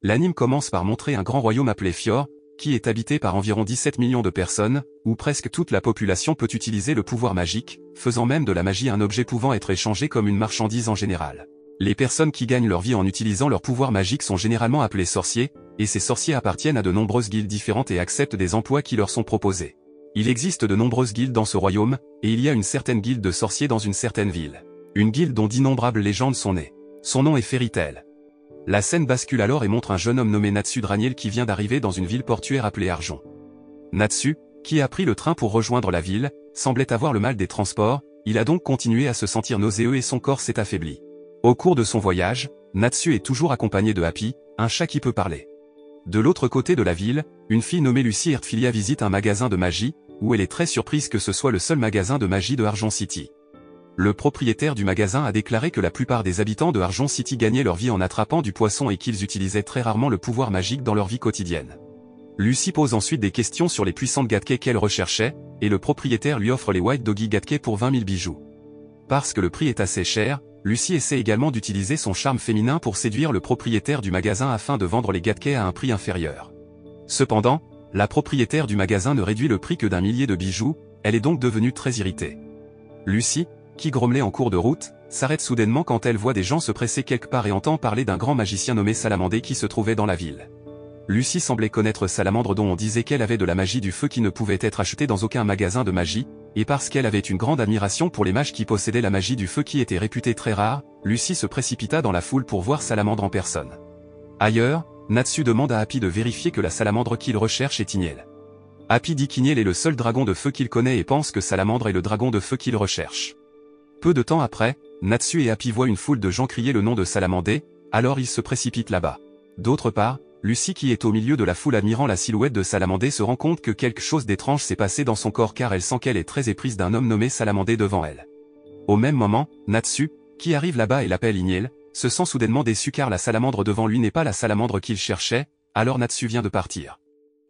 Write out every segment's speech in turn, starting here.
L'anime commence par montrer un grand royaume appelé Fjord, qui est habité par environ 17 millions de personnes, où presque toute la population peut utiliser le pouvoir magique, faisant même de la magie un objet pouvant être échangé comme une marchandise en général. Les personnes qui gagnent leur vie en utilisant leur pouvoir magique sont généralement appelés sorciers, et ces sorciers appartiennent à de nombreuses guildes différentes et acceptent des emplois qui leur sont proposés. Il existe de nombreuses guildes dans ce royaume, et il y a une certaine guilde de sorciers dans une certaine ville. Une guilde dont d'innombrables légendes sont nées. Son nom est Fairy Tail. La scène bascule alors et montre un jeune homme nommé Natsu Draniel qui vient d'arriver dans une ville portuaire appelée Argent. Natsu, qui a pris le train pour rejoindre la ville, semblait avoir le mal des transports, il a donc continué à se sentir nauséeux et son corps s'est affaibli. Au cours de son voyage, Natsu est toujours accompagné de Happy, un chat qui peut parler. De l'autre côté de la ville, une fille nommée Lucy Ertfilia visite un magasin de magie, où elle est très surprise que ce soit le seul magasin de magie de Argent City. Le propriétaire du magasin a déclaré que la plupart des habitants de Argent City gagnaient leur vie en attrapant du poisson et qu'ils utilisaient très rarement le pouvoir magique dans leur vie quotidienne. Lucy pose ensuite des questions sur les puissantes gadkets qu'elle recherchait, et le propriétaire lui offre les White Doggy gadkets pour 20 000 bijoux. Parce que le prix est assez cher, Lucy essaie également d'utiliser son charme féminin pour séduire le propriétaire du magasin afin de vendre les gadkets à un prix inférieur. Cependant, la propriétaire du magasin ne réduit le prix que d'1 millier de bijoux, elle est donc devenue très irritée. Lucy, qui grommelait en cours de route, s'arrête soudainement quand elle voit des gens se presser quelque part et entend parler d'un grand magicien nommé Salamandé qui se trouvait dans la ville. Lucy semblait connaître Salamandre dont on disait qu'elle avait de la magie du feu qui ne pouvait être achetée dans aucun magasin de magie, et parce qu'elle avait une grande admiration pour les mages qui possédaient la magie du feu qui était réputée très rare, Lucy se précipita dans la foule pour voir Salamandre en personne. Ailleurs, Natsu demande à Happy de vérifier que la salamandre qu'il recherche est Ignel. Happy dit qu'Ignel est le seul dragon de feu qu'il connaît et pense que Salamandre est le dragon de feu qu'il recherche. Peu de temps après, Natsu et Happy voient une foule de gens crier le nom de Salamandé, alors ils se précipitent là-bas. D'autre part, Lucy qui est au milieu de la foule admirant la silhouette de Salamandé se rend compte que quelque chose d'étrange s'est passé dans son corps car elle sent qu'elle est très éprise d'un homme nommé Salamandé devant elle. Au même moment, Natsu, qui arrive là-bas et l'appelle Ignel, se sent soudainement déçu car la salamandre devant lui n'est pas la salamandre qu'il cherchait, alors Natsu vient de partir.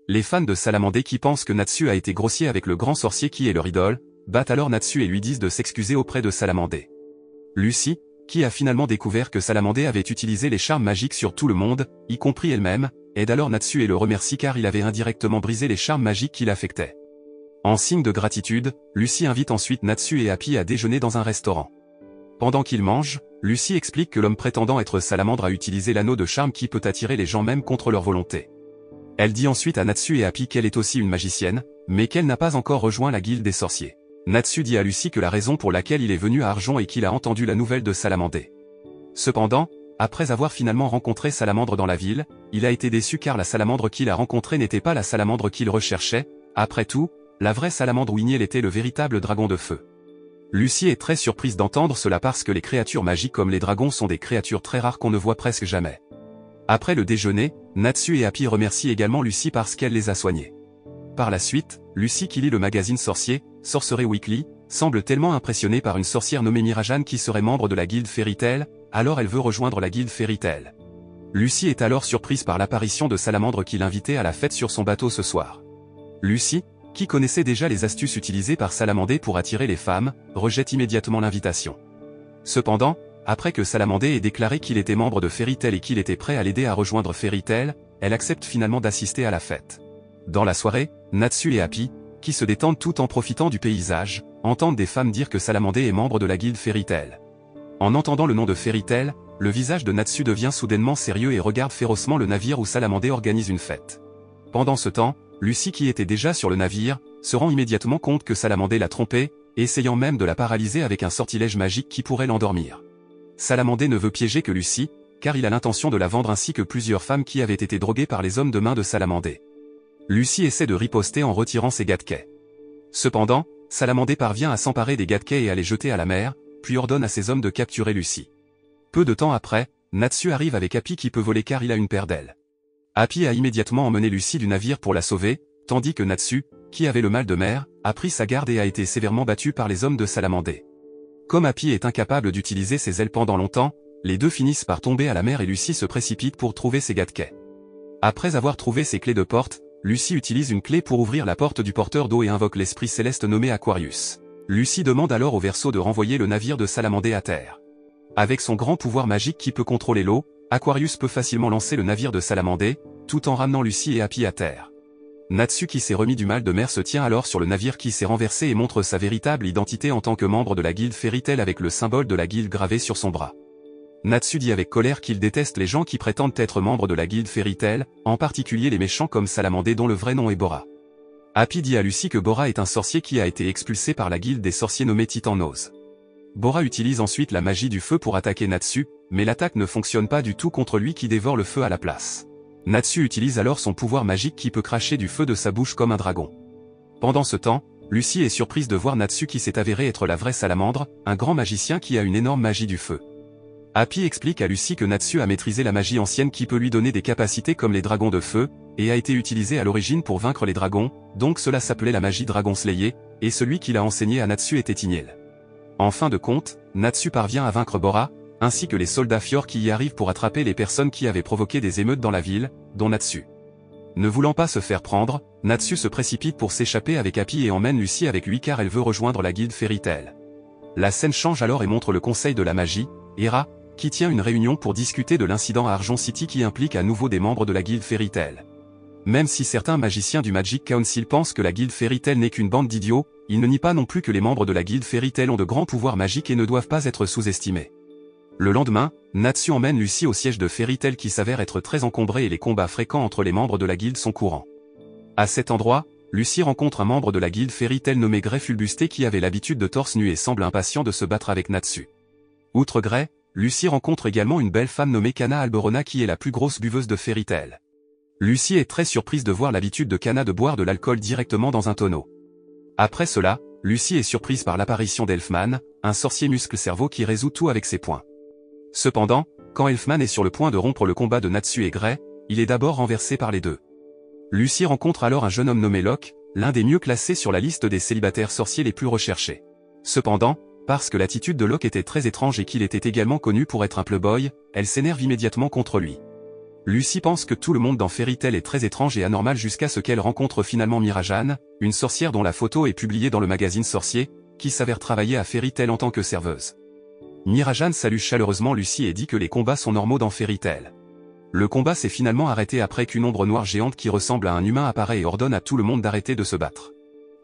Les fans de Salamandé qui pensent que Natsu a été grossier avec le grand sorcier qui est leur idole, battent alors Natsu et lui disent de s'excuser auprès de Salamandé. Lucy, qui a finalement découvert que Salamandé avait utilisé les charmes magiques sur tout le monde, y compris elle-même, aide alors Natsu et le remercie car il avait indirectement brisé les charmes magiques qui l'affectaient. En signe de gratitude, Lucy invite ensuite Natsu et Happy à déjeuner dans un restaurant. Pendant qu'ils mangent, Lucy explique que l'homme prétendant être Salamandre a utilisé l'anneau de charme qui peut attirer les gens même contre leur volonté. Elle dit ensuite à Natsu et Happy qu'elle est aussi une magicienne, mais qu'elle n'a pas encore rejoint la guilde des sorciers. Natsu dit à Lucy que la raison pour laquelle il est venu à Argent est qu'il a entendu la nouvelle de Salamandé. Cependant, après avoir finalement rencontré Salamandre dans la ville, il a été déçu car la salamandre qu'il a rencontrée n'était pas la salamandre qu'il recherchait, après tout, la vraie salamandre Ignel était le véritable dragon de feu. Lucy est très surprise d'entendre cela parce que les créatures magiques comme les dragons sont des créatures très rares qu'on ne voit presque jamais. Après le déjeuner, Natsu et Happy remercient également Lucy parce qu'elle les a soignés. Par la suite, Lucy qui lit le magazine sorcier, Sorcery Weekly, semble tellement impressionnée par une sorcière nommée Mirajane qui serait membre de la guilde Fairy Tail, alors elle veut rejoindre la guilde Fairy Tail. Lucy est alors surprise par l'apparition de Salamandre qui l'invitait à la fête sur son bateau ce soir. Lucy, qui connaissait déjà les astuces utilisées par Salamandé pour attirer les femmes, rejette immédiatement l'invitation. Cependant, après que Salamandé ait déclaré qu'il était membre de Fairy Tail et qu'il était prêt à l'aider à rejoindre Fairy Tail, elle accepte finalement d'assister à la fête. Dans la soirée, Natsu et Happy, qui se détendent tout en profitant du paysage, entendent des femmes dire que Salamandé est membre de la guilde Fairy Tail. En entendant le nom de Fairy Tail, le visage de Natsu devient soudainement sérieux et regarde férocement le navire où Salamandé organise une fête. Pendant ce temps, Lucy qui était déjà sur le navire, se rend immédiatement compte que Salamandé l'a trompée, essayant même de la paralyser avec un sortilège magique qui pourrait l'endormir. Salamandé ne veut piéger que Lucy, car il a l'intention de la vendre ainsi que plusieurs femmes qui avaient été droguées par les hommes de main de Salamandé. Lucy essaie de riposter en retirant ses gadkets. Cependant, Salamandé parvient à s'emparer des gadkets et à les jeter à la mer, puis ordonne à ses hommes de capturer Lucy. Peu de temps après, Natsu arrive avec Happy qui peut voler car il a une paire d'ailes. Happy a immédiatement emmené Lucy du navire pour la sauver, tandis que Natsu, qui avait le mal de mer, a pris sa garde et a été sévèrement battu par les hommes de Salamandé. Comme Happy est incapable d'utiliser ses ailes pendant longtemps, les deux finissent par tomber à la mer et Lucy se précipite pour trouver ses gadkets. Après avoir trouvé ses clés de porte, Lucy utilise une clé pour ouvrir la porte du porteur d'eau et invoque l'esprit céleste nommé Aquarius. Lucy demande alors au Verseau de renvoyer le navire de Salamandé à terre. Avec son grand pouvoir magique qui peut contrôler l'eau, Aquarius peut facilement lancer le navire de Salamandé, tout en ramenant Lucy et Happy à terre. Natsu qui s'est remis du mal de mer se tient alors sur le navire qui s'est renversé et montre sa véritable identité en tant que membre de la guilde Fairy Tail avec le symbole de la guilde gravé sur son bras. Natsu dit avec colère qu'il déteste les gens qui prétendent être membres de la guilde Fairy Tail, en particulier les méchants comme Salamandé dont le vrai nom est Bora. Happy dit à Lucy que Bora est un sorcier qui a été expulsé par la guilde des sorciers nommés Titanos. Bora utilise ensuite la magie du feu pour attaquer Natsu, mais l'attaque ne fonctionne pas du tout contre lui qui dévore le feu à la place. Natsu utilise alors son pouvoir magique qui peut cracher du feu de sa bouche comme un dragon. Pendant ce temps, Lucy est surprise de voir Natsu qui s'est avéré être la vraie salamandre, un grand magicien qui a une énorme magie du feu. Happy explique à Lucy que Natsu a maîtrisé la magie ancienne qui peut lui donner des capacités comme les dragons de feu, et a été utilisée à l'origine pour vaincre les dragons, donc cela s'appelait la magie Dragon Slayer, et celui qui l'a enseigné à Natsu était Ignel. En fin de compte, Natsu parvient à vaincre Bora, ainsi que les soldats Fjord qui y arrivent pour attraper les personnes qui avaient provoqué des émeutes dans la ville, dont Natsu. Ne voulant pas se faire prendre, Natsu se précipite pour s'échapper avec Happy et emmène Lucy avec lui car elle veut rejoindre la guilde Fairy Tail. La scène change alors et montre le conseil de la magie, Hera, qui tient une réunion pour discuter de l'incident à Argent City qui implique à nouveau des membres de la guilde Fairy Tail. Même si certains magiciens du Magic Council pensent que la guilde Fairy Tail n'est qu'une bande d'idiots, ils ne nient pas non plus que les membres de la guilde Fairy Tail ont de grands pouvoirs magiques et ne doivent pas être sous-estimés. Le lendemain, Natsu emmène Lucy au siège de Fairy Tail qui s'avère être très encombré et les combats fréquents entre les membres de la guilde sont courants. À cet endroit, Lucy rencontre un membre de la guilde Fairy Tail nommé Grey Fulbusté qui avait l'habitude de torse nu et semble impatient de se battre avec Natsu. Outre Grey, Lucy rencontre également une belle femme nommée Kana Alberona qui est la plus grosse buveuse de Fairy Tail. Lucy est très surprise de voir l'habitude de Kana de boire de l'alcool directement dans un tonneau. Après cela, Lucy est surprise par l'apparition d'Elfman, un sorcier muscle-cerveau qui résout tout avec ses poings. Cependant, quand Elfman est sur le point de rompre le combat de Natsu et Grey, il est d'abord renversé par les deux. Lucy rencontre alors un jeune homme nommé Locke, l'un des mieux classés sur la liste des célibataires sorciers les plus recherchés. Cependant, parce que l'attitude de Locke était très étrange et qu'il était également connu pour être un playboy, elle s'énerve immédiatement contre lui. Lucy pense que tout le monde dans Fairy Tail est très étrange et anormal jusqu'à ce qu'elle rencontre finalement Mirajan, une sorcière dont la photo est publiée dans le magazine Sorcier, qui s'avère travailler à Fairy Tail en tant que serveuse. Mirajan salue chaleureusement Lucy et dit que les combats sont normaux dans Fairy Tail. Le combat s'est finalement arrêté après qu'une ombre noire géante qui ressemble à un humain apparaît et ordonne à tout le monde d'arrêter de se battre.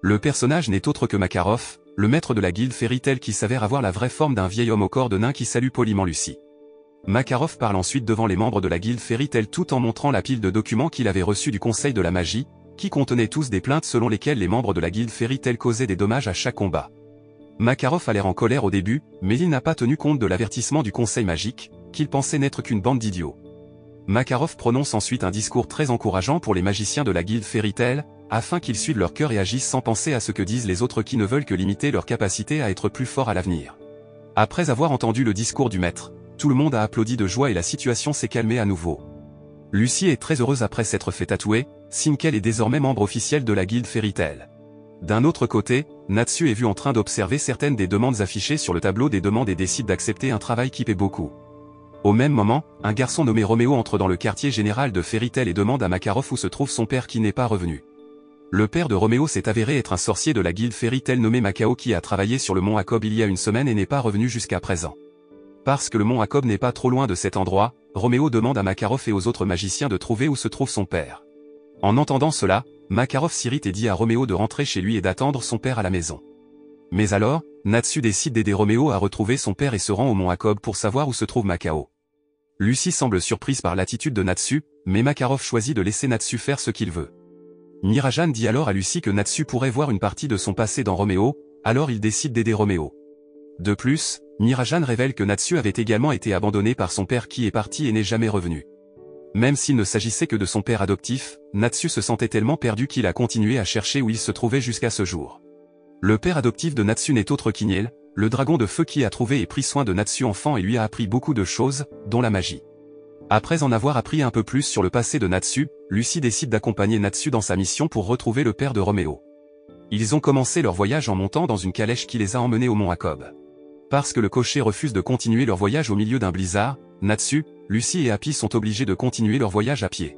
Le personnage n'est autre que Makarov, le maître de la guilde Fairy Tail qui s'avère avoir la vraie forme d'un vieil homme au corps de nain qui salue poliment Lucy. Makarov parle ensuite devant les membres de la guilde Fairy Tail tout en montrant la pile de documents qu'il avait reçus du Conseil de la Magie, qui contenaient tous des plaintes selon lesquelles les membres de la guilde Fairy Tail causaient des dommages à chaque combat. Makarov a l'air en colère au début, mais il n'a pas tenu compte de l'avertissement du Conseil magique, qu'il pensait n'être qu'une bande d'idiots. Makarov prononce ensuite un discours très encourageant pour les magiciens de la guilde Fairy Tail, afin qu'ils suivent leur cœur et agissent sans penser à ce que disent les autres qui ne veulent que limiter leur capacité à être plus forts à l'avenir. Après avoir entendu le discours du maître, tout le monde a applaudi de joie et la situation s'est calmée à nouveau. Lucy est très heureuse après s'être fait tatouer, signe qu'elle est désormais membre officiel de la guilde Fairy Tail. D'un autre côté, Natsu est vu en train d'observer certaines des demandes affichées sur le tableau des demandes et décide d'accepter un travail qui paie beaucoup. Au même moment, un garçon nommé Roméo entre dans le quartier général de Fairy Tail et demande à Makarov où se trouve son père qui n'est pas revenu. Le père de Roméo s'est avéré être un sorcier de la guilde Fairy Tail nommé Macao qui a travaillé sur le mont Jacob il y a une semaine et n'est pas revenu jusqu'à présent. Parce que le mont Jacob n'est pas trop loin de cet endroit, Roméo demande à Makarov et aux autres magiciens de trouver où se trouve son père. En entendant cela, Makarov s'irrite et dit à Roméo de rentrer chez lui et d'attendre son père à la maison. Mais alors, Natsu décide d'aider Roméo à retrouver son père et se rend au mont Jacob pour savoir où se trouve Macao. Lucy semble surprise par l'attitude de Natsu, mais Makarov choisit de laisser Natsu faire ce qu'il veut. Mirajan dit alors à Lucy que Natsu pourrait voir une partie de son passé dans Roméo, alors il décide d'aider Roméo. De plus, Mirajan révèle que Natsu avait également été abandonné par son père qui est parti et n'est jamais revenu. Même s'il ne s'agissait que de son père adoptif, Natsu se sentait tellement perdu qu'il a continué à chercher où il se trouvait jusqu'à ce jour. Le père adoptif de Natsu n'est autre qu'Ignel, le dragon de feu qui a trouvé et pris soin de Natsu enfant et lui a appris beaucoup de choses, dont la magie. Après en avoir appris un peu plus sur le passé de Natsu, Lucy décide d'accompagner Natsu dans sa mission pour retrouver le père de Roméo. Ils ont commencé leur voyage en montant dans une calèche qui les a emmenés au mont Jacob. Parce que le cocher refuse de continuer leur voyage au milieu d'un blizzard, Natsu, Lucy et Happy sont obligés de continuer leur voyage à pied.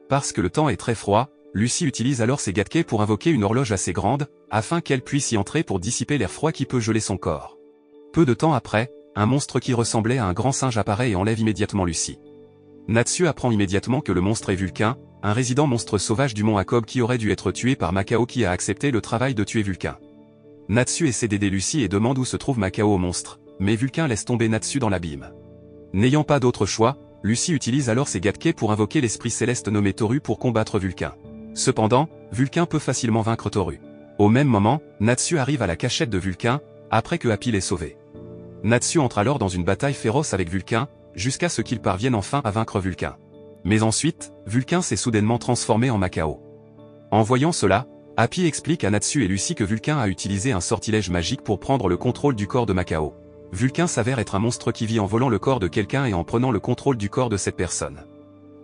Parce que le temps est très froid, Lucy utilise alors ses gadgets pour invoquer une horloge assez grande, afin qu'elle puisse y entrer pour dissiper l'air froid qui peut geler son corps. Peu de temps après, un monstre qui ressemblait à un grand singe apparaît et enlève immédiatement Lucy. Natsu apprend immédiatement que le monstre est Vulcain, un résident monstre sauvage du mont Akob qui aurait dû être tué par Macao qui a accepté le travail de tuer Vulcain. Natsu essaie d'aider Lucy et demande où se trouve Macao au monstre, mais Vulcain laisse tomber Natsu dans l'abîme. N'ayant pas d'autre choix, Lucy utilise alors ses Gatkey pour invoquer l'esprit céleste nommé Toru pour combattre Vulcain. Cependant, Vulcain peut facilement vaincre Toru. Au même moment, Natsu arrive à la cachette de Vulcain, après que Happy l'ait sauvé. Natsu entre alors dans une bataille féroce avec Vulcain, jusqu'à ce qu'il parvienne enfin à vaincre Vulcain. Mais ensuite, Vulcain s'est soudainement transformé en Macao. En voyant cela, Happy explique à Natsu et Lucy que Vulcain a utilisé un sortilège magique pour prendre le contrôle du corps de Macao. Vulcain s'avère être un monstre qui vit en volant le corps de quelqu'un et en prenant le contrôle du corps de cette personne.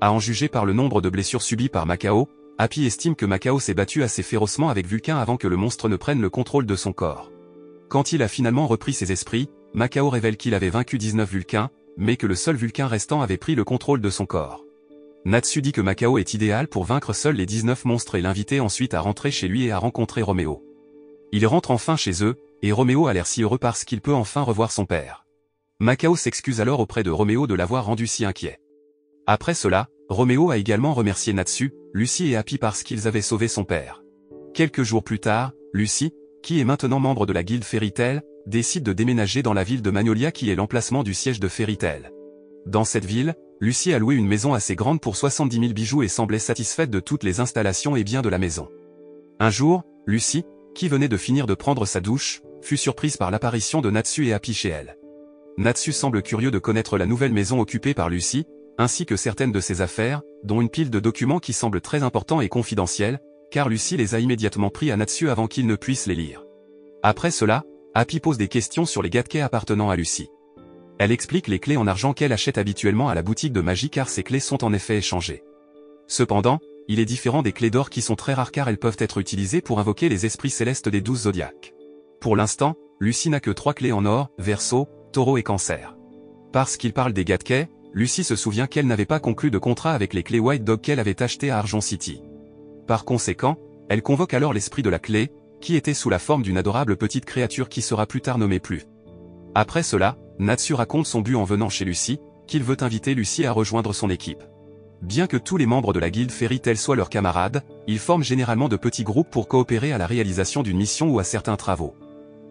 À en juger par le nombre de blessures subies par Macao, Happy estime que Macao s'est battu assez férocement avec Vulcain avant que le monstre ne prenne le contrôle de son corps. Quand il a finalement repris ses esprits, Macao révèle qu'il avait vaincu 19 Vulcains, mais que le seul Vulcain restant avait pris le contrôle de son corps. Natsu dit que Macao est idéal pour vaincre seuls les 19 monstres et l'inviter ensuite à rentrer chez lui et à rencontrer Roméo. Il rentre enfin chez eux, et Roméo a l'air si heureux parce qu'il peut enfin revoir son père. Macao s'excuse alors auprès de Roméo de l'avoir rendu si inquiet. Après cela, Roméo a également remercié Natsu, Lucy et Happy parce qu'ils avaient sauvé son père. Quelques jours plus tard, Lucy, qui est maintenant membre de la guilde Fairy Tail, décide de déménager dans la ville de Magnolia qui est l'emplacement du siège de Fairy Tail. Dans cette ville, Lucy a loué une maison assez grande pour 70 000 bijoux et semblait satisfaite de toutes les installations et biens de la maison. Un jour, Lucy, qui venait de finir de prendre sa douche, fut surprise par l'apparition de Natsu et Happy chez elle. Natsu semble curieux de connaître la nouvelle maison occupée par Lucy, ainsi que certaines de ses affaires, dont une pile de documents qui semblent très importants et confidentiels, car Lucy les a immédiatement pris à Natsu avant qu'il ne puisse les lire. Après cela, Happy pose des questions sur les Gatkey appartenant à Lucy. Elle explique les clés en argent qu'elle achète habituellement à la boutique de magie car ces clés sont en effet échangées. Cependant, il est différent des clés d'or qui sont très rares car elles peuvent être utilisées pour invoquer les esprits célestes des 12 zodiaques. Pour l'instant, Lucy n'a que 3 clés en or, Verseau, Taureau et Cancer. Parce qu'il parle des Gatkey, Lucy se souvient qu'elle n'avait pas conclu de contrat avec les clés White Dog qu'elle avait achetées à Argent City. Par conséquent, elle convoque alors l'esprit de la clé, qui était sous la forme d'une adorable petite créature qui sera plus tard nommée Plus. Après cela, Natsu raconte son but en venant chez Lucy, qu'il veut inviter Lucy à rejoindre son équipe. Bien que tous les membres de la guilde Fairy Tail soient leurs camarades, ils forment généralement de petits groupes pour coopérer à la réalisation d'une mission ou à certains travaux.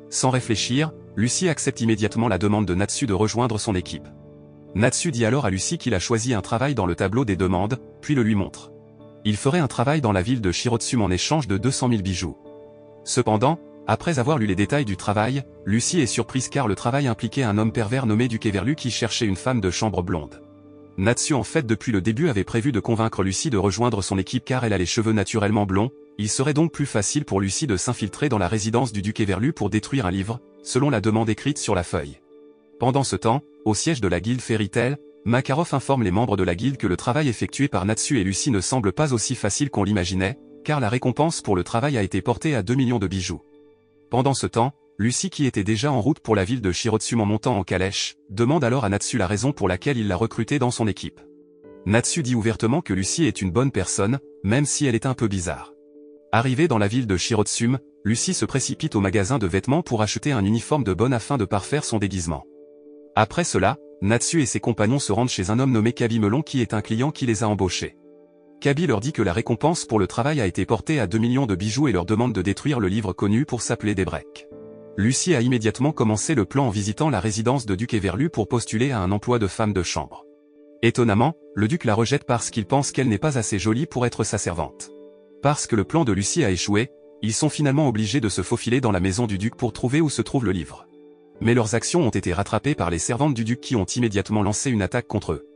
Sans réfléchir, Lucy accepte immédiatement la demande de Natsu de rejoindre son équipe. Natsu dit alors à Lucy qu'il a choisi un travail dans le tableau des demandes, puis le lui montre. Il ferait un travail dans la ville de Shirotsum en échange de 200 000 bijoux. Cependant, après avoir lu les détails du travail, Lucy est surprise car le travail impliquait un homme pervers nommé Duc Everlu qui cherchait une femme de chambre blonde. Natsu en fait depuis le début avait prévu de convaincre Lucy de rejoindre son équipe car elle a les cheveux naturellement blonds, il serait donc plus facile pour Lucy de s'infiltrer dans la résidence du Duc Everlu pour détruire un livre, selon la demande écrite sur la feuille. Pendant ce temps, au siège de la guilde Fairy Tail, Makarov informe les membres de la guilde que le travail effectué par Natsu et Lucy ne semble pas aussi facile qu'on l'imaginait, car la récompense pour le travail a été portée à 2 millions de bijoux. Pendant ce temps, Lucy qui était déjà en route pour la ville de Shirotsum en montant en calèche, demande alors à Natsu la raison pour laquelle il l'a recrutée dans son équipe. Natsu dit ouvertement que Lucy est une bonne personne, même si elle est un peu bizarre. Arrivée dans la ville de Shirotsum, Lucy se précipite au magasin de vêtements pour acheter un uniforme de bonne afin de parfaire son déguisement. Après cela, Natsu et ses compagnons se rendent chez un homme nommé Kabi Melon qui est un client qui les a embauchés. Kabi leur dit que la récompense pour le travail a été portée à 2 millions de bijoux et leur demande de détruire le livre connu pour s'appeler Daybreak. Lucy a immédiatement commencé le plan en visitant la résidence de Duc Everlu pour postuler à un emploi de femme de chambre. Étonnamment, le duc la rejette parce qu'il pense qu'elle n'est pas assez jolie pour être sa servante. Parce que le plan de Lucy a échoué, ils sont finalement obligés de se faufiler dans la maison du duc pour trouver où se trouve le livre. Mais leurs actions ont été rattrapées par les servantes du duc qui ont immédiatement lancé une attaque contre eux.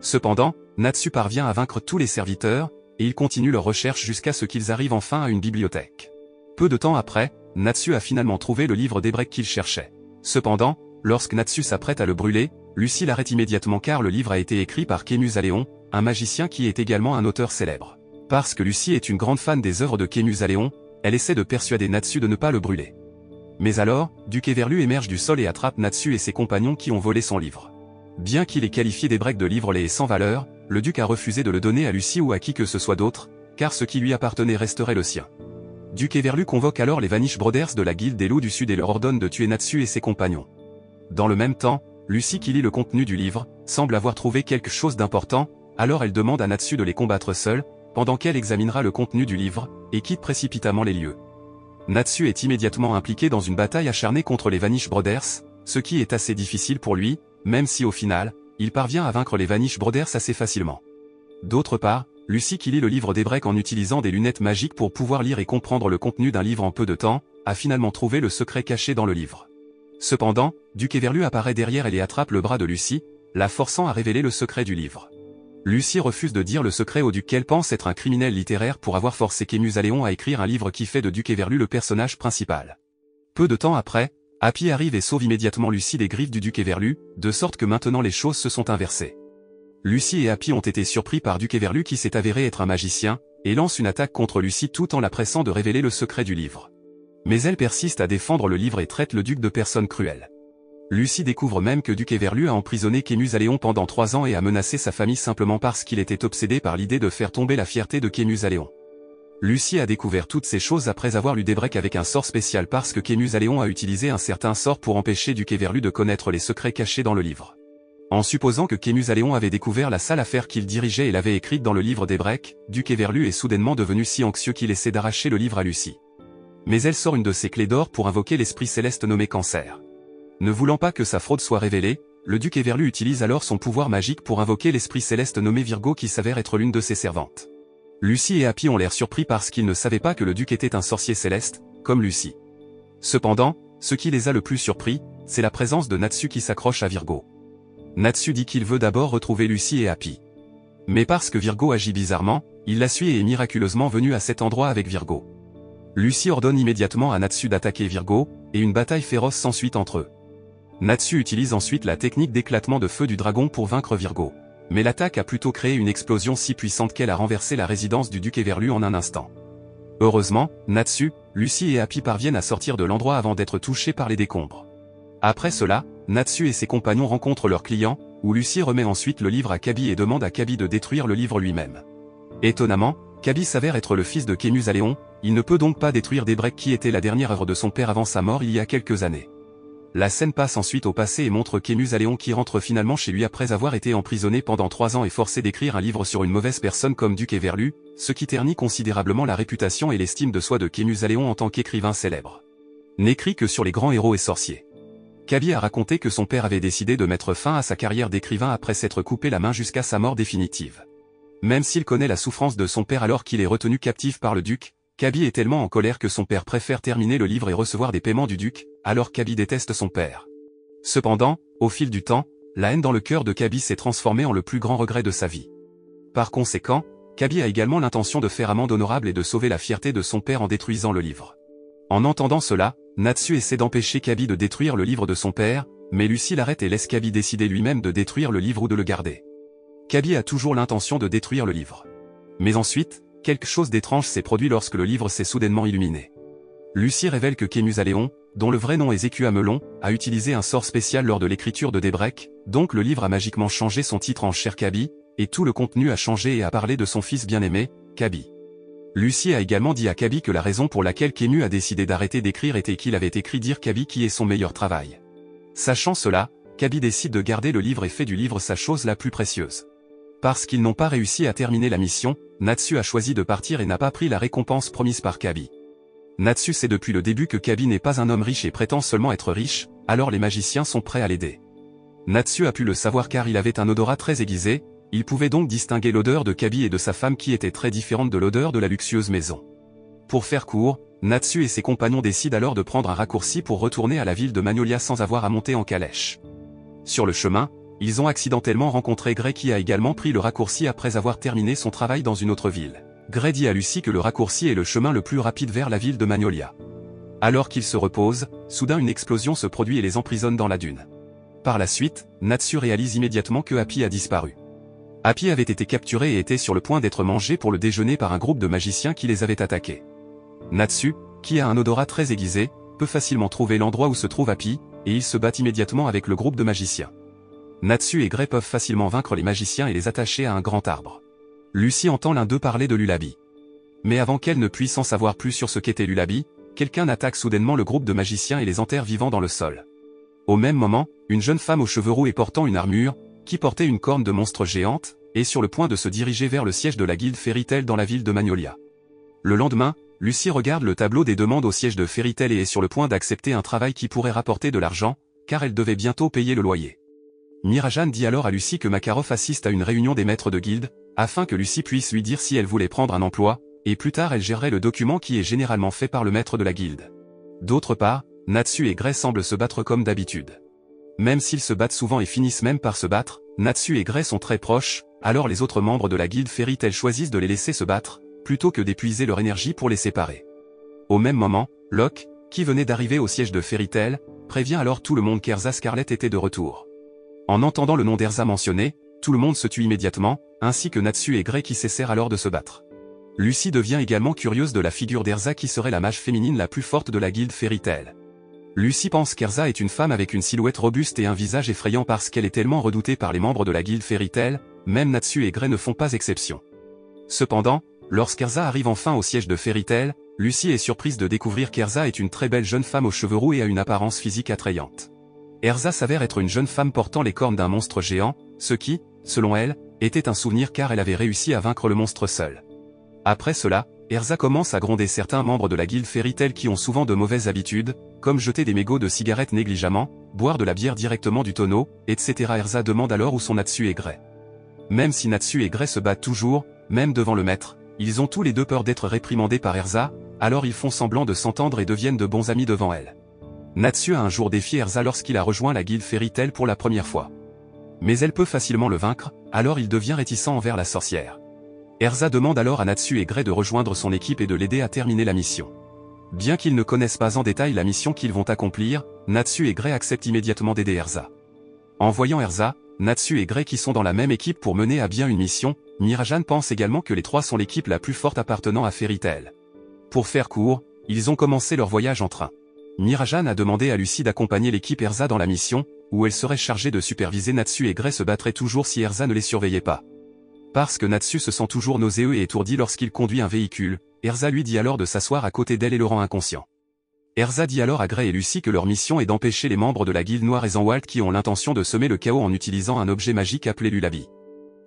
Cependant, Natsu parvient à vaincre tous les serviteurs, et ils continuent leur recherche jusqu'à ce qu'ils arrivent enfin à une bibliothèque. Peu de temps après, Natsu a finalement trouvé le livre d'Ebrek qu'il cherchait. Cependant, lorsque Natsu s'apprête à le brûler, Lucy l'arrête immédiatement car le livre a été écrit par Kemus Aléon, un magicien qui est également un auteur célèbre. Parce que Lucy est une grande fan des œuvres de Kemus Aléon, elle essaie de persuader Natsu de ne pas le brûler. Mais alors, Duc Everlu émerge du sol et attrape Natsu et ses compagnons qui ont volé son livre. Bien qu'il ait qualifié d'Ebrek de livre laid et sans valeur, le duc a refusé de le donner à Lucy ou à qui que ce soit d'autre, car ce qui lui appartenait resterait le sien. Duc Everlu convoque alors les Vanish Brothers de la guilde des loups du Sud et leur ordonne de tuer Natsu et ses compagnons. Dans le même temps, Lucy qui lit le contenu du livre, semble avoir trouvé quelque chose d'important, alors elle demande à Natsu de les combattre seule, pendant qu'elle examinera le contenu du livre, et quitte précipitamment les lieux. Natsu est immédiatement impliqué dans une bataille acharnée contre les Vanish Brothers, ce qui est assez difficile pour lui, même si au final, il parvient à vaincre les Vanish Brothers assez facilement. D'autre part, Lucy qui lit le livre d'Ebrek en utilisant des lunettes magiques pour pouvoir lire et comprendre le contenu d'un livre en peu de temps, a finalement trouvé le secret caché dans le livre. Cependant, Duc Everlu apparaît derrière elle et attrape le bras de Lucy, la forçant à révéler le secret du livre. Lucy refuse de dire le secret au duc qu'elle pense être un criminel littéraire pour avoir forcé Kemusaléon à écrire un livre qui fait de Duc Everlu le personnage principal. Peu de temps après, Happy arrive et sauve immédiatement Lucy des griffes du duc Everlu, de sorte que maintenant les choses se sont inversées. Lucy et Happy ont été surpris par Duc Everlu qui s'est avéré être un magicien, et lance une attaque contre Lucy tout en la pressant de révéler le secret du livre. Mais elle persiste à défendre le livre et traite le duc de personne cruelle. Lucy découvre même que Duc Everlu a emprisonné Kemusaléon pendant 3 ans et a menacé sa famille simplement parce qu'il était obsédé par l'idée de faire tomber la fierté de Kemusaléon. Lucy a découvert toutes ces choses après avoir lu Debrek avec un sort spécial parce que Kemusaléon a utilisé un certain sort pour empêcher Duc Everlu de connaître les secrets cachés dans le livre. En supposant que Kemusaléon avait découvert la sale affaire qu'il dirigeait et l'avait écrite dans le livre d'Ebrek, Duc Everlu est soudainement devenu si anxieux qu'il essaie d'arracher le livre à Lucy. Mais elle sort une de ses clés d'or pour invoquer l'esprit céleste nommé Cancer. Ne voulant pas que sa fraude soit révélée, le duc Everlu utilise alors son pouvoir magique pour invoquer l'esprit céleste nommé Virgo qui s'avère être l'une de ses servantes. Lucy et Happy ont l'air surpris parce qu'ils ne savaient pas que le duc était un sorcier céleste, comme Lucy. Cependant, ce qui les a le plus surpris, c'est la présence de Natsu qui s'accroche à Virgo. Natsu dit qu'il veut d'abord retrouver Lucy et Happy. Mais parce que Virgo agit bizarrement, il la suit et est miraculeusement venu à cet endroit avec Virgo. Lucy ordonne immédiatement à Natsu d'attaquer Virgo, et une bataille féroce s'ensuit entre eux. Natsu utilise ensuite la technique d'éclatement de feu du dragon pour vaincre Virgo. Mais l'attaque a plutôt créé une explosion si puissante qu'elle a renversé la résidence du duc Everlu en un instant. Heureusement, Natsu, Lucy et Happy parviennent à sortir de l'endroit avant d'être touchés par les décombres. Après cela, Natsu et ses compagnons rencontrent leur client, où Lucy remet ensuite le livre à Kabi et demande à Kabi de détruire le livre lui-même. Étonnamment, Kabi s'avère être le fils de Kemusaléon, il ne peut donc pas détruire Debrek qui était la dernière œuvre de son père avant sa mort il y a quelques années. La scène passe ensuite au passé et montre Kemusaléon qui rentre finalement chez lui après avoir été emprisonné pendant 3 ans et forcé d'écrire un livre sur une mauvaise personne comme Duc Everlu, ce qui ternit considérablement la réputation et l'estime de soi de Kemusaléon en tant qu'écrivain célèbre. N'écrit que sur les grands héros et sorciers. Kabi a raconté que son père avait décidé de mettre fin à sa carrière d'écrivain après s'être coupé la main jusqu'à sa mort définitive. Même s'il connaît la souffrance de son père alors qu'il est retenu captif par le duc, Kabi est tellement en colère que son père préfère terminer le livre et recevoir des paiements du duc, alors Kabi déteste son père. Cependant, au fil du temps, la haine dans le cœur de Kabi s'est transformée en le plus grand regret de sa vie. Par conséquent, Kabi a également l'intention de faire amende honorable et de sauver la fierté de son père en détruisant le livre. En entendant cela, Natsu essaie d'empêcher Kabi de détruire le livre de son père, mais Lucy l'arrête et laisse Kabi décider lui-même de détruire le livre ou de le garder. Kabi a toujours l'intention de détruire le livre. Mais ensuite, quelque chose d'étrange s'est produit lorsque le livre s'est soudainement illuminé. Lucy révèle que Kemusaléon, dont le vrai nom est Zekua Melon, a utilisé un sort spécial lors de l'écriture de Debrek, donc le livre a magiquement changé son titre en Cher Kabi, et tout le contenu a changé et a parlé de son fils bien-aimé, Kabi. Lucy a également dit à Kabi que la raison pour laquelle Kemu a décidé d'arrêter d'écrire était qu'il avait écrit Dire Kabi qui est son meilleur travail. Sachant cela, Kabi décide de garder le livre et fait du livre sa chose la plus précieuse. Parce qu'ils n'ont pas réussi à terminer la mission, Natsu a choisi de partir et n'a pas pris la récompense promise par Kabi. Natsu sait depuis le début que Kabi n'est pas un homme riche et prétend seulement être riche, alors les magiciens sont prêts à l'aider. Natsu a pu le savoir car il avait un odorat très aiguisé, il pouvait donc distinguer l'odeur de Kabi et de sa femme qui était très différente de l'odeur de la luxueuse maison. Pour faire court, Natsu et ses compagnons décident alors de prendre un raccourci pour retourner à la ville de Magnolia sans avoir à monter en calèche. Sur le chemin, ils ont accidentellement rencontré Gray qui a également pris le raccourci après avoir terminé son travail dans une autre ville. Gray dit à Lucy que le raccourci est le chemin le plus rapide vers la ville de Magnolia. Alors qu'ils se reposent, soudain une explosion se produit et les emprisonne dans la dune. Par la suite, Natsu réalise immédiatement que Happy a disparu. Happy avait été capturé et était sur le point d'être mangé pour le déjeuner par un groupe de magiciens qui les avait attaqués. Natsu, qui a un odorat très aiguisé, peut facilement trouver l'endroit où se trouve Happy, et il se bat immédiatement avec le groupe de magiciens. Natsu et Gray peuvent facilement vaincre les magiciens et les attacher à un grand arbre. Lucy entend l'un d'eux parler de Lulabi. Mais avant qu'elle ne puisse en savoir plus sur ce qu'était Lulabi, quelqu'un attaque soudainement le groupe de magiciens et les enterre vivants dans le sol. Au même moment, une jeune femme aux cheveux roux et portant une armure, qui portait une corne de monstre géante, est sur le point de se diriger vers le siège de la guilde Fairy Tail dans la ville de Magnolia. Le lendemain, Lucy regarde le tableau des demandes au siège de Fairy Tail et est sur le point d'accepter un travail qui pourrait rapporter de l'argent, car elle devait bientôt payer le loyer. Mirajan dit alors à Lucy que Makarov assiste à une réunion des maîtres de guilde, afin que Lucy puisse lui dire si elle voulait prendre un emploi, et plus tard elle gérerait le document qui est généralement fait par le maître de la guilde. D'autre part, Natsu et Gray semblent se battre comme d'habitude. Même s'ils se battent souvent et finissent même par se battre, Natsu et Gray sont très proches, alors les autres membres de la guilde Fairy Tail choisissent de les laisser se battre, plutôt que d'épuiser leur énergie pour les séparer. Au même moment, Locke, qui venait d'arriver au siège de Fairy Tail, prévient alors tout le monde qu'Erza Scarlet était de retour. En entendant le nom d'Erza mentionné, tout le monde se tue immédiatement, ainsi que Natsu et Gray qui cessèrent alors de se battre. Lucy devient également curieuse de la figure d'Erza qui serait la mage féminine la plus forte de la guilde Fairy Tail. Lucy pense qu'Erza est une femme avec une silhouette robuste et un visage effrayant parce qu'elle est tellement redoutée par les membres de la guilde Fairy Tail, même Natsu et Gray ne font pas exception. Cependant, lorsqu'Erza arrive enfin au siège de Fairy Tail, Lucy est surprise de découvrir qu'Erza est une très belle jeune femme aux cheveux roux et a une apparence physique attrayante. Erza s'avère être une jeune femme portant les cornes d'un monstre géant, ce qui, selon elle, était un souvenir car elle avait réussi à vaincre le monstre seule. Après cela, Erza commence à gronder certains membres de la guilde Fairy Tail qui ont souvent de mauvaises habitudes, comme jeter des mégots de cigarettes négligemment, boire de la bière directement du tonneau, etc. Erza demande alors où sont Natsu et Gray. Même si Natsu et Gray se battent toujours, même devant le maître, ils ont tous les deux peur d'être réprimandés par Erza, alors ils font semblant de s'entendre et deviennent de bons amis devant elle. Natsu a un jour défié Erza lorsqu'il a rejoint la guilde Fairy Tail pour la première fois. Mais elle peut facilement le vaincre, alors il devient réticent envers la sorcière. Erza demande alors à Natsu et Gray de rejoindre son équipe et de l'aider à terminer la mission. Bien qu'ils ne connaissent pas en détail la mission qu'ils vont accomplir, Natsu et Gray acceptent immédiatement d'aider Erza. En voyant Erza, Natsu et Gray qui sont dans la même équipe pour mener à bien une mission, Mirajan pense également que les trois sont l'équipe la plus forte appartenant à Fairy Tail. Pour faire court, ils ont commencé leur voyage en train. Mirajan a demandé à Lucy d'accompagner l'équipe Erza dans la mission, où elle serait chargée de superviser Natsu et Gray se battraient toujours si Erza ne les surveillait pas. Parce que Natsu se sent toujours nauséeux et étourdi lorsqu'il conduit un véhicule, Erza lui dit alors de s'asseoir à côté d'elle et le rend inconscient. Erza dit alors à Gray et Lucy que leur mission est d'empêcher les membres de la guilde Noire et Zanwalt qui ont l'intention de semer le chaos en utilisant un objet magique appelé l'Ulabi.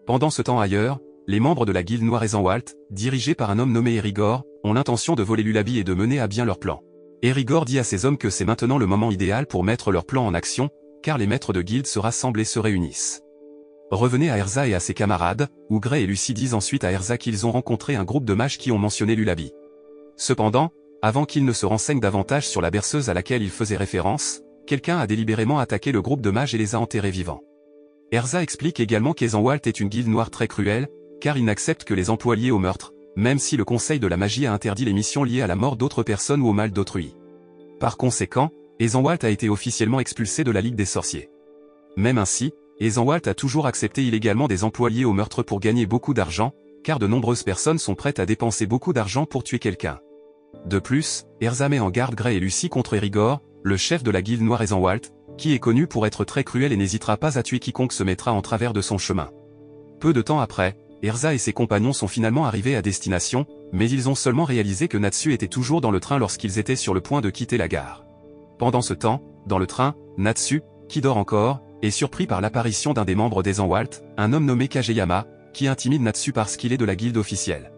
Pendant ce temps ailleurs, les membres de la guilde Noire et Zanwalt, dirigés par un homme nommé Erigor, ont l'intention de voler l'Ulabi et de mener à bien leur plan. Erigor dit à ses hommes que c'est maintenant le moment idéal pour mettre leur plan en action, car les maîtres de guilde se rassemblent et se réunissent. Revenez à Erza et à ses camarades, où Gray et Lucy disent ensuite à Erza qu'ils ont rencontré un groupe de mages qui ont mentionné l'Ulabi. Cependant, avant qu'ils ne se renseignent davantage sur la berceuse à laquelle ils faisaient référence, quelqu'un a délibérément attaqué le groupe de mages et les a enterrés vivants. Erza explique également qu'Ezanwalt est une guilde noire très cruelle, car ils n'acceptent que les emplois liés au meurtre, même si le Conseil de la magie a interdit les missions liées à la mort d'autres personnes ou au mal d'autrui. Par conséquent, Ezanwalt a été officiellement expulsé de la Ligue des Sorciers. Même ainsi, Ezanwalt a toujours accepté illégalement des emplois liés au meurtre pour gagner beaucoup d'argent, car de nombreuses personnes sont prêtes à dépenser beaucoup d'argent pour tuer quelqu'un. De plus, Erza met en garde Gray et Lucy contre Erigor, le chef de la guilde noire Ezanwalt, qui est connu pour être très cruel et n'hésitera pas à tuer quiconque se mettra en travers de son chemin. Peu de temps après, Erza et ses compagnons sont finalement arrivés à destination, mais ils ont seulement réalisé que Natsu était toujours dans le train lorsqu'ils étaient sur le point de quitter la gare. Pendant ce temps, dans le train, Natsu, qui dort encore, est surpris par l'apparition d'un des membres d'Ezanwalt, un homme nommé Kageyama, qui intimide Natsu parce qu'il est de la guilde officielle.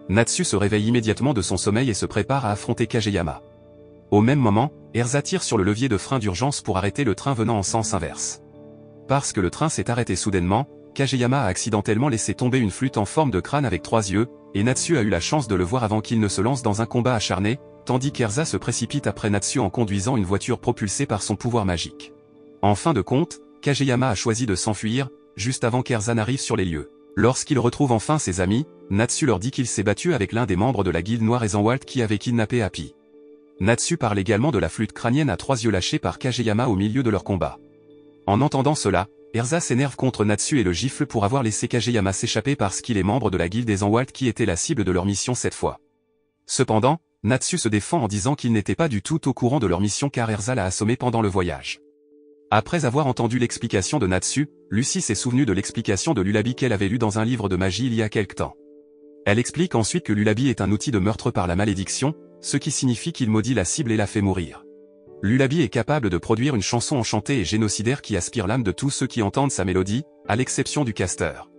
Natsu se réveille immédiatement de son sommeil et se prépare à affronter Kageyama. Au même moment, Erza tire sur le levier de frein d'urgence pour arrêter le train venant en sens inverse. Parce que le train s'est arrêté soudainement, Kageyama a accidentellement laissé tomber une flûte en forme de crâne avec 3 yeux, et Natsu a eu la chance de le voir avant qu'il ne se lance dans un combat acharné, tandis qu'Erza se précipite après Natsu en conduisant une voiture propulsée par son pouvoir magique. En fin de compte, Kageyama a choisi de s'enfuir, juste avant qu'Erza n'arrive sur les lieux. Lorsqu'il retrouve enfin ses amis, Natsu leur dit qu'il s'est battu avec l'un des membres de la guilde noire Ezanwalt qui avait kidnappé Happy. Natsu parle également de la flûte crânienne à 3 yeux lâchée par Kageyama au milieu de leur combat. En entendant cela, Erza s'énerve contre Natsu et le gifle pour avoir laissé Kageyama s'échapper parce qu'il est membre de la guilde Ezanwalt qui était la cible de leur mission cette fois. Cependant, Natsu se défend en disant qu'il n'était pas du tout au courant de leur mission car Erza l'a assommé pendant le voyage. Après avoir entendu l'explication de Natsu, Lucy s'est souvenue de l'explication de l'Ulabi qu'elle avait lue dans un livre de magie il y a quelque temps. Elle explique ensuite que l'Ulabi est un outil de meurtre par la malédiction, ce qui signifie qu'il maudit la cible et la fait mourir. Lullaby est capable de produire une chanson enchantée et génocidaire qui aspire l'âme de tous ceux qui entendent sa mélodie, à l'exception du casteur.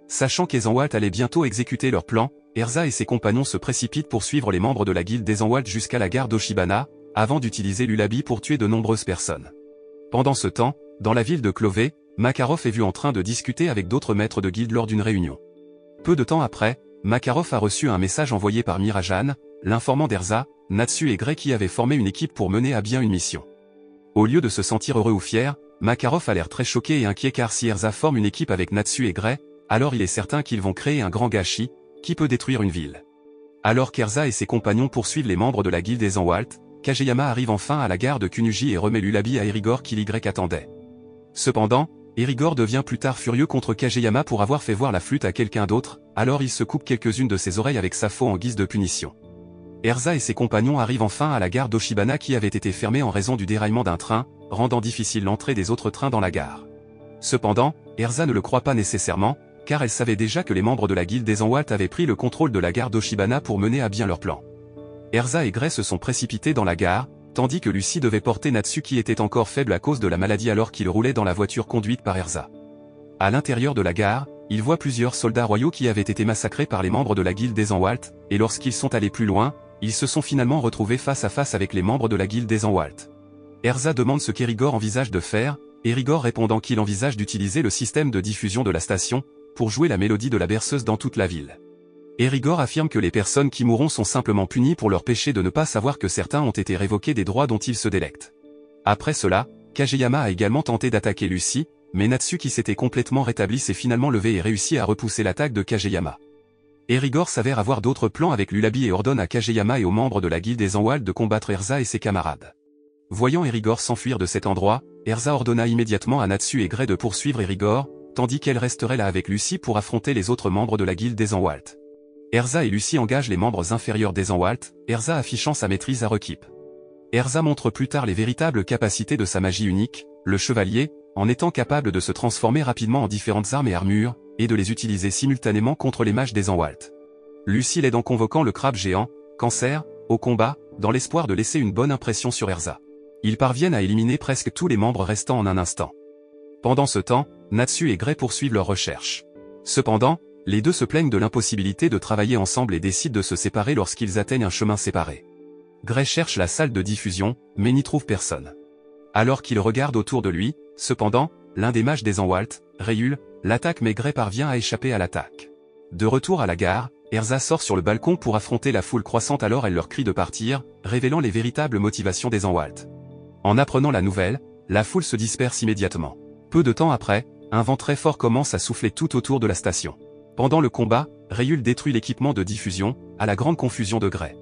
Sachant qu'Ezenwald allait bientôt exécuter leur plan, Erza et ses compagnons se précipitent pour suivre les membres de la guilde d'Ezenwald jusqu'à la gare d'Oshibana, avant d'utiliser Lullaby pour tuer de nombreuses personnes. Pendant ce temps, dans la ville de Clové, Makarov est vu en train de discuter avec d'autres maîtres de guilde lors d'une réunion. Peu de temps après, Makarov a reçu un message envoyé par Mirajan, l'informant d'Erza, Natsu et Gray qui avaient formé une équipe pour mener à bien une mission. Au lieu de se sentir heureux ou fier, Makarov a l'air très choqué et inquiet car si Erza forme une équipe avec Natsu et Gray, alors il est certain qu'ils vont créer un grand gâchis, qui peut détruire une ville. Alors qu'Erza et ses compagnons poursuivent les membres de la guilde Ezenwald, Kageyama arrive enfin à la gare de Kunuji et remet Lullaby à Erigor qui l'Y attendait. Cependant, Erigor devient plus tard furieux contre Kageyama pour avoir fait voir la flûte à quelqu'un d'autre, alors il se coupe quelques-unes de ses oreilles avec sa faux en guise de punition. Erza et ses compagnons arrivent enfin à la gare d'Oshibana qui avait été fermée en raison du déraillement d'un train, rendant difficile l'entrée des autres trains dans la gare. Cependant, Erza ne le croit pas nécessairement, car elle savait déjà que les membres de la guilde Ezenwald avaient pris le contrôle de la gare d'Oshibana pour mener à bien leur plan. Erza et Gray se sont précipités dans la gare, tandis que Lucy devait porter Natsu qui était encore faible à cause de la maladie alors qu'il roulait dans la voiture conduite par Erza. À l'intérieur de la gare, il voit plusieurs soldats royaux qui avaient été massacrés par les membres de la guilde Ezenwald, et lorsqu'ils sont allés plus loin, ils se sont finalement retrouvés face à face avec les membres de la guilde Ezenwald. Erza demande ce qu'Erigor envisage de faire, Erigor répondant qu'il envisage d'utiliser le système de diffusion de la station, pour jouer la mélodie de la berceuse dans toute la ville. Erigor affirme que les personnes qui mourront sont simplement punies pour leur péché de ne pas savoir que certains ont été révoqués des droits dont ils se délectent. Après cela, Kageyama a également tenté d'attaquer Lucy, mais Natsu qui s'était complètement rétabli s'est finalement levé et réussi à repousser l'attaque de Kageyama. Erigor s'avère avoir d'autres plans avec Lullaby et ordonne à Kageyama et aux membres de la guilde Ezenwald de combattre Erza et ses camarades. Voyant Erigor s'enfuir de cet endroit, Erza ordonna immédiatement à Natsu et Gray de poursuivre Erigor, tandis qu'elle resterait là avec Lucy pour affronter les autres membres de la guilde Ezenwald. Erza et Lucy engagent les membres inférieurs d'Ezenwald, Erza affichant sa maîtrise à Rekip. Erza montre plus tard les véritables capacités de sa magie unique, le chevalier, en étant capable de se transformer rapidement en différentes armes et armures, et de les utiliser simultanément contre les mages d'Ezenwald. Lucy l'aide en convoquant le crabe géant, Cancer, au combat, dans l'espoir de laisser une bonne impression sur Erza. Ils parviennent à éliminer presque tous les membres restants en un instant. Pendant ce temps, Natsu et Gray poursuivent leurs recherches. Cependant, les deux se plaignent de l'impossibilité de travailler ensemble et décident de se séparer lorsqu'ils atteignent un chemin séparé. Gray cherche la salle de diffusion, mais n'y trouve personne. Alors qu'il regarde autour de lui, cependant, l'un des mages d'Ezenwald, Ryul, l'attaque mais Gray parvient à échapper à l'attaque. De retour à la gare, Erza sort sur le balcon pour affronter la foule croissante alors elle leur crie de partir, révélant les véritables motivations d'Ezenwald. En apprenant la nouvelle, la foule se disperse immédiatement. Peu de temps après, un vent très fort commence à souffler tout autour de la station. Pendant le combat, Ryul détruit l'équipement de diffusion, à la grande confusion de Gray.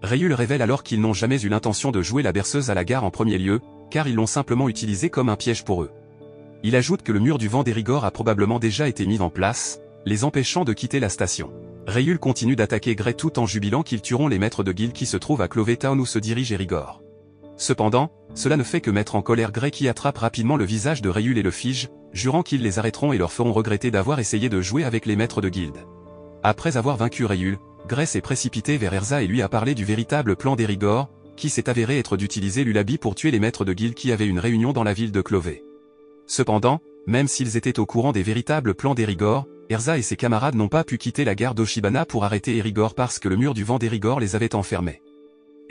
Ryul révèle alors qu'ils n'ont jamais eu l'intention de jouer la berceuse à la gare en premier lieu, car ils l'ont simplement utilisée comme un piège pour eux. Il ajoute que le mur du vent d'Erigor a probablement déjà été mis en place, les empêchant de quitter la station. Ryul continue d'attaquer Gray tout en jubilant qu'ils tueront les maîtres de guilde qui se trouvent à Clové Town où se dirige Erigor. Cependant, cela ne fait que mettre en colère Gray qui attrape rapidement le visage de Ryul et le fige, jurant qu'ils les arrêteront et leur feront regretter d'avoir essayé de jouer avec les maîtres de guilde. Après avoir vaincu Ryul, Gray s'est précipité vers Erza et lui a parlé du véritable plan d'Erigor, qui s'est avéré être d'utiliser Lullaby pour tuer les maîtres de guilde qui avaient une réunion dans la ville de Clové. Cependant, même s'ils étaient au courant des véritables plans d'Erigor, Erza et ses camarades n'ont pas pu quitter la gare d'Oshibana pour arrêter Erigor parce que le mur du vent d'Erigor les avait enfermés.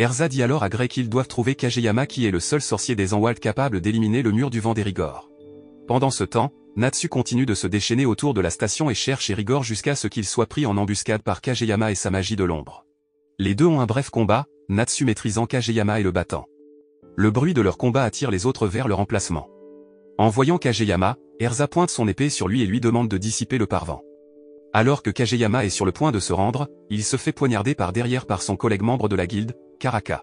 Erza dit alors à Gray qu'ils doivent trouver Kageyama qui est le seul sorcier d'Ezenwald capable d'éliminer le mur du vent d'Erigor. Pendant ce temps, Natsu continue de se déchaîner autour de la station et cherche Erigor jusqu'à ce qu'il soit pris en embuscade par Kageyama et sa magie de l'ombre. Les deux ont un bref combat, Natsu maîtrisant Kageyama et le battant. Le bruit de leur combat attire les autres vers leur emplacement. En voyant Kageyama, Erza pointe son épée sur lui et lui demande de dissiper le parvent. Alors que Kageyama est sur le point de se rendre, il se fait poignarder par derrière par son collègue membre de la guilde, Karaka.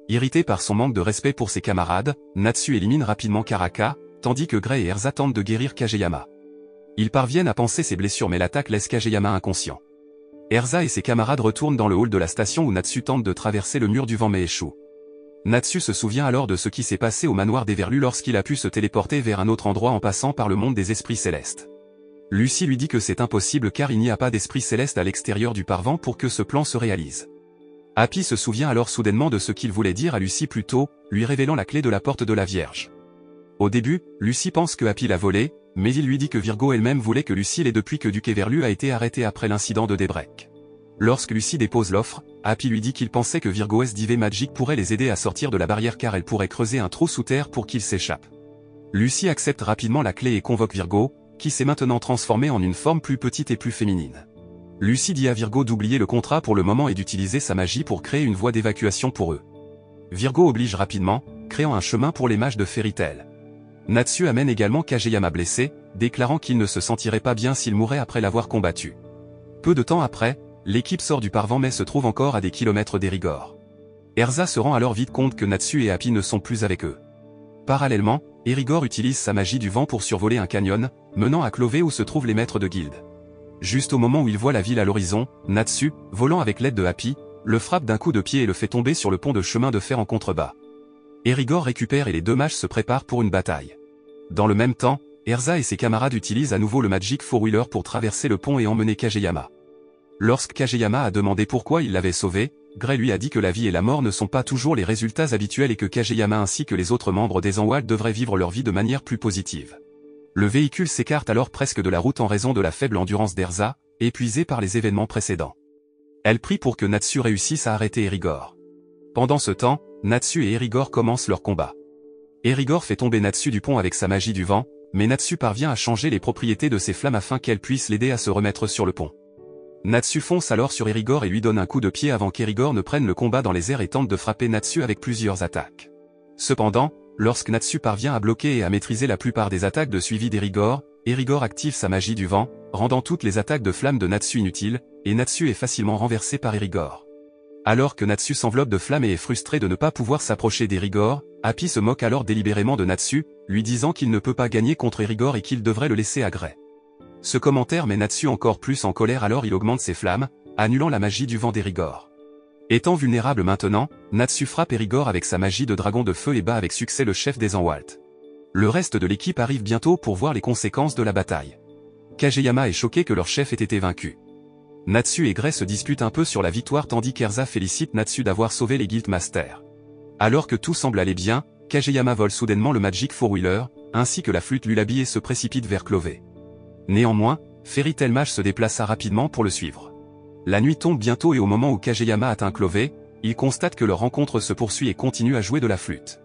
Irrité par son manque de respect pour ses camarades, Natsu élimine rapidement Karaka, tandis que Gray et Erza tentent de guérir Kageyama. Ils parviennent à panser ses blessures mais l'attaque laisse Kageyama inconscient. Erza et ses camarades retournent dans le hall de la station où Natsu tente de traverser le mur du vent mais échoue. Natsu se souvient alors de ce qui s'est passé au manoir des Verlus lorsqu'il a pu se téléporter vers un autre endroit en passant par le monde des esprits célestes. Lucy lui dit que c'est impossible car il n'y a pas d'esprit céleste à l'extérieur du parvent pour que ce plan se réalise. Happy se souvient alors soudainement de ce qu'il voulait dire à Lucy plus tôt, lui révélant la clé de la porte de la Vierge. Au début, Lucy pense que Happy l'a volée, mais il lui dit que Virgo elle-même voulait que Lucy l'ait depuis que Duke Everlu a été arrêté après l'incident de Daybreak. Lorsque Lucy dépose l'offre, Happy lui dit qu'il pensait que Virgo's Dive Magic pourrait les aider à sortir de la barrière car elle pourrait creuser un trou sous terre pour qu'ils s'échappent. Lucy accepte rapidement la clé et convoque Virgo, qui s'est maintenant transformé en une forme plus petite et plus féminine. Lucy dit à Virgo d'oublier le contrat pour le moment et d'utiliser sa magie pour créer une voie d'évacuation pour eux. Virgo oblige rapidement, créant un chemin pour les mages de Fairy Tail. Natsu amène également Kageyama blessé, déclarant qu'il ne se sentirait pas bien s'il mourait après l'avoir combattu. Peu de temps après, l'équipe sort du parvent mais se trouve encore à des kilomètres d'Erigor. Erza se rend alors vite compte que Natsu et Happy ne sont plus avec eux. Parallèlement, Erigor utilise sa magie du vent pour survoler un canyon, menant à Clové où se trouvent les maîtres de guilde. Juste au moment où il voit la ville à l'horizon, Natsu, volant avec l'aide de Happy, le frappe d'un coup de pied et le fait tomber sur le pont de chemin de fer en contrebas. Erigor récupère et les deux mages se préparent pour une bataille. Dans le même temps, Erza et ses camarades utilisent à nouveau le Magic Four-Wheeler pour traverser le pont et emmener Kageyama. Lorsque Kageyama a demandé pourquoi il l'avait sauvé, Gray lui a dit que la vie et la mort ne sont pas toujours les résultats habituels et que Kageyama ainsi que les autres membres des Zanwald devraient vivre leur vie de manière plus positive. Le véhicule s'écarte alors presque de la route en raison de la faible endurance d'Erza, épuisée par les événements précédents. Elle prie pour que Natsu réussisse à arrêter Erigor. Pendant ce temps, Natsu et Erigor commencent leur combat. Erigor fait tomber Natsu du pont avec sa magie du vent, mais Natsu parvient à changer les propriétés de ses flammes afin qu'elle puisse l'aider à se remettre sur le pont. Natsu fonce alors sur Erigor et lui donne un coup de pied avant qu'Erigor ne prenne le combat dans les airs et tente de frapper Natsu avec plusieurs attaques. Cependant, lorsque Natsu parvient à bloquer et à maîtriser la plupart des attaques de suivi d'Erigor, Erigor active sa magie du vent, rendant toutes les attaques de flammes de Natsu inutiles, et Natsu est facilement renversé par Erigor. Alors que Natsu s'enveloppe de flammes et est frustré de ne pas pouvoir s'approcher d'Erigor, Happy se moque alors délibérément de Natsu, lui disant qu'il ne peut pas gagner contre Erigor et qu'il devrait le laisser à Gray. Ce commentaire met Natsu encore plus en colère alors il augmente ses flammes, annulant la magie du vent d'Erigor. Étant vulnérable maintenant, Natsu frappe Erigor avec sa magie de dragon de feu et bat avec succès le chef des Zanwald. Le reste de l'équipe arrive bientôt pour voir les conséquences de la bataille. Kageyama est choqué que leur chef ait été vaincu. Natsu et Gray se disputent un peu sur la victoire tandis qu'Erza félicite Natsu d'avoir sauvé les Guildmasters. Alors que tout semble aller bien, Kageyama vole soudainement le Magic Four-Wheeler, ainsi que la flûte Lullaby et se précipite vers Clové. Néanmoins, Fairy Tail Mage se déplaça rapidement pour le suivre. La nuit tombe bientôt et au moment où Kageyama atteint Clové, il constate que leur rencontre se poursuit et continue à jouer de la flûte.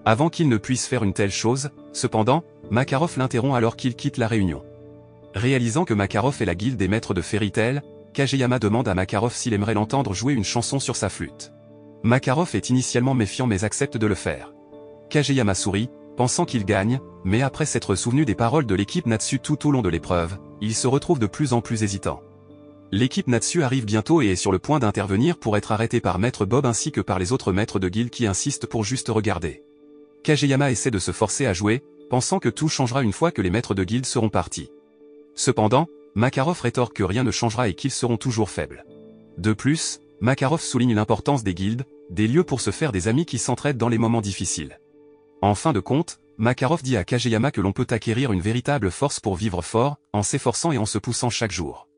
Avant qu'il ne puisse faire une telle chose, cependant, Makarov l'interrompt alors qu'il quitte la réunion. Réalisant que Makarov est la guilde des maîtres de Fairy Tail, Kageyama demande à Makarov s'il aimerait l'entendre jouer une chanson sur sa flûte. Makarov est initialement méfiant mais accepte de le faire. Kageyama sourit, pensant qu'il gagne, mais après s'être souvenu des paroles de l'équipe Natsu tout au long de l'épreuve, il se retrouve de plus en plus hésitant. L'équipe Natsu arrive bientôt et est sur le point d'intervenir pour être arrêtée par Maître Bob ainsi que par les autres maîtres de guilde qui insistent pour juste regarder. Kageyama essaie de se forcer à jouer, pensant que tout changera une fois que les maîtres de guilde seront partis. Cependant, Makarov rétorque que rien ne changera et qu'ils seront toujours faibles. De plus, Makarov souligne l'importance des guildes, des lieux pour se faire des amis qui s'entraident dans les moments difficiles. En fin de compte, Makarov dit à Kageyama que l'on peut acquérir une véritable force pour vivre fort, en s'efforçant et en se poussant chaque jour.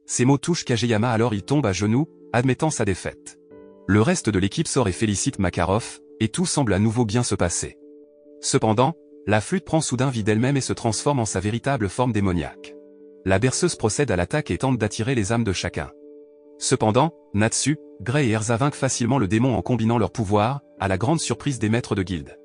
Ces mots touchent Kageyama alors il tombe à genoux, admettant sa défaite. Le reste de l'équipe sort et félicite Makarov, et tout semble à nouveau bien se passer. Cependant, la flûte prend soudain vie d'elle-même et se transforme en sa véritable forme démoniaque. La berceuse procède à l'attaque et tente d'attirer les âmes de chacun. Cependant, Natsu, Gray et Erza vainquent facilement le démon en combinant leurs pouvoirs, à la grande surprise des maîtres de guilde.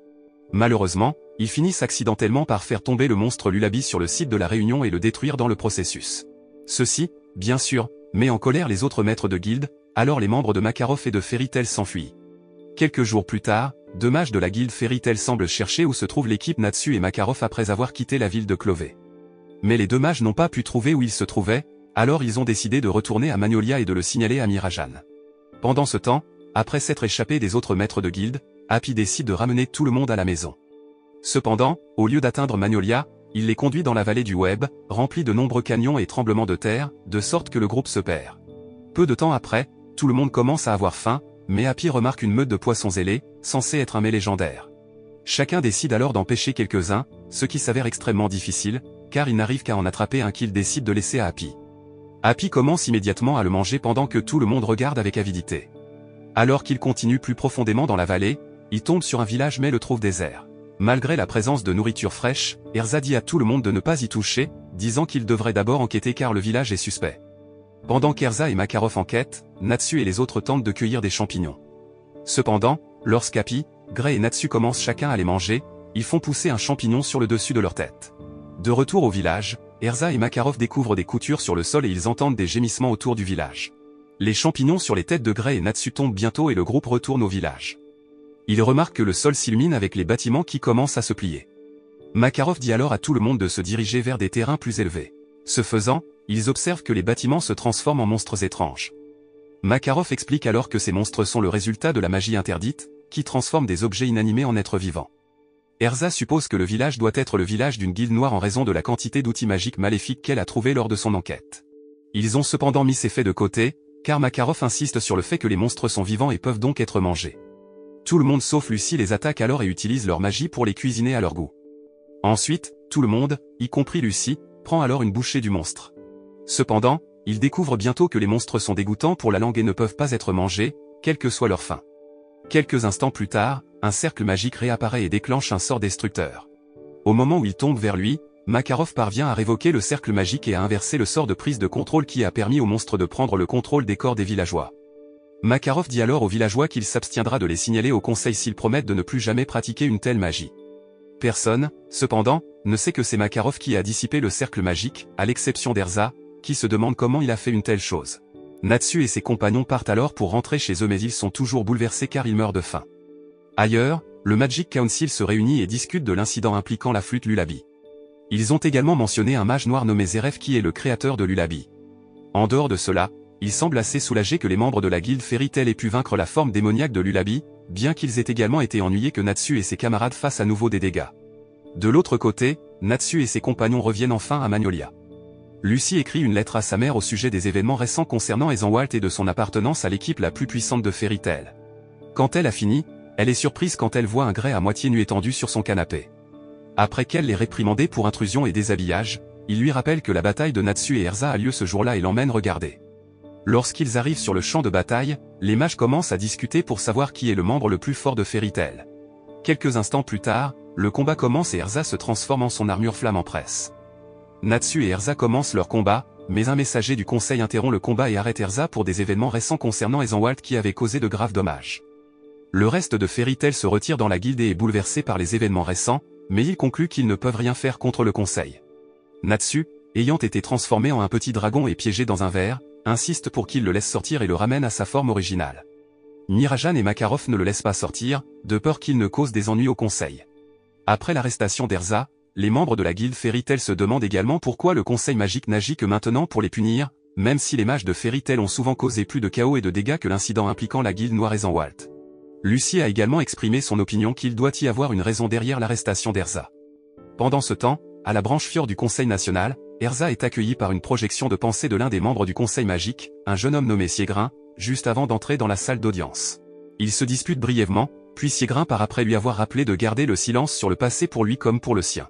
Malheureusement, ils finissent accidentellement par faire tomber le monstre Lullaby sur le site de la réunion et le détruire dans le processus. Ceci, bien sûr, met en colère les autres maîtres de guilde, alors les membres de Makarov et de Fairy Tail s'enfuient. Quelques jours plus tard, deux mages de la guilde Fairy Tail semblent chercher où se trouve l'équipe Natsu et Makarov après avoir quitté la ville de Clové. Mais les deux mages n'ont pas pu trouver où ils se trouvaient, alors ils ont décidé de retourner à Magnolia et de le signaler à Mirajan. Pendant ce temps, après s'être échappé des autres maîtres de guilde, Happy décide de ramener tout le monde à la maison. Cependant, au lieu d'atteindre Magnolia, il les conduit dans la vallée du Web, remplie de nombreux canyons et tremblements de terre, de sorte que le groupe se perd. Peu de temps après, tout le monde commence à avoir faim, mais Happy remarque une meute de poissons ailés, censés être un mets légendaire. Chacun décide alors d'en pêcher quelques-uns, ce qui s'avère extrêmement difficile, car il n'arrive qu'à en attraper un qu'il décide de laisser à Happy. Happy commence immédiatement à le manger pendant que tout le monde regarde avec avidité. Alors qu'il continue plus profondément dans la vallée, il tombe sur un village mais le trouve désert. Malgré la présence de nourriture fraîche, Erza dit à tout le monde de ne pas y toucher, disant qu'il devrait d'abord enquêter car le village est suspect. Pendant qu'Erza et Makarov enquêtent, Natsu et les autres tentent de cueillir des champignons. Cependant, lorsqu'Happy, Gray et Natsu commencent chacun à les manger, ils font pousser un champignon sur le dessus de leur tête. De retour au village, Erza et Makarov découvrent des coutures sur le sol et ils entendent des gémissements autour du village. Les champignons sur les têtes de Gray et Natsu tombent bientôt et le groupe retourne au village. Ils remarquent que le sol s'illumine avec les bâtiments qui commencent à se plier. Makarov dit alors à tout le monde de se diriger vers des terrains plus élevés. Ce faisant, ils observent que les bâtiments se transforment en monstres étranges. Makarov explique alors que ces monstres sont le résultat de la magie interdite, qui transforme des objets inanimés en êtres vivants. Erza suppose que le village doit être le village d'une guilde noire en raison de la quantité d'outils magiques maléfiques qu'elle a trouvés lors de son enquête. Ils ont cependant mis ces faits de côté, car Makarov insiste sur le fait que les monstres sont vivants et peuvent donc être mangés. Tout le monde sauf Lucie les attaque alors et utilise leur magie pour les cuisiner à leur goût. Ensuite, tout le monde, y compris Lucie, prend alors une bouchée du monstre. Cependant, ils découvrent bientôt que les monstres sont dégoûtants pour la langue et ne peuvent pas être mangés, quelle que soit leur faim. Quelques instants plus tard, un cercle magique réapparaît et déclenche un sort destructeur. Au moment où il tombe vers lui, Makarov parvient à révoquer le cercle magique et à inverser le sort de prise de contrôle qui a permis au monstre de prendre le contrôle des corps des villageois. Makarov dit alors aux villageois qu'il s'abstiendra de les signaler au conseil s'ils promettent de ne plus jamais pratiquer une telle magie. Personne, cependant, ne sait que c'est Makarov qui a dissipé le cercle magique, à l'exception d'Erza, qui se demande comment il a fait une telle chose. Natsu et ses compagnons partent alors pour rentrer chez eux mais ils sont toujours bouleversés car ils meurent de faim. Ailleurs, le Magic Council se réunit et discute de l'incident impliquant la flûte Lullaby. Ils ont également mentionné un mage noir nommé Zeref qui est le créateur de Lullaby. En dehors de cela, ils semblent assez soulagés que les membres de la guilde Fairy Tail aient pu vaincre la forme démoniaque de Lullaby, bien qu'ils aient également été ennuyés que Natsu et ses camarades fassent à nouveau des dégâts. De l'autre côté, Natsu et ses compagnons reviennent enfin à Magnolia. Lucie écrit une lettre à sa mère au sujet des événements récents concernant Ethanwald et de son appartenance à l'équipe la plus puissante de Fairy Tail. Quand elle a fini, elle est surprise quand elle voit un Gray à moitié nu étendu sur son canapé. Après qu'elle l'ait réprimandé pour intrusion et déshabillage, il lui rappelle que la bataille de Natsu et Erza a lieu ce jour-là et l'emmène regarder. Lorsqu'ils arrivent sur le champ de bataille, les mages commencent à discuter pour savoir qui est le membre le plus fort de Fairy Tail. Quelques instants plus tard, le combat commence et Erza se transforme en son armure flamme en presse. Natsu et Erza commencent leur combat, mais un messager du conseil interrompt le combat et arrête Erza pour des événements récents concernant Ethanwald qui avaient causé de graves dommages. Le reste de Fairy Tail se retire dans la guilde et est bouleversé par les événements récents, mais ils concluent qu'ils ne peuvent rien faire contre le conseil. Natsu, ayant été transformé en un petit dragon et piégé dans un verre, insiste pour qu'il le laisse sortir et le ramène à sa forme originale. Mirajan et Makarov ne le laissent pas sortir, de peur qu'il ne cause des ennuis au conseil. Après l'arrestation d'Erza, les membres de la guilde Fairy Tail se demandent également pourquoi le conseil magique n'agit que maintenant pour les punir, même si les mages de Fairy Tail ont souvent causé plus de chaos et de dégâts que l'incident impliquant la guilde noire Ethanwald. Lucie a également exprimé son opinion qu'il doit y avoir une raison derrière l'arrestation d'Erza. Pendant ce temps, à la branche Fior du Conseil national, Erza est accueillie par une projection de pensée de l'un des membres du Conseil magique, un jeune homme nommé Siegrin, juste avant d'entrer dans la salle d'audience. Ils se disputent brièvement, puis Siegrin part après lui avoir rappelé de garder le silence sur le passé pour lui comme pour le sien.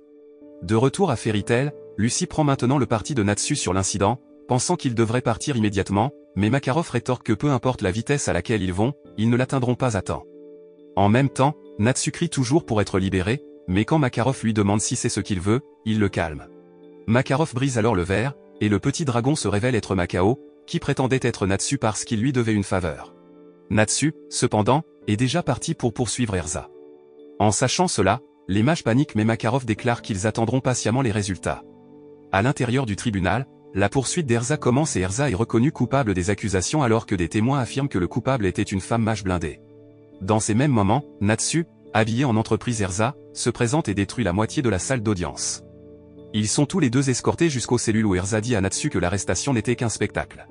De retour à Fairy Tail, Lucie prend maintenant le parti de Natsu sur l'incident, pensant qu'il devrait partir immédiatement, mais Makarov rétorque que peu importe la vitesse à laquelle ils vont, ils ne l'atteindront pas à temps. En même temps, Natsu crie toujours pour être libéré, mais quand Makarov lui demande si c'est ce qu'il veut, il le calme. Makarov brise alors le verre, et le petit dragon se révèle être Makao, qui prétendait être Natsu parce qu'il lui devait une faveur. Natsu, cependant, est déjà parti pour poursuivre Erza. En sachant cela, les mages paniquent mais Makarov déclare qu'ils attendront patiemment les résultats. À l'intérieur du tribunal, la poursuite d'Erza commence et Erza est reconnu coupable des accusations alors que des témoins affirment que le coupable était une femme mage blindée. Dans ces mêmes moments, Natsu, habillé en entreprise Erza, se présente et détruit la moitié de la salle d'audience. Ils sont tous les deux escortés jusqu'aux cellules où Erza dit à Natsu que l'arrestation n'était qu'un spectacle.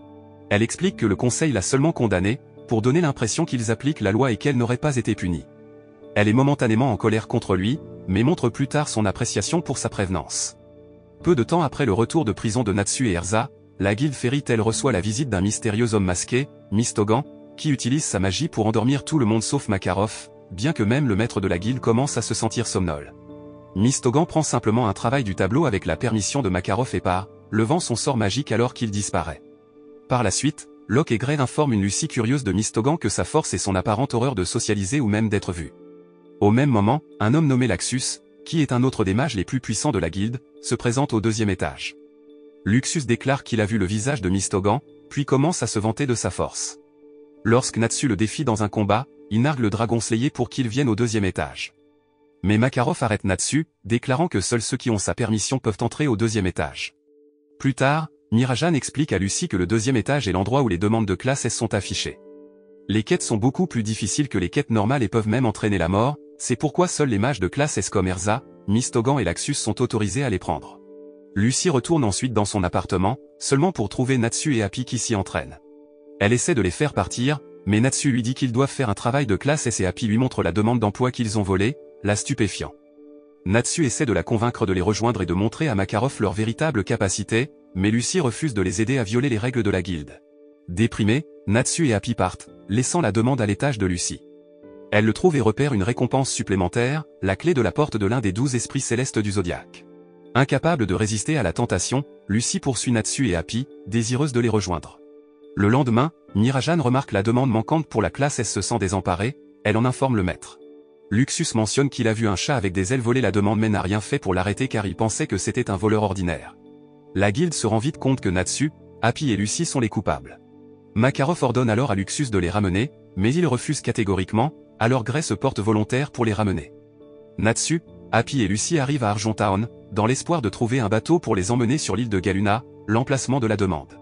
Elle explique que le conseil l'a seulement condamnée, pour donner l'impression qu'ils appliquent la loi et qu'elle n'aurait pas été punie. Elle est momentanément en colère contre lui, mais montre plus tard son appréciation pour sa prévenance. Peu de temps après le retour de prison de Natsu et Erza, la guilde Fairy Tail reçoit la visite d'un mystérieux homme masqué, Mistogan, qui utilise sa magie pour endormir tout le monde sauf Makarov, bien que même le maître de la guilde commence à se sentir somnolent. Mistogan prend simplement un travail du tableau avec la permission de Makarov et part, levant son sort magique alors qu'il disparaît. Par la suite, Locke et Gray informent une Lucy curieuse de Mistogan que sa force est son apparente horreur de socialiser ou même d'être vue. Au même moment, un homme nommé Laxus, qui est un autre des mages les plus puissants de la guilde, se présente au 2e étage. Luxus déclare qu'il a vu le visage de Mistogan, puis commence à se vanter de sa force. Lorsque Natsu le défie dans un combat, il nargue le dragon Slayer pour qu'il vienne au 2e étage. Mais Makarov arrête Natsu, déclarant que seuls ceux qui ont sa permission peuvent entrer au 2e étage. Plus tard, Mirajan explique à Lucy que le 2e étage est l'endroit où les demandes de classe S sont affichées. Les quêtes sont beaucoup plus difficiles que les quêtes normales et peuvent même entraîner la mort, c'est pourquoi seuls les mages de classe S comme Erza, Mistogan et Laxus sont autorisés à les prendre. Lucy retourne ensuite dans son appartement, seulement pour trouver Natsu et Happy qui s'y entraînent. Elle essaie de les faire partir, mais Natsu lui dit qu'ils doivent faire un travail de classe S et Happy lui montre la demande d'emploi qu'ils ont volée, la stupéfiant. Natsu essaie de la convaincre de les rejoindre et de montrer à Makarov leur véritable capacité, mais Lucy refuse de les aider à violer les règles de la guilde. Déprimés, Natsu et Happy partent, laissant la demande à l'étage de Lucy. Elle le trouve et repère une récompense supplémentaire, la clé de la porte de l'un des 12 esprits célestes du zodiaque. Incapable de résister à la tentation, Lucy poursuit Natsu et Happy, désireuse de les rejoindre. Le lendemain, Mirajan remarque la demande manquante pour la classe S se sent désemparée, elle en informe le maître. Luxus mentionne qu'il a vu un chat avec des ailes voler la demande mais n'a rien fait pour l'arrêter car il pensait que c'était un voleur ordinaire. La guilde se rend vite compte que Natsu, Happy et Lucy sont les coupables. Makarov ordonne alors à Luxus de les ramener, mais il refuse catégoriquement, alors Gray se porte volontaire pour les ramener. Natsu, Happy et Lucy arrivent à Argentown, dans l'espoir de trouver un bateau pour les emmener sur l'île de Galuna, l'emplacement de la demande.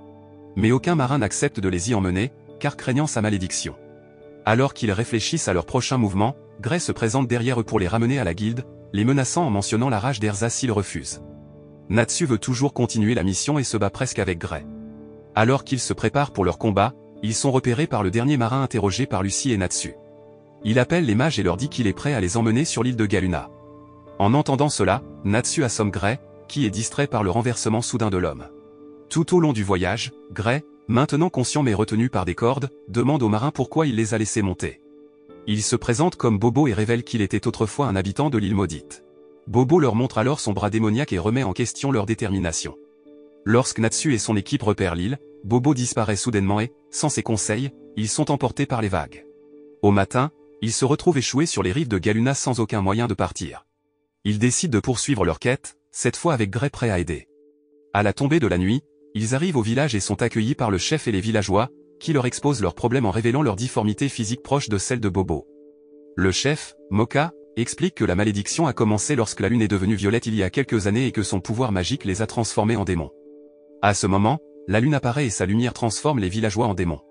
Mais aucun marin n'accepte de les y emmener, car craignant sa malédiction. Alors qu'ils réfléchissent à leur prochain mouvement, Gray se présente derrière eux pour les ramener à la guilde, les menaçant en mentionnant la rage d'Erza s'ils refusent. Natsu veut toujours continuer la mission et se bat presque avec Gray. Alors qu'ils se préparent pour leur combat, ils sont repérés par le dernier marin interrogé par Lucy et Natsu. Il appelle les mages et leur dit qu'il est prêt à les emmener sur l'île de Galuna. En entendant cela, Natsu assomme Gray, qui est distrait par le renversement soudain de l'homme. Tout au long du voyage, Gray, maintenant conscient mais retenu par des cordes, demande aux marins pourquoi il les a laissés monter. Il se présente comme Bobo et révèle qu'il était autrefois un habitant de l'île maudite. Bobo leur montre alors son bras démoniaque et remet en question leur détermination. Lorsque Natsu et son équipe repèrent l'île, Bobo disparaît soudainement et, sans ses conseils, ils sont emportés par les vagues. Au matin, ils se retrouvent échoués sur les rives de Galuna sans aucun moyen de partir. Ils décident de poursuivre leur quête, cette fois avec Gray prêt à aider. À la tombée de la nuit, ils arrivent au village et sont accueillis par le chef et les villageois, qui leur exposent leurs problèmes en révélant leur difformité physique proche de celle de Bobo. Le chef, Moka, explique que la malédiction a commencé lorsque la lune est devenue violette il y a quelques années et que son pouvoir magique les a transformés en démons. À ce moment, la lune apparaît et sa lumière transforme les villageois en démons.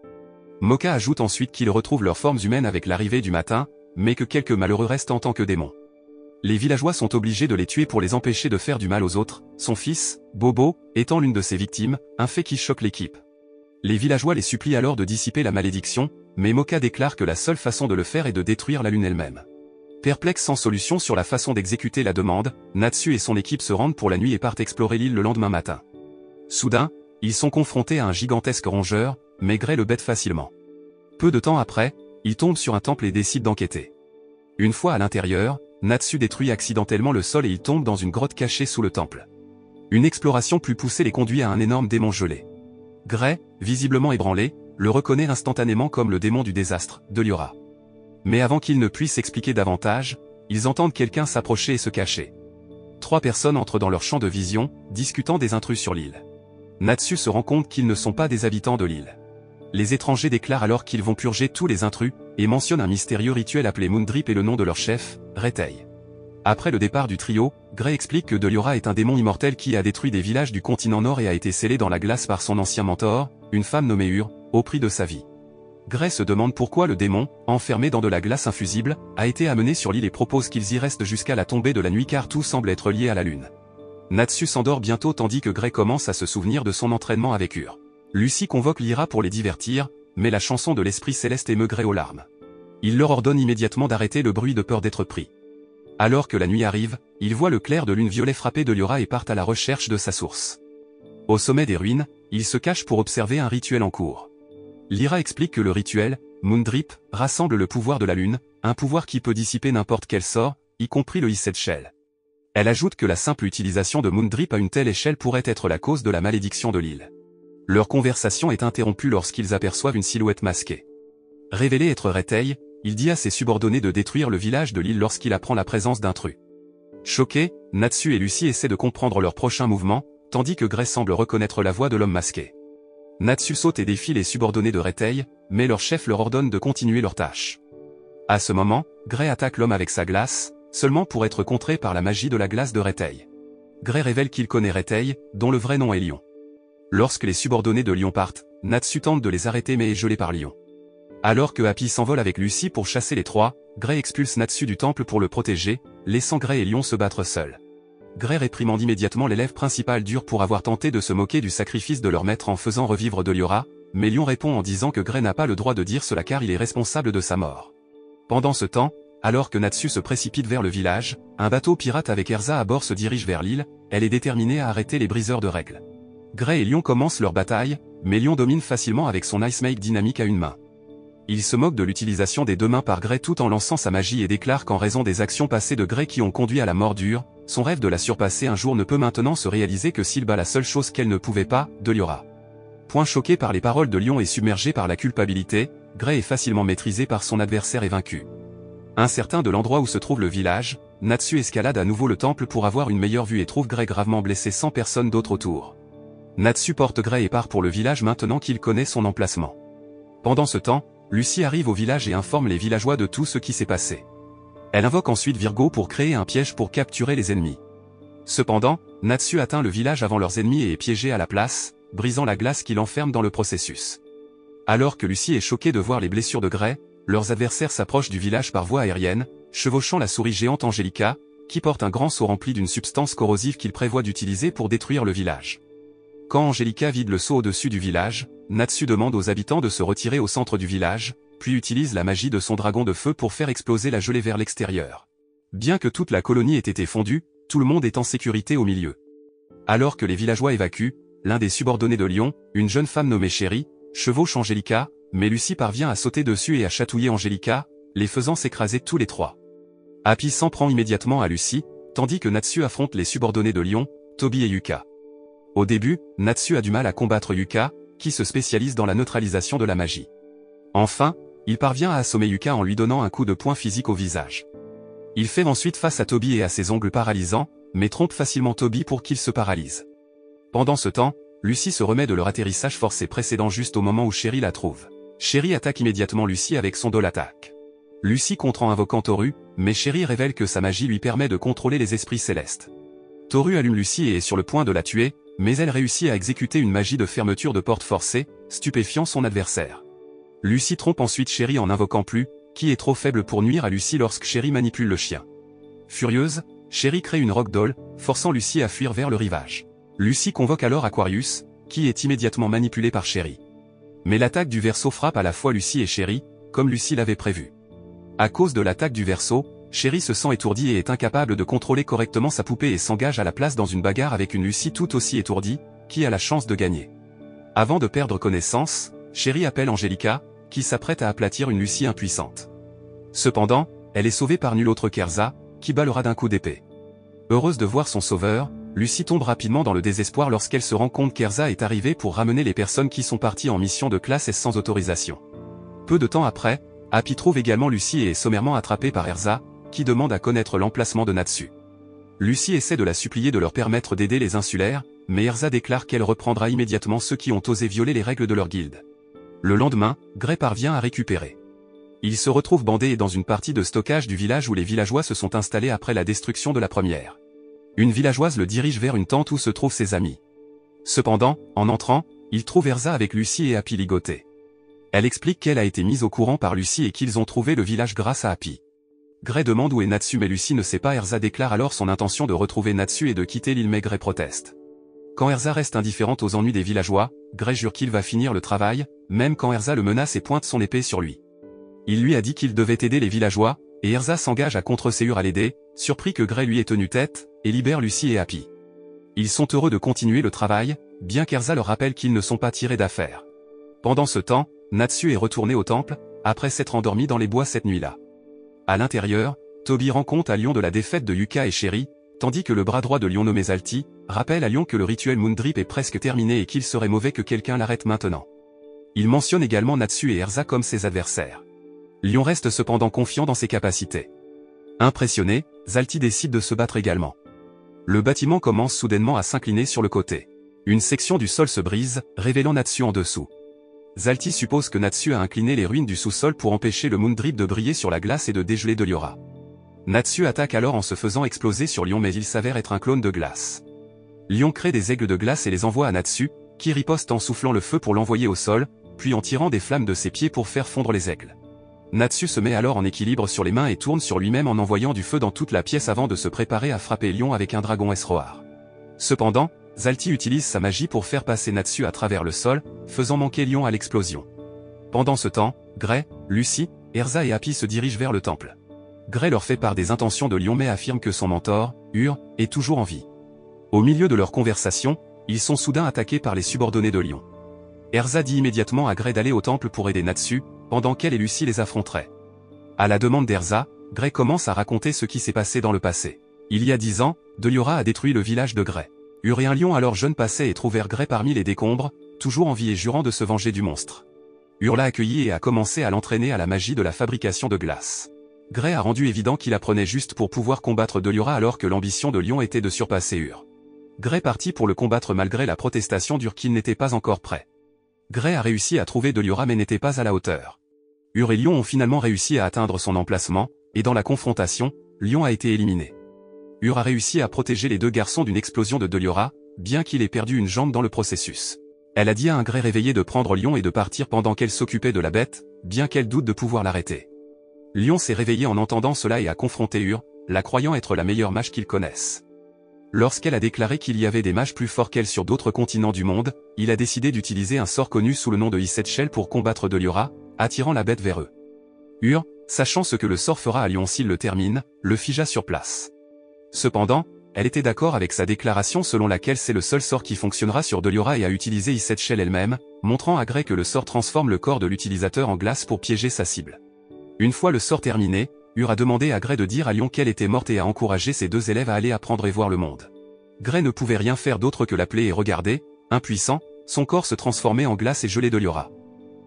Moka ajoute ensuite qu'ils retrouvent leurs formes humaines avec l'arrivée du matin, mais que quelques malheureux restent en tant que démons. Les villageois sont obligés de les tuer pour les empêcher de faire du mal aux autres, son fils, Bobo, étant l'une de ses victimes, un fait qui choque l'équipe. Les villageois les supplient alors de dissiper la malédiction, mais Moka déclare que la seule façon de le faire est de détruire la lune elle-même. Perplexe sans solution sur la façon d'exécuter la demande, Natsu et son équipe se rendent pour la nuit et partent explorer l'île le lendemain matin. Soudain, ils sont confrontés à un gigantesque rongeur, mais Gray le bête facilement. Peu de temps après, ils tombent sur un temple et décident d'enquêter. Une fois à l'intérieur, Natsu détruit accidentellement le sol et il tombe dans une grotte cachée sous le temple. Une exploration plus poussée les conduit à un énorme démon gelé. Gray, visiblement ébranlé, le reconnaît instantanément comme le démon du désastre, Deliora. Mais avant qu'il ne puisse expliquer davantage, ils entendent quelqu'un s'approcher et se cacher. 3 personnes entrent dans leur champ de vision, discutant des intrus sur l'île. Natsu se rend compte qu'ils ne sont pas des habitants de l'île. Les étrangers déclarent alors qu'ils vont purger tous les intrus, et mentionnent un mystérieux rituel appelé Moondrip et le nom de leur chef, Retei. Après le départ du trio, Gray explique que Deliora est un démon immortel qui a détruit des villages du continent Nord et a été scellé dans la glace par son ancien mentor, une femme nommée Ur, au prix de sa vie. Gray se demande pourquoi le démon, enfermé dans de la glace infusible, a été amené sur l'île et propose qu'ils y restent jusqu'à la tombée de la nuit car tout semble être lié à la lune. Natsu s'endort bientôt tandis que Gray commence à se souvenir de son entraînement avec Ur. Lucy convoque Lyra pour les divertir, mais la chanson de l'esprit céleste émeut Gray aux larmes. Il leur ordonne immédiatement d'arrêter le bruit de peur d'être pris. Alors que la nuit arrive, ils voient le clair de lune violet frapper Deliora et partent à la recherche de sa source. Au sommet des ruines, ils se cachent pour observer un rituel en cours. Lyra explique que le rituel, Moondrip, rassemble le pouvoir de la lune, un pouvoir qui peut dissiper n'importe quel sort, y compris le Hissed Shell. Elle ajoute que la simple utilisation de Moondrip à une telle échelle pourrait être la cause de la malédiction de l'île. Leur conversation est interrompue lorsqu'ils aperçoivent une silhouette masquée. Révélé être Retail, il dit à ses subordonnés de détruire le village de l'île lorsqu'il apprend la présence d'intrus. Choqués, Natsu et Lucy essaient de comprendre leur prochain mouvement, tandis que Gray semble reconnaître la voix de l'homme masqué. Natsu saute et défie les subordonnés de Retail, mais leur chef leur ordonne de continuer leur tâche. À ce moment, Gray attaque l'homme avec sa glace, seulement pour être contré par la magie de la glace de Retail. Gray révèle qu'il connaît Retail, dont le vrai nom est Lion. Lorsque les subordonnés de Lion partent, Natsu tente de les arrêter mais est gelé par Lion. Alors que Happy s'envole avec Lucy pour chasser les trois, Gray expulse Natsu du temple pour le protéger, laissant Gray et Lion se battre seuls. Gray réprimande immédiatement l'élève principal Dur pour avoir tenté de se moquer du sacrifice de leur maître en faisant revivre Deliora, mais Lion répond en disant que Gray n'a pas le droit de dire cela car il est responsable de sa mort. Pendant ce temps, alors que Natsu se précipite vers le village, un bateau pirate avec Erza à bord se dirige vers l'île, elle est déterminée à arrêter les briseurs de règles. Gray et Lion commencent leur bataille, mais Lion domine facilement avec son Ice Make dynamique à une main. Il se moque de l'utilisation des deux mains par Gray tout en lançant sa magie et déclare qu'en raison des actions passées de Gray qui ont conduit à la mort Dur, son rêve de la surpasser un jour ne peut maintenant se réaliser que s'il bat la seule chose qu'elle ne pouvait pas, Deliora. Point choqué par les paroles de Lion et submergé par la culpabilité, Gray est facilement maîtrisé par son adversaire et vaincu. Incertain de l'endroit où se trouve le village, Natsu escalade à nouveau le temple pour avoir une meilleure vue et trouve Gray gravement blessé sans personne d'autre autour. Natsu porte Gray et part pour le village maintenant qu'il connaît son emplacement. Pendant ce temps, Lucy arrive au village et informe les villageois de tout ce qui s'est passé. Elle invoque ensuite Virgo pour créer un piège pour capturer les ennemis. Cependant, Natsu atteint le village avant leurs ennemis et est piégé à la place, brisant la glace qui l'enferme dans le processus. Alors que Lucy est choquée de voir les blessures de Gray, leurs adversaires s'approchent du village par voie aérienne, chevauchant la souris géante Angelica, qui porte un grand seau rempli d'une substance corrosive qu'il prévoit d'utiliser pour détruire le village. Quand Angelica vide le seau au-dessus du village, Natsu demande aux habitants de se retirer au centre du village, puis utilise la magie de son dragon de feu pour faire exploser la gelée vers l'extérieur. Bien que toute la colonie ait été fondue, tout le monde est en sécurité au milieu. Alors que les villageois évacuent, l'un des subordonnés de Lion, une jeune femme nommée Chérie, chevauche Angelica, mais Lucy parvient à sauter dessus et à chatouiller Angelica, les faisant s'écraser tous les trois. Happy s'en prend immédiatement à Lucy, tandis que Natsu affronte les subordonnés de Lion, Toby et Yuka. Au début, Natsu a du mal à combattre Yuka, qui se spécialise dans la neutralisation de la magie. Enfin, il parvient à assommer Yuka en lui donnant un coup de poing physique au visage. Il fait ensuite face à Toby et à ses ongles paralysants, mais trompe facilement Toby pour qu'il se paralyse. Pendant ce temps, Lucy se remet de leur atterrissage forcé précédent juste au moment où Chérie la trouve. Chérie attaque immédiatement Lucy avec son dos l'attaque. Lucy contre en invoquant Toru, mais Chérie révèle que sa magie lui permet de contrôler les esprits célestes. Toru allume Lucy et est sur le point de la tuer, mais elle réussit à exécuter une magie de fermeture de porte forcée, stupéfiant son adversaire. Lucy trompe ensuite Chérie en invoquant Plus, qui est trop faible pour nuire à Lucy lorsque Chérie manipule le chien. Furieuse, Chérie crée une rock doll, forçant Lucy à fuir vers le rivage. Lucy convoque alors Aquarius, qui est immédiatement manipulé par Chérie. Mais l'attaque du verso frappe à la fois Lucy et Chérie, comme Lucy l'avait prévu. À cause de l'attaque du verso, Chérie se sent étourdie et est incapable de contrôler correctement sa poupée et s'engage à la place dans une bagarre avec une Lucy tout aussi étourdie, qui a la chance de gagner. Avant de perdre connaissance, Chérie appelle Angelica, qui s'apprête à aplatir une Lucy impuissante. Cependant, elle est sauvée par nul autre qu'Erza, qui bat le rat d'un coup d'épée. Heureuse de voir son sauveur, Lucy tombe rapidement dans le désespoir lorsqu'elle se rend compte qu'Erza est arrivé pour ramener les personnes qui sont parties en mission de classe S sans autorisation. Peu de temps après, Happy trouve également Lucy et est sommairement attrapée par Erza, qui demande à connaître l'emplacement de Natsu. Lucy essaie de la supplier de leur permettre d'aider les insulaires, mais Erza déclare qu'elle reprendra immédiatement ceux qui ont osé violer les règles de leur guilde. Le lendemain, Gray parvient à récupérer. Il se retrouve bandé dans une partie de stockage du village où les villageois se sont installés après la destruction de la première. Une villageoise le dirige vers une tente où se trouvent ses amis. Cependant, en entrant, il trouve Erza avec Lucy et Happy ligotés. Elle explique qu'elle a été mise au courant par Lucy et qu'ils ont trouvé le village grâce à Happy. Gray demande où est Natsu mais Lucy ne sait pas. Erza déclare alors son intention de retrouver Natsu et de quitter l'île mais Gray proteste. Quand Erza reste indifférente aux ennuis des villageois, Gray jure qu'il va finir le travail, même quand Erza le menace et pointe son épée sur lui. Il lui a dit qu'il devait aider les villageois, et Erza s'engage à contre-Séur à l'aider, surpris que Gray lui ait tenu tête, et libère Lucy et Happy. Ils sont heureux de continuer le travail, bien qu'Erza leur rappelle qu'ils ne sont pas tirés d'affaire. Pendant ce temps, Natsu est retourné au temple, après s'être endormi dans les bois cette nuit-là. À l'intérieur, Toby rend compte à Lion de la défaite de Yuka et Chérie, tandis que le bras droit de Lion nommé Zalti rappelle à Lion que le rituel Moondrip est presque terminé et qu'il serait mauvais que quelqu'un l'arrête maintenant. Il mentionne également Natsu et Erza comme ses adversaires. Lion reste cependant confiant dans ses capacités. Impressionné, Zalti décide de se battre également. Le bâtiment commence soudainement à s'incliner sur le côté. Une section du sol se brise, révélant Natsu en dessous. Zalti suppose que Natsu a incliné les ruines du sous-sol pour empêcher le Moondrip de briller sur la glace et de dégeler Deliora. Natsu attaque alors en se faisant exploser sur Lion mais il s'avère être un clone de glace. Lion crée des aigles de glace et les envoie à Natsu, qui riposte en soufflant le feu pour l'envoyer au sol, puis en tirant des flammes de ses pieds pour faire fondre les aigles. Natsu se met alors en équilibre sur les mains et tourne sur lui-même en envoyant du feu dans toute la pièce avant de se préparer à frapper Lion avec un dragon S-Roar. Cependant, Zalti utilise sa magie pour faire passer Natsu à travers le sol, faisant manquer Lion à l'explosion. Pendant ce temps, Gray, Lucy, Erza et Happy se dirigent vers le temple. Gray leur fait part des intentions de Lion mais affirme que son mentor, Ur, est toujours en vie. Au milieu de leur conversation, ils sont soudain attaqués par les subordonnés de Lion. Erza dit immédiatement à Gray d'aller au temple pour aider Natsu, pendant qu'elle et Lucy les affronteraient. À la demande d'Erza, Gray commence à raconter ce qui s'est passé dans le passé. Il y a 10 ans, Deliora a détruit le village de Gray. Ur et un lion alors jeune passaient et trouvèrent Gray parmi les décombres, toujours en vie et jurant de se venger du monstre. Ur l'a accueilli et a commencé à l'entraîner à la magie de la fabrication de glace. Gray a rendu évident qu'il apprenait juste pour pouvoir combattre Deliora alors que l'ambition de Lion était de surpasser Ur. Gray partit pour le combattre malgré la protestation d'Ur qu'il n'était pas encore prêt. Gray a réussi à trouver Deliora mais n'était pas à la hauteur. Ur et Lion ont finalement réussi à atteindre son emplacement, et dans la confrontation, Lion a été éliminé. Ur a réussi à protéger les deux garçons d'une explosion de Deliora, bien qu'il ait perdu une jambe dans le processus. Elle a dit à un Gray réveillé de prendre Lion et de partir pendant qu'elle s'occupait de la bête, bien qu'elle doute de pouvoir l'arrêter. Lion s'est réveillé en entendant cela et a confronté Ur, la croyant être la meilleure mage qu'ils connaissent. Lorsqu'elle a déclaré qu'il y avait des mages plus forts qu'elle sur d'autres continents du monde, il a décidé d'utiliser un sort connu sous le nom de Iset Shell pour combattre Deliora, attirant la bête vers eux. Ur, sachant ce que le sort fera à Lion s'il le termine, le figea sur place. Cependant, elle était d'accord avec sa déclaration selon laquelle c'est le seul sort qui fonctionnera sur Deliora et a utilisé Iset Shell elle-même, montrant à Gray que le sort transforme le corps de l'utilisateur en glace pour piéger sa cible. Une fois le sort terminé, Ur a demandé à Gray de dire à Lion qu'elle était morte et a encouragé ses deux élèves à aller apprendre et voir le monde. Gray ne pouvait rien faire d'autre que l'appeler et regarder, impuissant, son corps se transformait en glace et gelait Deliora.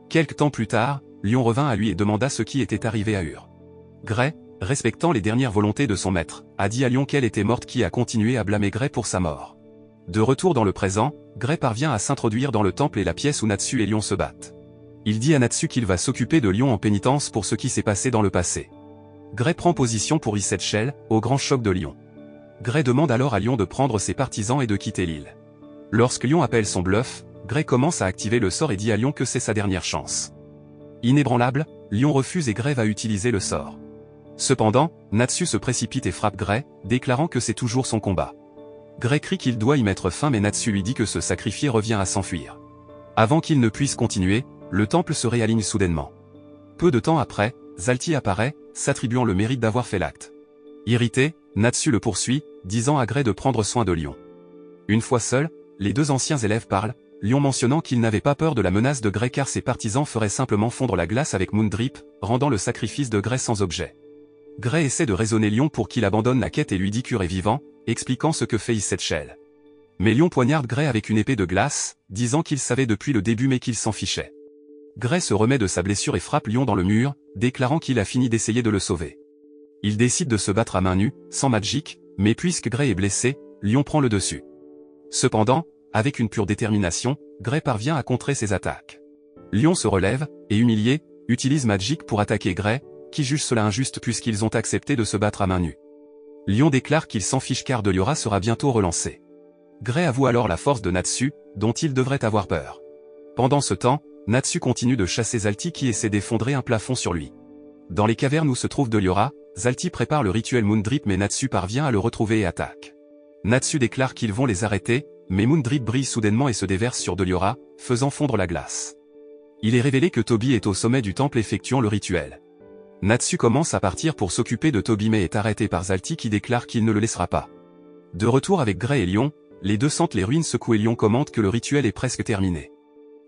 Quelque temps plus tard, Lion revint à lui et demanda ce qui était arrivé à Ur. Gray, respectant les dernières volontés de son maître, a dit à Lion qu'elle était morte qui a continué à blâmer Gray pour sa mort. De retour dans le présent, Gray parvient à s'introduire dans le temple et la pièce où Natsu et Lion se battent. Il dit à Natsu qu'il va s'occuper de Lion en pénitence pour ce qui s'est passé dans le passé. Gray prend position pour Iset Shell, au grand choc de Lion. Gray demande alors à Lion de prendre ses partisans et de quitter l'île. Lorsque Lion appelle son bluff, Gray commence à activer le sort et dit à Lion que c'est sa dernière chance. Inébranlable, Lion refuse et Gray va utiliser le sort. Cependant, Natsu se précipite et frappe Gray, déclarant que c'est toujours son combat. Gray crie qu'il doit y mettre fin mais Natsu lui dit que se sacrifier revient à s'enfuir. Avant qu'il ne puisse continuer, le temple se réaligne soudainement. Peu de temps après, Zalti apparaît, s'attribuant le mérite d'avoir fait l'acte. Irrité, Natsu le poursuit, disant à Gray de prendre soin de Lion. Une fois seuls, les deux anciens élèves parlent, Lion mentionnant qu'il n'avait pas peur de la menace de Gray car ses partisans feraient simplement fondre la glace avec Moondrip, rendant le sacrifice de Gray sans objet. Gray essaie de raisonner Lion pour qu'il abandonne la quête et lui dit qu'Ur est vivant, expliquant ce que fait Iset Shell. Mais Lion poignarde Gray avec une épée de glace, disant qu'il savait depuis le début mais qu'il s'en fichait. Gray se remet de sa blessure et frappe Lion dans le mur, déclarant qu'il a fini d'essayer de le sauver. Il décide de se battre à main nue, sans magic, mais puisque Gray est blessé, Lion prend le dessus. Cependant, avec une pure détermination, Gray parvient à contrer ses attaques. Lion se relève, et humilié, utilise Magic pour attaquer Gray, qui juge cela injuste puisqu'ils ont accepté de se battre à main nue. Lion déclare qu'il s'en fiche car Deliora sera bientôt relancé. Gray avoue alors la force de Natsu, dont il devrait avoir peur. Pendant ce temps, Natsu continue de chasser Zalti qui essaie d'effondrer un plafond sur lui. Dans les cavernes où se trouve Deliora, Zalti prépare le rituel Moondrip mais Natsu parvient à le retrouver et attaque. Natsu déclare qu'ils vont les arrêter, mais Moondrip brille soudainement et se déverse sur Deliora, faisant fondre la glace. Il est révélé que Toby est au sommet du temple effectuant le rituel. Natsu commence à partir pour s'occuper de Toby mais est arrêté par Zalti qui déclare qu'il ne le laissera pas. De retour avec Gray et Lion, les deux sentent les ruines secouer. Lion commente que le rituel est presque terminé.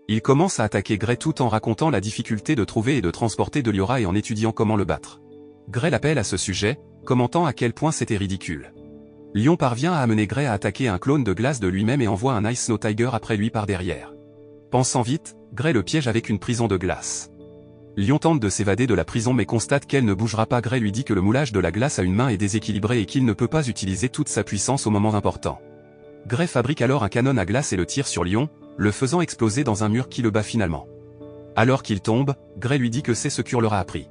Il commence à attaquer Gray tout en racontant la difficulté de trouver et de transporter Deliora et en étudiant comment le battre. Gray l'appelle à ce sujet, commentant à quel point c'était ridicule. Lion parvient à amener Gray à attaquer un clone de glace de lui-même et envoie un Ice Snow Tiger après lui par derrière. Pensant vite, Gray le piège avec une prison de glace. Lion tente de s'évader de la prison mais constate qu'elle ne bougera pas. Gray lui dit que le moulage de la glace à une main est déséquilibré et qu'il ne peut pas utiliser toute sa puissance au moment important. Gray fabrique alors un canon à glace et le tire sur Lion, le faisant exploser dans un mur qui le bat finalement. Alors qu'il tombe, Gray lui dit que c'est ce qu'il leur a appris.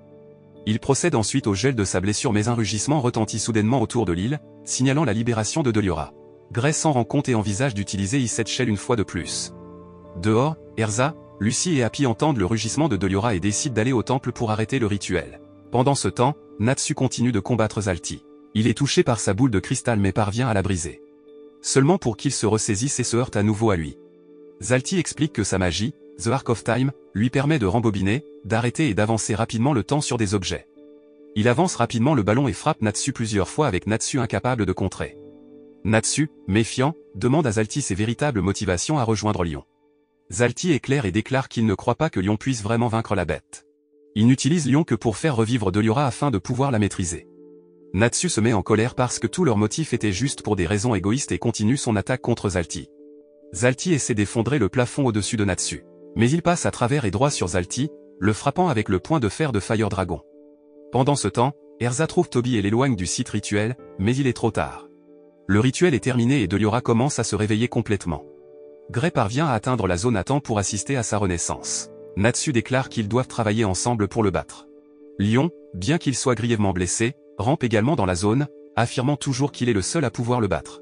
Il procède ensuite au gel de sa blessure mais un rugissement retentit soudainement autour de l'île, signalant la libération de Deliora. Gray s'en rend compte et envisage d'utiliser Ice Shell une fois de plus. Dehors, Erza, Lucy et Happy entendent le rugissement de Deliora et décident d'aller au temple pour arrêter le rituel. Pendant ce temps, Natsu continue de combattre Zalti. Il est touché par sa boule de cristal mais parvient à la briser. Seulement pour qu'il se ressaisisse et se heurte à nouveau à lui. Zalti explique que sa magie, The Arc of Time, lui permet de rembobiner, d'arrêter et d'avancer rapidement le temps sur des objets. Il avance rapidement le ballon et frappe Natsu plusieurs fois avec Natsu incapable de contrer. Natsu, méfiant, demande à Zalti ses véritables motivations à rejoindre Lion. Zalti est clair et déclare qu'il ne croit pas que Lion puisse vraiment vaincre la bête. Il n'utilise Lion que pour faire revivre Deliora afin de pouvoir la maîtriser. Natsu se met en colère parce que tout leur motif était juste pour des raisons égoïstes et continue son attaque contre Zalti. Zalti essaie d'effondrer le plafond au-dessus de Natsu. Mais il passe à travers et droit sur Zalti, le frappant avec le poing de fer de Fire Dragon. Pendant ce temps, Erza trouve Toby et l'éloigne du site rituel, mais il est trop tard. Le rituel est terminé et Deliora commence à se réveiller complètement. Gray parvient à atteindre la zone à temps pour assister à sa renaissance. Natsu déclare qu'ils doivent travailler ensemble pour le battre. Lion, bien qu'il soit grièvement blessé, rampe également dans la zone, affirmant toujours qu'il est le seul à pouvoir le battre.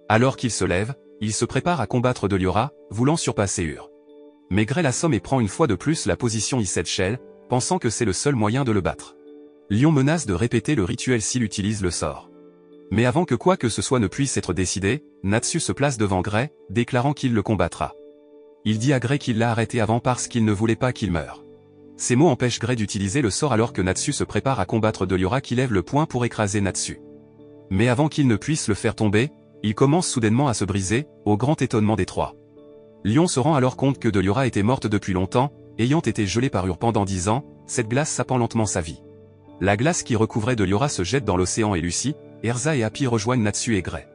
Alors qu'il se lève, il se prépare à combattre Deliora, voulant surpasser Ur. Mais Gray l'assomme et prend une fois de plus la position Ice Shell, pensant que c'est le seul moyen de le battre. Lion menace de répéter le rituel s'il utilise le sort. Mais avant que quoi que ce soit ne puisse être décidé, Natsu se place devant Gray, déclarant qu'il le combattra. Il dit à Gray qu'il l'a arrêté avant parce qu'il ne voulait pas qu'il meure. Ces mots empêchent Gray d'utiliser le sort alors que Natsu se prépare à combattre Deliora qui lève le poing pour écraser Natsu. Mais avant qu'il ne puisse le faire tomber, il commence soudainement à se briser, au grand étonnement des trois. Lion se rend alors compte que Deliora était morte depuis longtemps, ayant été gelée par Ur pendant 10 ans, cette glace sapant lentement sa vie. La glace qui recouvrait Deliora se jette dans l'océan et Lucy, Erza et Happy rejoignent Natsu et Gray.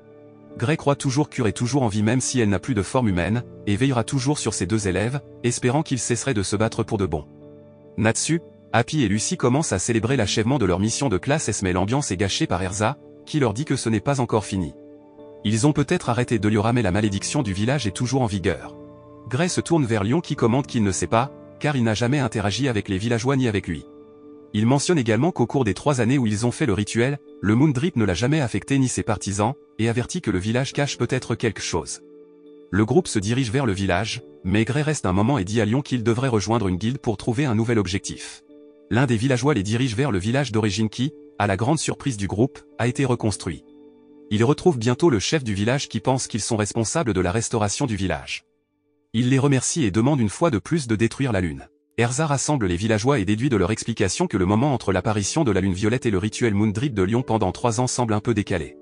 Gray croit toujours qu'Ur est toujours en vie même si elle n'a plus de forme humaine, et veillera toujours sur ses deux élèves, espérant qu'ils cesseraient de se battre pour de bon. Natsu, Happy et Lucy commencent à célébrer l'achèvement de leur mission de classe mais l'ambiance est gâchée par Erza, qui leur dit que ce n'est pas encore fini. Ils ont peut-être arrêté Deliora mais la malédiction du village est toujours en vigueur. Gray se tourne vers Lion qui commente qu'il ne sait pas, car il n'a jamais interagi avec les villageois ni avec lui. Il mentionne également qu'au cours des 3 années où ils ont fait le rituel, le Moon Drip ne l'a jamais affecté ni ses partisans, et avertit que le village cache peut-être quelque chose. Le groupe se dirige vers le village, mais Gray reste un moment et dit à Lion qu'il devrait rejoindre une guilde pour trouver un nouvel objectif. L'un des villageois les dirige vers le village d'origine qui, à la grande surprise du groupe, a été reconstruit. Ils retrouvent bientôt le chef du village qui pense qu'ils sont responsables de la restauration du village. Il les remercie et demande une fois de plus de détruire la lune. Erza rassemble les villageois et déduit de leur explication que le moment entre l'apparition de la lune violette et le rituel Moon Drip de Lion pendant 3 ans semble un peu décalé.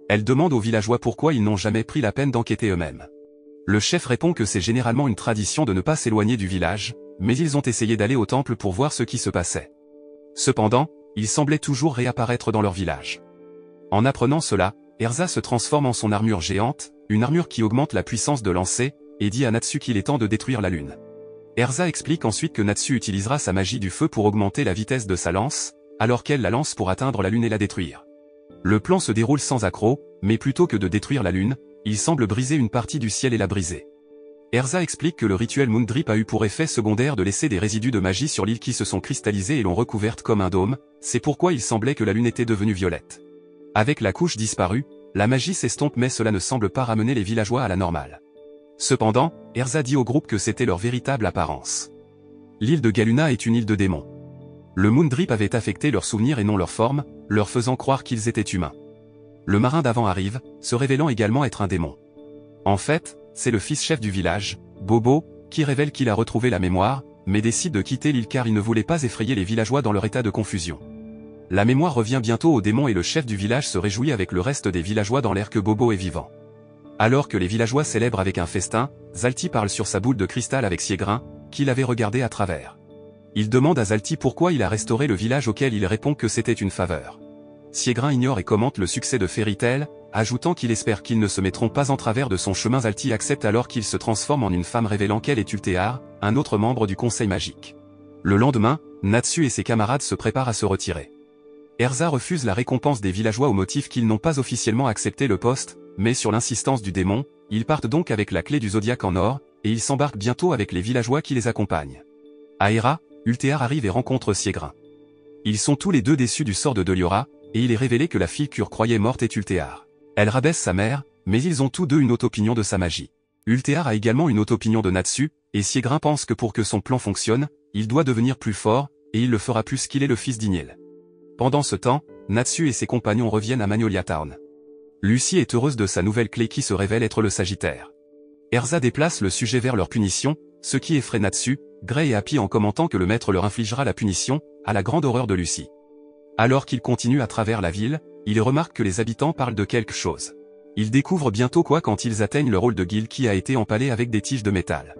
Elle demande aux villageois pourquoi ils n'ont jamais pris la peine d'enquêter eux-mêmes. Le chef répond que c'est généralement une tradition de ne pas s'éloigner du village, mais ils ont essayé d'aller au temple pour voir ce qui se passait. Cependant, ils semblaient toujours réapparaître dans leur village. En apprenant cela, Erza se transforme en son armure géante, une armure qui augmente la puissance de lancer, et dit à Natsu qu'il est temps de détruire la lune. Erza explique ensuite que Natsu utilisera sa magie du feu pour augmenter la vitesse de sa lance, alors qu'elle la lance pour atteindre la lune et la détruire. Le plan se déroule sans accroc, mais plutôt que de détruire la lune, il semble briser une partie du ciel et la briser. Erza explique que le rituel Moon Drip a eu pour effet secondaire de laisser des résidus de magie sur l'île qui se sont cristallisés et l'ont recouverte comme un dôme, c'est pourquoi il semblait que la lune était devenue violette. Avec la couche disparue, la magie s'estompe mais cela ne semble pas ramener les villageois à la normale. Cependant, Erza dit au groupe que c'était leur véritable apparence. L'île de Galuna est une île de démons. Le Moon Drip avait affecté leurs souvenirs et non leur forme, leur faisant croire qu'ils étaient humains. Le marin d'avant arrive, se révélant également être un démon. En fait, c'est le fils chef du village, Bobo, qui révèle qu'il a retrouvé la mémoire, mais décide de quitter l'île car il ne voulait pas effrayer les villageois dans leur état de confusion. La mémoire revient bientôt au démon et le chef du village se réjouit avec le reste des villageois dans l'air que Bobo est vivant. Alors que les villageois célèbrent avec un festin, Zalti parle sur sa boule de cristal avec Siegrin, qu'il avait regardé à travers. Il demande à Zalti pourquoi il a restauré le village auquel il répond que c'était une faveur. Siegrin ignore et commente le succès de Fairy Tail, ajoutant qu'il espère qu'ils ne se mettront pas en travers de son chemin. Zalti accepte alors qu'il se transforme en une femme révélant qu'elle est Ultear, un autre membre du conseil magique. Le lendemain, Natsu et ses camarades se préparent à se retirer. Erza refuse la récompense des villageois au motif qu'ils n'ont pas officiellement accepté le poste, mais sur l'insistance du démon, ils partent donc avec la clé du zodiaque en or, et ils s'embarquent bientôt avec les villageois qui les accompagnent. À Hera, Ultear arrive et rencontre Siegrin. Ils sont tous les deux déçus du sort de Deliora, et il est révélé que la fille qu'Ur croyait morte est Ultear. Elle rabaisse sa mère, mais ils ont tous deux une haute opinion de sa magie. Ultear a également une haute opinion de Natsu, et Siegrin pense que pour que son plan fonctionne, il doit devenir plus fort, et il le fera plus qu'il est le fils d'Ignel. Pendant ce temps, Natsu et ses compagnons reviennent à Magnolia Town. Lucie est heureuse de sa nouvelle clé qui se révèle être le Sagittaire. Erza déplace le sujet vers leur punition, ce qui effraie Natsu, Gray et Happy en commentant que le maître leur infligera la punition, à la grande horreur de Lucie. Alors qu'ils continuent à travers la ville, ils remarquent que les habitants parlent de quelque chose. Ils découvrent bientôt quoi quand ils atteignent le rôle de Gil qui a été empalé avec des tiges de métal.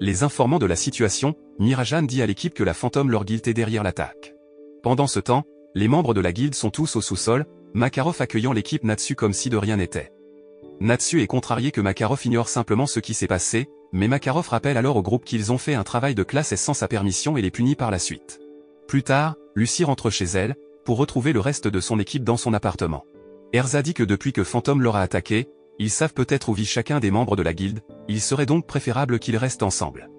Les informant de la situation, Mirajan dit à l'équipe que la fantôme Lord Guild est derrière l'attaque. Pendant ce temps, les membres de la guilde sont tous au sous-sol, Makarov accueillant l'équipe Natsu comme si de rien n'était. Natsu est contrarié que Makarov ignore simplement ce qui s'est passé, mais Makarov rappelle alors au groupe qu'ils ont fait un travail de classe S sans sa permission et les punit par la suite. Plus tard, Lucie rentre chez elle, pour retrouver le reste de son équipe dans son appartement. Erza dit que depuis que Fantôme leur a attaqué, ils savent peut-être où vit chacun des membres de la guilde, il serait donc préférable qu'ils restent ensemble.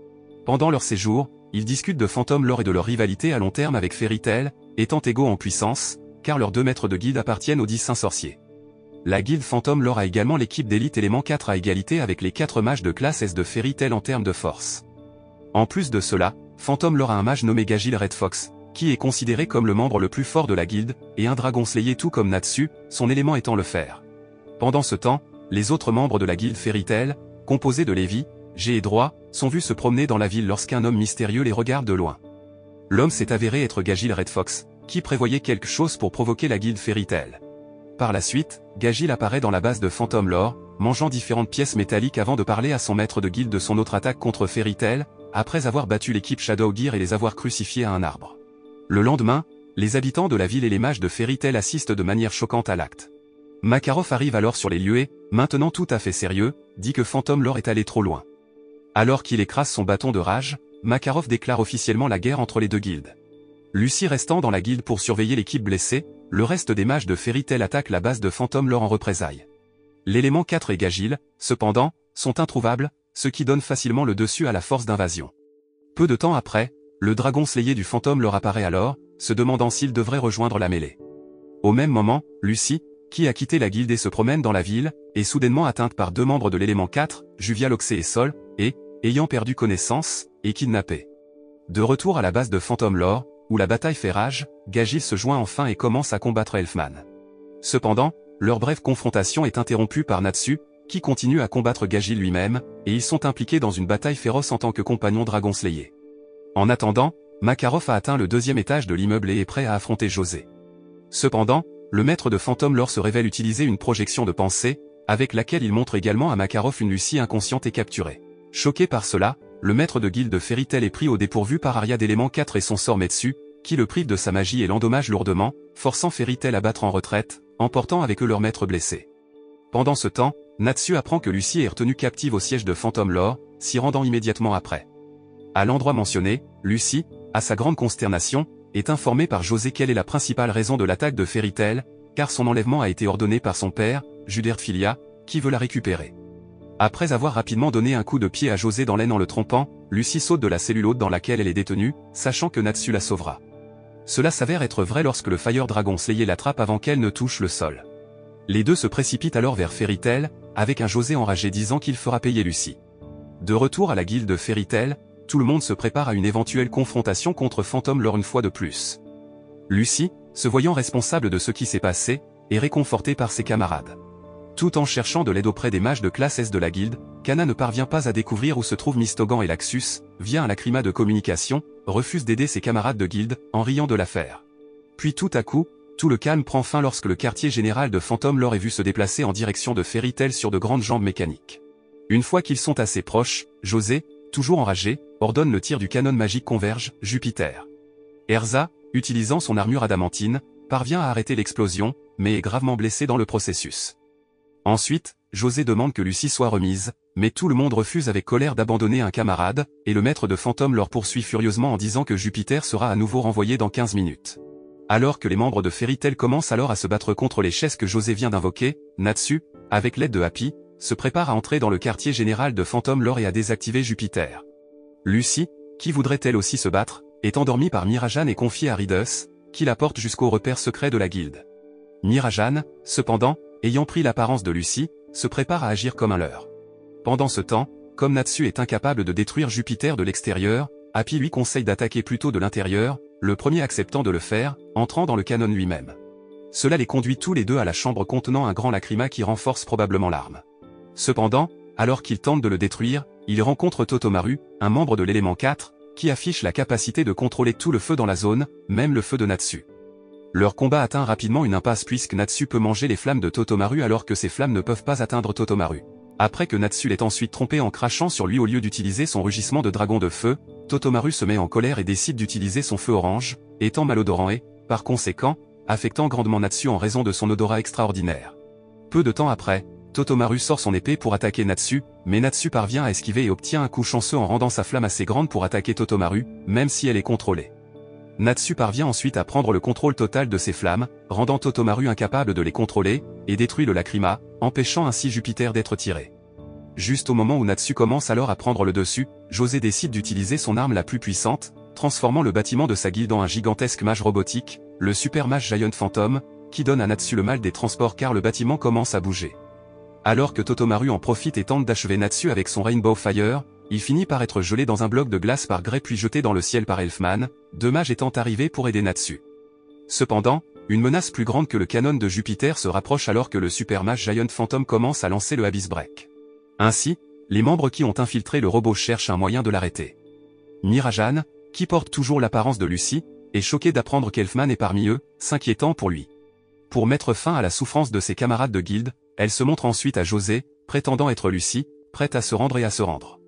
Pendant leur séjour, ils discutent de Fantôme Lore et de leur rivalité à long terme avec Fairy Tail, étant égaux en puissance, car leurs deux maîtres de guilde appartiennent aux 10 saints sorciers. La guilde Fantôme Lore a également l'équipe d'élite élément 4 à égalité avec les 4 mages de classe S de Fairy Tail en termes de force. En plus de cela, Fantôme Lore a un mage nommé Gagil Red Fox, qui est considéré comme le membre le plus fort de la guilde, et un dragon slayer tout comme Natsu, son élément étant le fer. Pendant ce temps, les autres membres de la guilde Fairy Tail, composés de Lévi, G et Droit, sont vus se promener dans la ville lorsqu'un homme mystérieux les regarde de loin. L'homme s'est avéré être Gagil Red Fox, qui prévoyait quelque chose pour provoquer la guilde Fairy Tail. Par la suite, Gagil apparaît dans la base de Fantôme Lore, mangeant différentes pièces métalliques avant de parler à son maître de guilde de son autre attaque contre Fairy Tail, après avoir battu l'équipe Shadow Gear et les avoir crucifiés à un arbre. Le lendemain, les habitants de la ville et les mages de Fairy Tail assistent de manière choquante à l'acte. Makarov arrive alors sur les lieux et, maintenant tout à fait sérieux, dit que Fantôme Lore est allé trop loin. Alors qu'il écrase son bâton de rage, Makarov déclare officiellement la guerre entre les deux guildes. Lucie restant dans la guilde pour surveiller l'équipe blessée, le reste des mages de Fairy Tail attaquent la base de Fantôme Lore en représailles. L'élément 4 et Gagil, cependant, sont introuvables, ce qui donne facilement le dessus à la force d'invasion. Peu de temps après, le dragon slayer du Fantôme Lore apparaît alors, se demandant s'il devrait rejoindre la mêlée. Au même moment, Lucie, qui a quitté la guilde et se promène dans la ville, est soudainement atteinte par deux membres de l'élément 4, Juvia Loxé et Sol, et, ayant perdu connaissance, est kidnappée. De retour à la base de Fantôme Lore, où la bataille fait rage, Gagil se joint enfin et commence à combattre Elfman. Cependant, leur brève confrontation est interrompue par Natsu, qui continue à combattre Gagil lui-même, et ils sont impliqués dans une bataille féroce en tant que compagnons Dragon Slayer. En attendant, Makarov a atteint le deuxième étage de l'immeuble et est prêt à affronter José. Cependant, le maître de Fantôme Lore se révèle utiliser une projection de pensée, avec laquelle il montre également à Makarov une Lucie inconsciente et capturée. Choqué par cela, le maître de guilde de Fairy Tail est pris au dépourvu par Aria d'élément 4 et son sort Metsu, qui le prive de sa magie et l'endommage lourdement, forçant Fairy Tail à battre en retraite, emportant avec eux leur maître blessé. Pendant ce temps, Natsu apprend que Lucie est retenue captive au siège de Fantôme Lore, s'y rendant immédiatement après. À l'endroit mentionné, Lucie, à sa grande consternation, est informée par José qu'elle est la principale raison de l'attaque de Fairy Tail, car son enlèvement a été ordonné par son père, Judert Filia, qui veut la récupérer. Après avoir rapidement donné un coup de pied à José dans l'aine en le trompant, Lucie saute de la cellule haute dans laquelle elle est détenue, sachant que Natsu la sauvera. Cela s'avère être vrai lorsque le Fire Dragon Slayer l'attrape avant qu'elle ne touche le sol. Les deux se précipitent alors vers Fairy Tail, avec un José enragé disant qu'il fera payer Lucie. De retour à la guilde de Fairy Tail, tout le monde se prépare à une éventuelle confrontation contre Fantôme Lore une fois de plus. Lucie, se voyant responsable de ce qui s'est passé, est réconfortée par ses camarades. Tout en cherchant de l'aide auprès des mages de classe S de la guilde, Kana ne parvient pas à découvrir où se trouvent Mistogan et Laxus, via un lacryma de communication, refuse d'aider ses camarades de guilde, en riant de l'affaire. Puis tout à coup, tout le calme prend fin lorsque le quartier général de Fantôme Lore est vu se déplacer en direction de Fairy Tail sur de grandes jambes mécaniques. Une fois qu'ils sont assez proches, José, toujours enragé, ordonne le tir du canon magique Converge, Jupiter. Erza, utilisant son armure adamantine, parvient à arrêter l'explosion, mais est gravement blessé dans le processus. Ensuite, José demande que Lucy soit remise, mais tout le monde refuse avec colère d'abandonner un camarade, et le maître de fantômes leur poursuit furieusement en disant que Jupiter sera à nouveau renvoyé dans 15 minutes. Alors que les membres de Fairy Tail commencent alors à se battre contre les chaises que José vient d'invoquer, Natsu, avec l'aide de Happy, se prépare à entrer dans le quartier général de Phantom Lore et à désactiver Jupiter. Lucy, qui voudrait elle aussi se battre, est endormie par Mirajan et confiée à Ridus, qui la porte jusqu'au repère secret de la guilde. Mirajan, cependant, ayant pris l'apparence de Lucy, se prépare à agir comme un leurre. Pendant ce temps, comme Natsu est incapable de détruire Jupiter de l'extérieur, Happy lui conseille d'attaquer plutôt de l'intérieur, le premier acceptant de le faire, entrant dans le canon lui-même. Cela les conduit tous les deux à la chambre contenant un grand lacryma qui renforce probablement l'arme. Cependant, alors qu'ils tentent de le détruire, ils rencontrent Totomaru, un membre de l'élément 4, qui affiche la capacité de contrôler tout le feu dans la zone, même le feu de Natsu. Leur combat atteint rapidement une impasse puisque Natsu peut manger les flammes de Totomaru alors que ces flammes ne peuvent pas atteindre Totomaru. Après que Natsu l'ait ensuite trompé en crachant sur lui au lieu d'utiliser son rugissement de dragon de feu, Totomaru se met en colère et décide d'utiliser son feu orange, étant malodorant et, par conséquent, affectant grandement Natsu en raison de son odorat extraordinaire. Peu de temps après, Totomaru sort son épée pour attaquer Natsu, mais Natsu parvient à esquiver et obtient un coup chanceux en rendant sa flamme assez grande pour attaquer Totomaru, même si elle est contrôlée. Natsu parvient ensuite à prendre le contrôle total de ses flammes, rendant Totomaru incapable de les contrôler, et détruit le lacryma, empêchant ainsi Jupiter d'être tiré. Juste au moment où Natsu commence alors à prendre le dessus, José décide d'utiliser son arme la plus puissante, transformant le bâtiment de sa guilde en un gigantesque mage robotique, le Super Mage Giant Phantom, qui donne à Natsu le mal des transports car le bâtiment commence à bouger. Alors que Totomaru en profite et tente d'achever Natsu avec son Rainbow Fire, il finit par être gelé dans un bloc de glace par Gray puis jeté dans le ciel par Elfman, deux mages étant arrivés pour aider Natsu. Cependant, une menace plus grande que le canon de Jupiter se rapproche alors que le Super Mage Giant Phantom commence à lancer le Abyss Break. Ainsi, les membres qui ont infiltré le robot cherchent un moyen de l'arrêter. Mirajan, qui porte toujours l'apparence de Lucy, est choqué d'apprendre qu'Elfman est parmi eux, s'inquiétant pour lui. Pour mettre fin à la souffrance de ses camarades de guilde, elle se montre ensuite à José, prétendant être Lucy, prête à se rendre et à se rendre.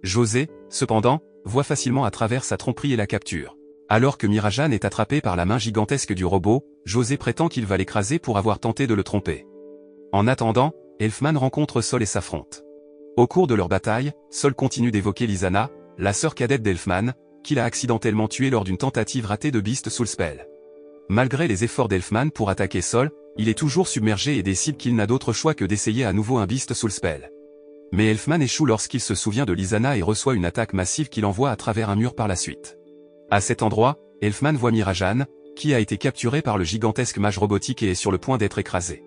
José, cependant, voit facilement à travers sa tromperie et la capture. Alors que Mirajan est attrapé par la main gigantesque du robot, José prétend qu'il va l'écraser pour avoir tenté de le tromper. En attendant, Elfman rencontre Sol et s'affrontent. Au cours de leur bataille, Sol continue d'évoquer Lizana, la sœur cadette d'Elfman, qu'il a accidentellement tuée lors d'une tentative ratée de Beast Soul Spell. Malgré les efforts d'Elfman pour attaquer Sol, il est toujours submergé et décide qu'il n'a d'autre choix que d'essayer à nouveau un Beast Soul Spell. Mais Elfman échoue lorsqu'il se souvient de Lizana et reçoit une attaque massive qui l'envoie à travers un mur par la suite. À cet endroit, Elfman voit Mirajan, qui a été capturé par le gigantesque mage robotique et est sur le point d'être écrasé.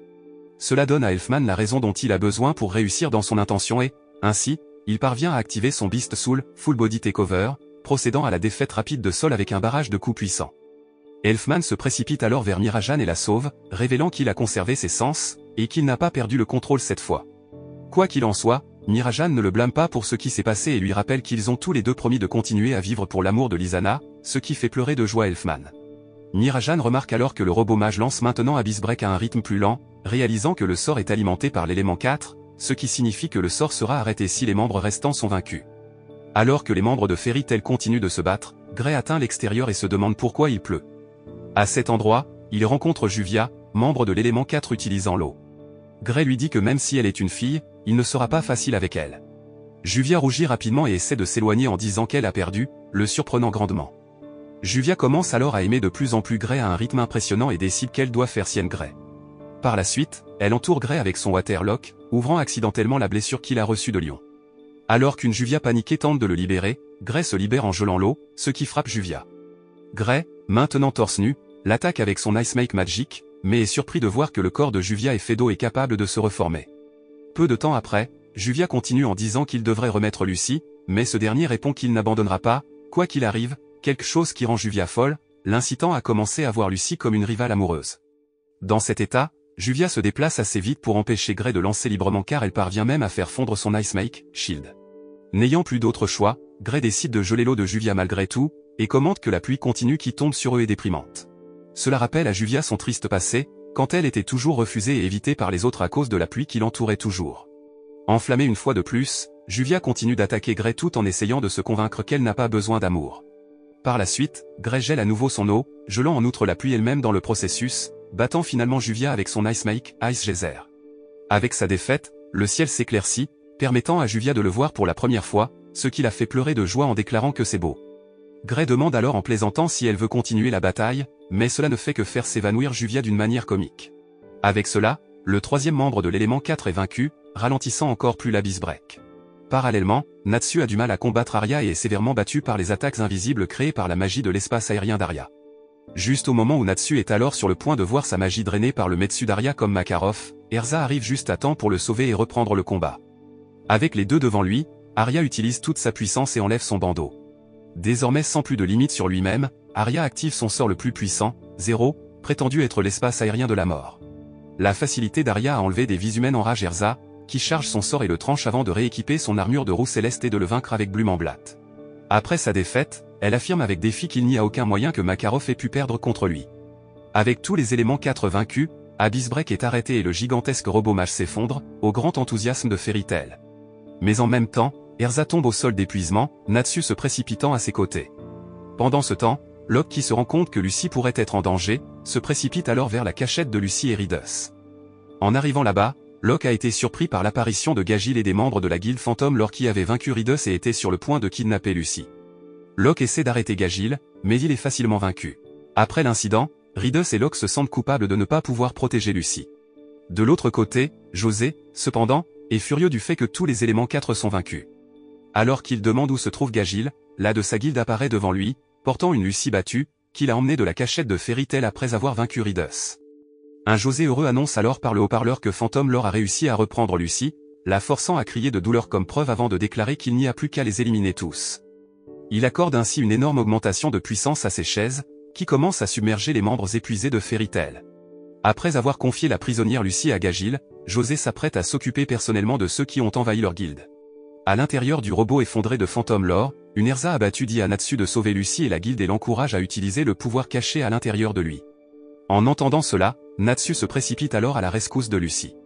Cela donne à Elfman la raison dont il a besoin pour réussir dans son intention et, ainsi, il parvient à activer son Beast Soul, Full Body Takeover, procédant à la défaite rapide de Sol avec un barrage de coups puissants. Elfman se précipite alors vers Mirajan et la sauve, révélant qu'il a conservé ses sens, et qu'il n'a pas perdu le contrôle cette fois. Quoi qu'il en soit, Mirajan ne le blâme pas pour ce qui s'est passé et lui rappelle qu'ils ont tous les deux promis de continuer à vivre pour l'amour de Lizana, ce qui fait pleurer de joie Elfman. Mirajan remarque alors que le robot mage lance maintenant Abyss Break à un rythme plus lent, réalisant que le sort est alimenté par l'élément 4, ce qui signifie que le sort sera arrêté si les membres restants sont vaincus. Alors que les membres de Fairy Tail continuent de se battre, Gray atteint l'extérieur et se demande pourquoi il pleut. À cet endroit, il rencontre Juvia, membre de l'élément 4 utilisant l'eau. Gray lui dit que même si elle est une fille, il ne sera pas facile avec elle. Juvia rougit rapidement et essaie de s'éloigner en disant qu'elle a perdu, le surprenant grandement. Juvia commence alors à aimer de plus en plus Gray à un rythme impressionnant et décide qu'elle doit faire sienne Gray. Par la suite, elle entoure Gray avec son Waterlock, ouvrant accidentellement la blessure qu'il a reçue de Lion. Alors qu'une Juvia paniquée tente de le libérer, Gray se libère en gelant l'eau, ce qui frappe Juvia. Gray, maintenant torse nu, l'attaque avec son Ice Make Magic, mais est surpris de voir que le corps de Juvia est fait d'eau et capable de se reformer. Peu de temps après, Juvia continue en disant qu'il devrait remettre Lucy, mais ce dernier répond qu'il n'abandonnera pas, quoi qu'il arrive, quelque chose qui rend Juvia folle, l'incitant à commencer à voir Lucy comme une rivale amoureuse. Dans cet état, Juvia se déplace assez vite pour empêcher Gray de lancer librement car elle parvient même à faire fondre son Ice Make Shield. N'ayant plus d'autre choix, Gray décide de geler l'eau de Juvia malgré tout, et commente que la pluie continue qui tombe sur eux est déprimante. Cela rappelle à Juvia son triste passé, quand elle était toujours refusée et évitée par les autres à cause de la pluie qui l'entourait toujours. Enflammée une fois de plus, Juvia continue d'attaquer Gray tout en essayant de se convaincre qu'elle n'a pas besoin d'amour. Par la suite, Gray gèle à nouveau son eau, gelant en outre la pluie elle-même dans le processus, battant finalement Juvia avec son Ice Make, Ice Geyser. Avec sa défaite, le ciel s'éclaircit, permettant à Juvia de le voir pour la première fois, ce qui la fait pleurer de joie en déclarant que c'est beau. Gray demande alors en plaisantant si elle veut continuer la bataille, mais cela ne fait que faire s'évanouir Juvia d'une manière comique. Avec cela, le troisième membre de l'élément 4 est vaincu, ralentissant encore plus l'Abyss Break. Parallèlement, Natsu a du mal à combattre Arya et est sévèrement battu par les attaques invisibles créées par la magie de l'espace aérien d'Arya. Juste au moment où Natsu est alors sur le point de voir sa magie drainée par le Metsu d'Arya comme Makarov, Erza arrive juste à temps pour le sauver et reprendre le combat. Avec les deux devant lui, Arya utilise toute sa puissance et enlève son bandeau. Désormais sans plus de limite sur lui-même, Arya active son sort le plus puissant, 0, prétendu être l'espace aérien de la mort. La facilité d'Arya à enlever des vies humaines enrage Erza, qui charge son sort et le tranche avant de rééquiper son armure de roue céleste et de le vaincre avec Blumemblat. Après sa défaite, elle affirme avec défi qu'il n'y a aucun moyen que Makarov ait pu perdre contre lui. Avec tous les éléments 4 vaincus, Abyss Break est arrêté et le gigantesque robot mage s'effondre, au grand enthousiasme de Fairy Tail. Mais en même temps, Erza tombe au sol d'épuisement, Natsu se précipitant à ses côtés. Pendant ce temps, Locke qui se rend compte que Lucy pourrait être en danger, se précipite alors vers la cachette de Lucy et Ridus. En arrivant là-bas, Locke a été surpris par l'apparition de Gagil et des membres de la guilde fantôme qui avait vaincu Ridus et était sur le point de kidnapper Lucy. Locke essaie d'arrêter Gagil, mais il est facilement vaincu. Après l'incident, Ridus et Locke se sentent coupables de ne pas pouvoir protéger Lucy. De l'autre côté, José, cependant, est furieux du fait que tous les éléments 4 sont vaincus. Alors qu'il demande où se trouve Gagil, l'un de sa guilde apparaît devant lui, portant une Lucy battue, qu'il a emmenée de la cachette de Fairy Tail après avoir vaincu Ridus. Un José heureux annonce alors par le haut-parleur que Phantom Lord a réussi à reprendre Lucy, la forçant à crier de douleur comme preuve avant de déclarer qu'il n'y a plus qu'à les éliminer tous. Il accorde ainsi une énorme augmentation de puissance à ses chaises, qui commencent à submerger les membres épuisés de Fairy Tail. Après avoir confié la prisonnière Lucy à Gagil, José s'apprête à s'occuper personnellement de ceux qui ont envahi leur guilde. À l'intérieur du robot effondré de Phantom Lord, une Erza abattue dit à Natsu de sauver Lucy et la guilde et l'encourage à utiliser le pouvoir caché à l'intérieur de lui. En entendant cela, Natsu se précipite alors à la rescousse de Lucy.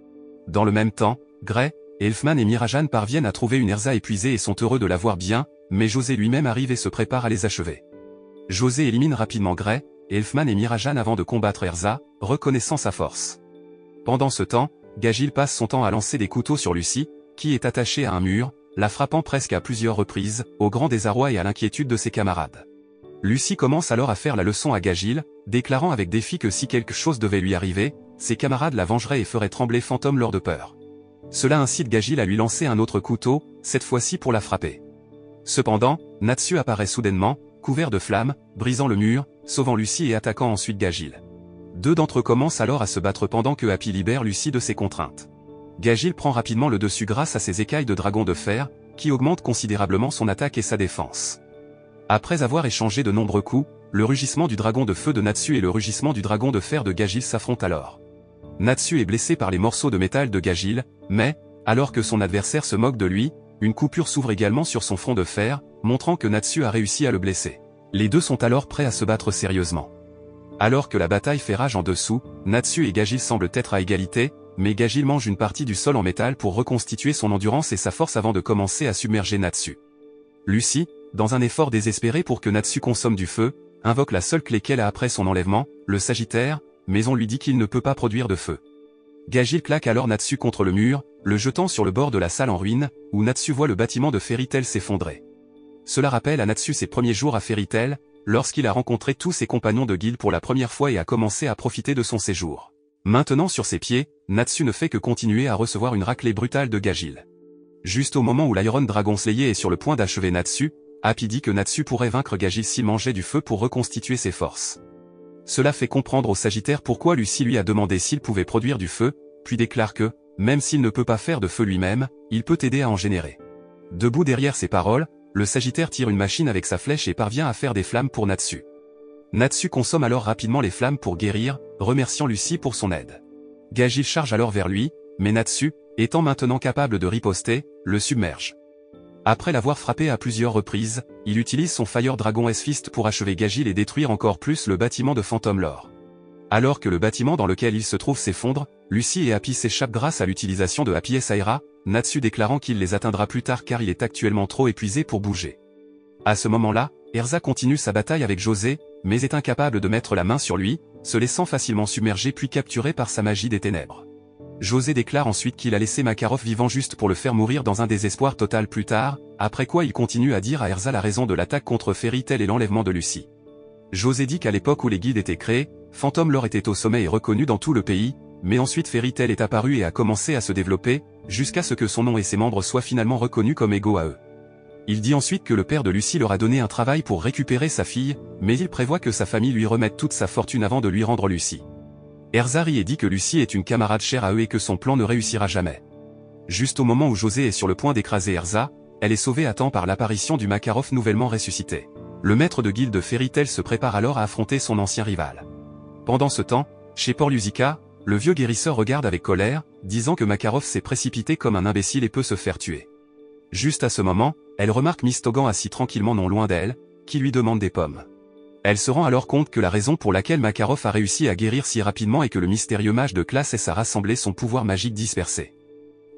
Dans le même temps, Gray, Elfman et Mirajan parviennent à trouver une Erza épuisée et sont heureux de la voir bien, mais José lui-même arrive et se prépare à les achever. José élimine rapidement Gray, Elfman et Mirajan avant de combattre Erza, reconnaissant sa force. Pendant ce temps, Gagil passe son temps à lancer des couteaux sur Lucy, qui est attachée à un mur, la frappant presque à plusieurs reprises, au grand désarroi et à l'inquiétude de ses camarades. Lucy commence alors à faire la leçon à Gagil, déclarant avec défi que si quelque chose devait lui arriver, ses camarades la vengeraient et feraient trembler Phantom Lord de peur. Cela incite Gagil à lui lancer un autre couteau, cette fois-ci pour la frapper. Cependant, Natsu apparaît soudainement, couvert de flammes, brisant le mur, sauvant Lucy et attaquant ensuite Gagil. Deux d'entre eux commencent alors à se battre pendant que Happy libère Lucy de ses contraintes. Gagil prend rapidement le dessus grâce à ses écailles de dragon de fer, qui augmentent considérablement son attaque et sa défense. Après avoir échangé de nombreux coups, le rugissement du dragon de feu de Natsu et le rugissement du dragon de fer de Gagil s'affrontent alors. Natsu est blessé par les morceaux de métal de Gagil, mais, alors que son adversaire se moque de lui, une coupure s'ouvre également sur son front de fer, montrant que Natsu a réussi à le blesser. Les deux sont alors prêts à se battre sérieusement. Alors que la bataille fait rage en dessous, Natsu et Gagil semblent être à égalité, mais Gagil mange une partie du sol en métal pour reconstituer son endurance et sa force avant de commencer à submerger Natsu. Lucy, dans un effort désespéré pour que Natsu consomme du feu, invoque la seule clé qu'elle a après son enlèvement, le Sagittaire, mais on lui dit qu'il ne peut pas produire de feu. Gagil claque alors Natsu contre le mur, le jetant sur le bord de la salle en ruine, où Natsu voit le bâtiment de Fairy Tail s'effondrer. Cela rappelle à Natsu ses premiers jours à Fairy Tail, lorsqu'il a rencontré tous ses compagnons de guilde pour la première fois et a commencé à profiter de son séjour. Maintenant sur ses pieds, Natsu ne fait que continuer à recevoir une raclée brutale de Gagil. Juste au moment où l'Iron Dragon Slayer est sur le point d'achever Natsu, Happy dit que Natsu pourrait vaincre Gagil s'il mangeait du feu pour reconstituer ses forces. Cela fait comprendre au Sagittaire pourquoi Lucy lui a demandé s'il pouvait produire du feu, puis déclare que, même s'il ne peut pas faire de feu lui-même, il peut aider à en générer. Debout derrière ces paroles, le Sagittaire tire une machine avec sa flèche et parvient à faire des flammes pour Natsu. Natsu consomme alors rapidement les flammes pour guérir, remerciant Lucy pour son aide. Gagil charge alors vers lui, mais Natsu, étant maintenant capable de riposter, le submerge. Après l'avoir frappé à plusieurs reprises, il utilise son Fire Dragon S-Fist pour achever Gagil et détruire encore plus le bâtiment de Phantom Lord. Alors que le bâtiment dans lequel il se trouve s'effondre, Lucy et Happy s'échappent grâce à l'utilisation de Happy S-Aira, Natsu déclarant qu'il les atteindra plus tard car il est actuellement trop épuisé pour bouger. À ce moment-là, Erza continue sa bataille avec José, mais est incapable de mettre la main sur lui, se laissant facilement submerger puis capturé par sa magie des ténèbres. José déclare ensuite qu'il a laissé Makarov vivant juste pour le faire mourir dans un désespoir total plus tard, après quoi il continue à dire à Erza la raison de l'attaque contre Fairy Tail et l'enlèvement de Lucy. José dit qu'à l'époque où les guildes étaient créés, Phantom Lore était au sommet et reconnu dans tout le pays, mais ensuite Fairy Tail est apparu et a commencé à se développer, jusqu'à ce que son nom et ses membres soient finalement reconnus comme égaux à eux. Il dit ensuite que le père de Lucy leur a donné un travail pour récupérer sa fille, mais il prévoit que sa famille lui remette toute sa fortune avant de lui rendre Lucy. Erza rit et dit que Lucy est une camarade chère à eux et que son plan ne réussira jamais. Juste au moment où José est sur le point d'écraser Erza, elle est sauvée à temps par l'apparition du Makarov nouvellement ressuscité. Le maître de guilde Fairy Tail se prépare alors à affronter son ancien rival. Pendant ce temps, chez Porlusica, le vieux guérisseur regarde avec colère, disant que Makarov s'est précipité comme un imbécile et peut se faire tuer. Juste à ce moment, elle remarque Mistogan assis tranquillement non loin d'elle, qui lui demande des pommes. Elle se rend alors compte que la raison pour laquelle Makarov a réussi à guérir si rapidement est que le mystérieux mage de classe S a rassemblé son pouvoir magique dispersé.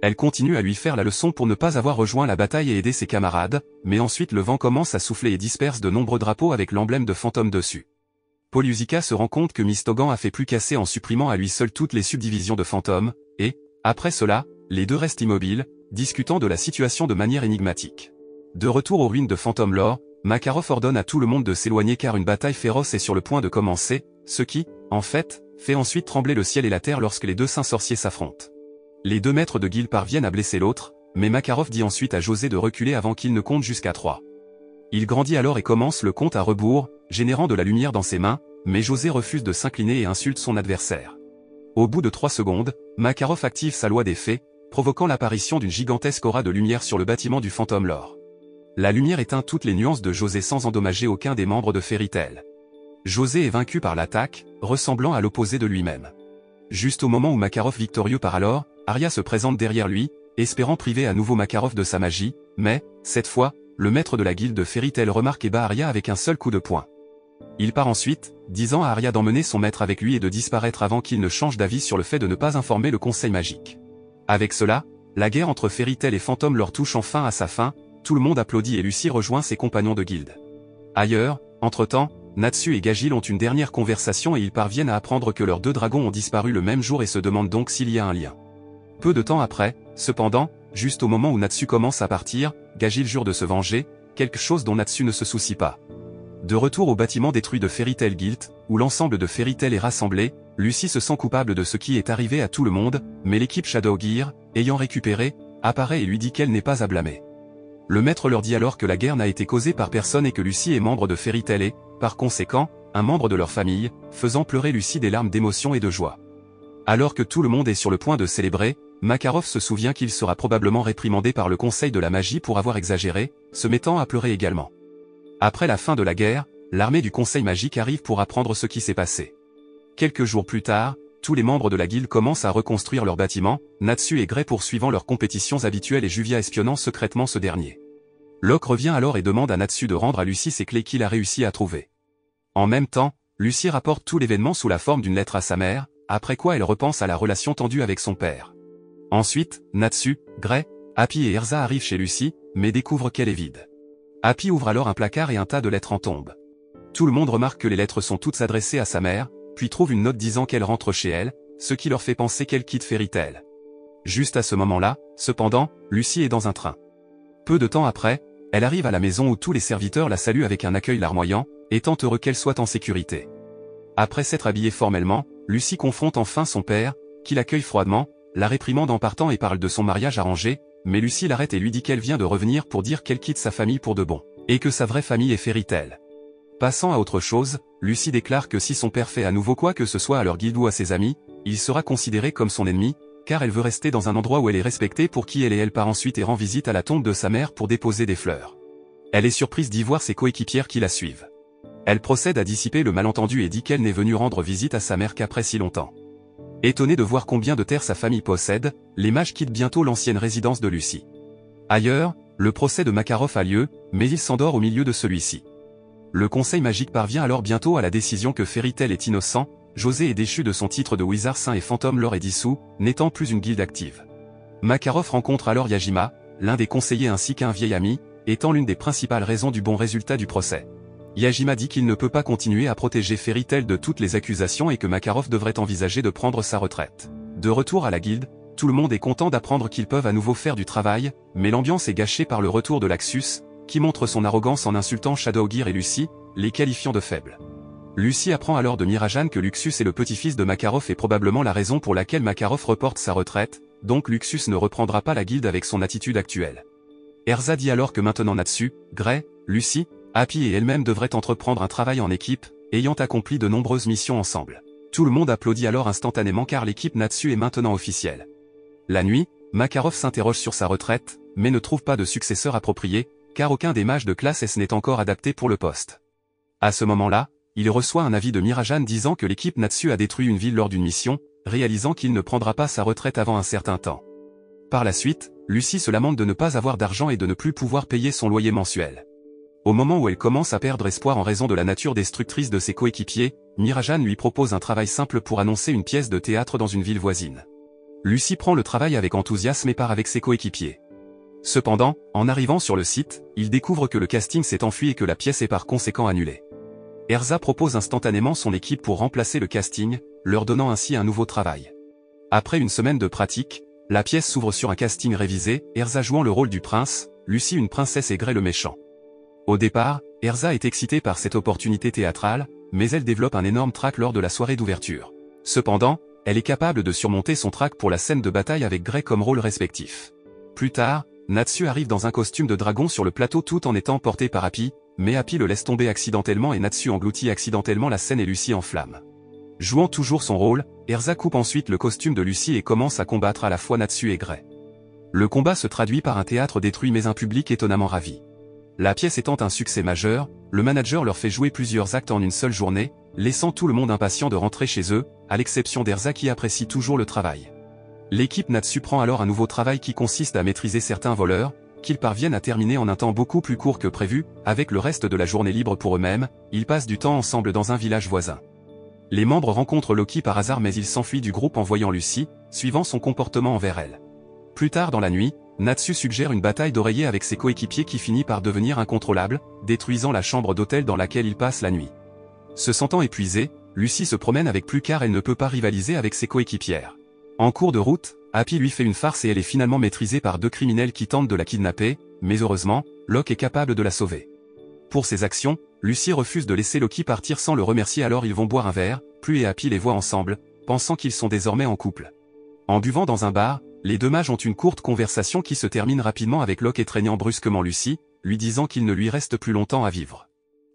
Elle continue à lui faire la leçon pour ne pas avoir rejoint la bataille et aider ses camarades, mais ensuite le vent commence à souffler et disperse de nombreux drapeaux avec l'emblème de fantôme dessus. Porlusica se rend compte que Mistogan a fait plus qu'assez en supprimant à lui seul toutes les subdivisions de fantômes, et, après cela, les deux restent immobiles, discutant de la situation de manière énigmatique. De retour aux ruines de Phantom Lore, Makarov ordonne à tout le monde de s'éloigner car une bataille féroce est sur le point de commencer, ce qui, en fait, fait ensuite trembler le ciel et la terre lorsque les deux saints sorciers s'affrontent. Les deux maîtres de guilde parviennent à blesser l'autre, mais Makarov dit ensuite à José de reculer avant qu'il ne compte jusqu'à 3. Il grandit alors et commence le compte à rebours, générant de la lumière dans ses mains, mais José refuse de s'incliner et insulte son adversaire. Au bout de 3 secondes, Makarov active sa loi des fées, provoquant l'apparition d'une gigantesque aura de lumière sur le bâtiment du Phantom Lore. La lumière éteint toutes les nuances de José sans endommager aucun des membres de Fairy Tail. José est vaincu par l'attaque, ressemblant à l'opposé de lui-même. Juste au moment où Makarov victorieux part alors, Arya se présente derrière lui, espérant priver à nouveau Makarov de sa magie, mais, cette fois, le maître de la guilde Fairy Tail remarque et bat Arya avec un seul coup de poing. Il part ensuite, disant à Arya d'emmener son maître avec lui et de disparaître avant qu'il ne change d'avis sur le fait de ne pas informer le conseil magique. Avec cela, la guerre entre Fairy Tail et Phantom Lore touche enfin à sa fin, tout le monde applaudit et Lucy rejoint ses compagnons de guilde. Ailleurs, entre-temps, Natsu et Gagil ont une dernière conversation et ils parviennent à apprendre que leurs deux dragons ont disparu le même jour et se demandent donc s'il y a un lien. Peu de temps après, cependant, juste au moment où Natsu commence à partir, Gagil jure de se venger, quelque chose dont Natsu ne se soucie pas. De retour au bâtiment détruit de Fairy Tail Guild, où l'ensemble de Fairy Tail est rassemblé, Lucy se sent coupable de ce qui est arrivé à tout le monde, mais l'équipe Shadow Gear, ayant récupéré, apparaît et lui dit qu'elle n'est pas à blâmer. Le maître leur dit alors que la guerre n'a été causée par personne et que Lucy est membre de Fairy Tail et, par conséquent, un membre de leur famille, faisant pleurer Lucy des larmes d'émotion et de joie. Alors que tout le monde est sur le point de célébrer, Makarov se souvient qu'il sera probablement réprimandé par le conseil de la magie pour avoir exagéré, se mettant à pleurer également. Après la fin de la guerre, l'armée du conseil magique arrive pour apprendre ce qui s'est passé. Quelques jours plus tard, tous les membres de la guilde commencent à reconstruire leur bâtiment, Natsu et Gray poursuivant leurs compétitions habituelles et Juvia espionnant secrètement ce dernier. Locke revient alors et demande à Natsu de rendre à Lucy ses clés qu'il a réussi à trouver. En même temps, Lucy rapporte tout l'événement sous la forme d'une lettre à sa mère, après quoi elle repense à la relation tendue avec son père. Ensuite, Natsu, Gray, Happy et Erza arrivent chez Lucy, mais découvrent qu'elle est vide. Happy ouvre alors un placard et un tas de lettres en tombent. Tout le monde remarque que les lettres sont toutes adressées à sa mère, puis trouve une note disant qu'elle rentre chez elle, ce qui leur fait penser qu'elle quitte Fairy Tail. Juste à ce moment-là, cependant, Lucy est dans un train. Peu de temps après, elle arrive à la maison où tous les serviteurs la saluent avec un accueil larmoyant, étant heureux qu'elle soit en sécurité. Après s'être habillée formellement, Lucy confronte enfin son père, qui l'accueille froidement, la réprimande en partant et parle de son mariage arrangé, mais Lucy l'arrête et lui dit qu'elle vient de revenir pour dire qu'elle quitte sa famille pour de bon, et que sa vraie famille est Fairy Tail. Passant à autre chose, Lucy déclare que si son père fait à nouveau quoi que ce soit à leur guilde ou à ses amis, il sera considéré comme son ennemi, car elle veut rester dans un endroit où elle est respectée pour qui elle est. Elle part ensuite et rend visite à la tombe de sa mère pour déposer des fleurs. Elle est surprise d'y voir ses coéquipières qui la suivent. Elle procède à dissiper le malentendu et dit qu'elle n'est venue rendre visite à sa mère qu'après si longtemps. Étonnée de voir combien de terres sa famille possède, les mages quittent bientôt l'ancienne résidence de Lucy. Ailleurs, le procès de Makarov a lieu, mais il s'endort au milieu de celui-ci. Le conseil magique parvient alors bientôt à la décision que Fairy Tail est innocent, José est déchu de son titre de Wizard Saint et Phantom Lore est dissous, n'étant plus une guilde active. Makarov rencontre alors Yajima, l'un des conseillers ainsi qu'un vieil ami, étant l'une des principales raisons du bon résultat du procès. Yajima dit qu'il ne peut pas continuer à protéger Fairy Tail de toutes les accusations et que Makarov devrait envisager de prendre sa retraite. De retour à la guilde, tout le monde est content d'apprendre qu'ils peuvent à nouveau faire du travail, mais l'ambiance est gâchée par le retour de Laxus, qui montre son arrogance en insultant Shadowgear et Lucy, les qualifiant de faibles. Lucy apprend alors de Mirajan que Luxus est le petit-fils de Makarov et probablement la raison pour laquelle Makarov reporte sa retraite, donc Luxus ne reprendra pas la guilde avec son attitude actuelle. Erza dit alors que maintenant Natsu, Gray, Lucy, Happy et elle-même devraient entreprendre un travail en équipe, ayant accompli de nombreuses missions ensemble. Tout le monde applaudit alors instantanément car l'équipe Natsu est maintenant officielle. La nuit, Makarov s'interroge sur sa retraite, mais ne trouve pas de successeur approprié, car aucun des mages de classe S n'est encore adapté pour le poste. À ce moment-là, il reçoit un avis de Mirajan disant que l'équipe Natsu a détruit une ville lors d'une mission, réalisant qu'il ne prendra pas sa retraite avant un certain temps. Par la suite, Lucy se lamente de ne pas avoir d'argent et de ne plus pouvoir payer son loyer mensuel. Au moment où elle commence à perdre espoir en raison de la nature destructrice de ses coéquipiers, Mirajan lui propose un travail simple pour annoncer une pièce de théâtre dans une ville voisine. Lucy prend le travail avec enthousiasme et part avec ses coéquipiers. Cependant, en arrivant sur le site, il découvre que le casting s'est enfui et que la pièce est par conséquent annulée. Erza propose instantanément son équipe pour remplacer le casting, leur donnant ainsi un nouveau travail. Après une semaine de pratique, la pièce s'ouvre sur un casting révisé, Erza jouant le rôle du prince, Lucy une princesse et Gray le méchant. Au départ, Erza est excitée par cette opportunité théâtrale, mais elle développe un énorme trac lors de la soirée d'ouverture. Cependant, elle est capable de surmonter son trac pour la scène de bataille avec Gray comme rôle respectif. Plus tard, Natsu arrive dans un costume de dragon sur le plateau tout en étant porté par Happy, mais Happy le laisse tomber accidentellement et Natsu engloutit accidentellement la scène et Lucy en flammes. Jouant toujours son rôle, Erza coupe ensuite le costume de Lucy et commence à combattre à la fois Natsu et Gray. Le combat se traduit par un théâtre détruit mais un public étonnamment ravi. La pièce étant un succès majeur, le manager leur fait jouer plusieurs actes en une seule journée, laissant tout le monde impatient de rentrer chez eux, à l'exception d'Erza qui apprécie toujours le travail. L'équipe Natsu prend alors un nouveau travail qui consiste à maîtriser certains voleurs, qu'ils parviennent à terminer en un temps beaucoup plus court que prévu, avec le reste de la journée libre pour eux-mêmes, ils passent du temps ensemble dans un village voisin. Les membres rencontrent Loki par hasard mais il s'enfuit du groupe en voyant Lucy, suivant son comportement envers elle. Plus tard dans la nuit, Natsu suggère une bataille d'oreillers avec ses coéquipiers qui finit par devenir incontrôlable, détruisant la chambre d'hôtel dans laquelle il passe la nuit. Se sentant épuisée, Lucy se promène avec plus car elle ne peut pas rivaliser avec ses coéquipières. En cours de route, Happy lui fait une farce et elle est finalement maîtrisée par deux criminels qui tentent de la kidnapper, mais heureusement, Locke est capable de la sauver. Pour ses actions, Lucy refuse de laisser Loki partir sans le remercier alors ils vont boire un verre, Pluie et Happy les voient ensemble, pensant qu'ils sont désormais en couple. En buvant dans un bar, les deux mages ont une courte conversation qui se termine rapidement avec Locke étreignant brusquement Lucy, lui disant qu'il ne lui reste plus longtemps à vivre.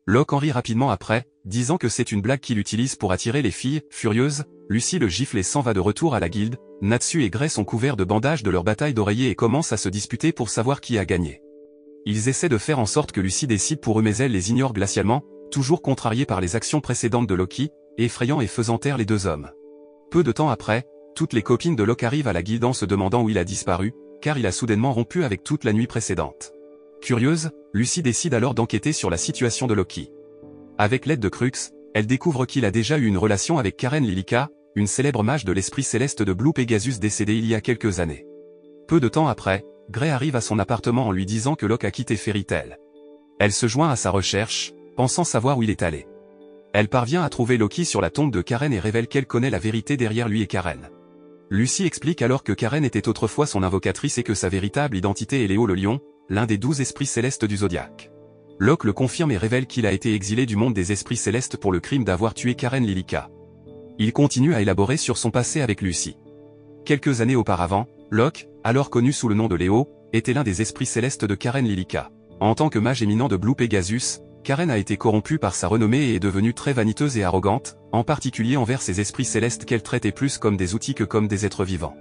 Locke en rit rapidement après, disant que c'est une blague qu'il utilise pour attirer les filles, furieuses, Lucy le gifle et s'en va de retour à la guilde, Natsu et Gray sont couverts de bandages de leur bataille d'oreiller et commencent à se disputer pour savoir qui a gagné. Ils essaient de faire en sorte que Lucy décide pour eux mais elle les ignore glacialement, toujours contrariée par les actions précédentes de Loki, effrayant et faisant taire les deux hommes. Peu de temps après, toutes les copines de Locke arrivent à la guilde en se demandant où il a disparu, car il a soudainement rompu avec toute la nuit précédente. Curieuse, Lucy décide alors d'enquêter sur la situation de Loki. Avec l'aide de Crux, elle découvre qu'il a déjà eu une relation avec Karen Lilica, une célèbre mage de l'esprit céleste de Blue Pegasus décédée il y a quelques années. Peu de temps après, Gray arrive à son appartement en lui disant que Locke a quitté Fairy Tail. Elle se joint à sa recherche, pensant savoir où il est allé. Elle parvient à trouver Loki sur la tombe de Karen et révèle qu'elle connaît la vérité derrière lui et Karen. Lucy explique alors que Karen était autrefois son invocatrice et que sa véritable identité est Léo le Lion, l'un des 12 esprits célestes du Zodiaque. Locke le confirme et révèle qu'il a été exilé du monde des esprits célestes pour le crime d'avoir tué Karen Lilica. Il continue à élaborer sur son passé avec Lucy. Quelques années auparavant, Locke, alors connu sous le nom de Léo, était l'un des esprits célestes de Karen Lilica. En tant que mage éminent de Blue Pegasus, Karen a été corrompue par sa renommée et est devenue très vaniteuse et arrogante, en particulier envers ses esprits célestes qu'elle traitait plus comme des outils que comme des êtres vivants.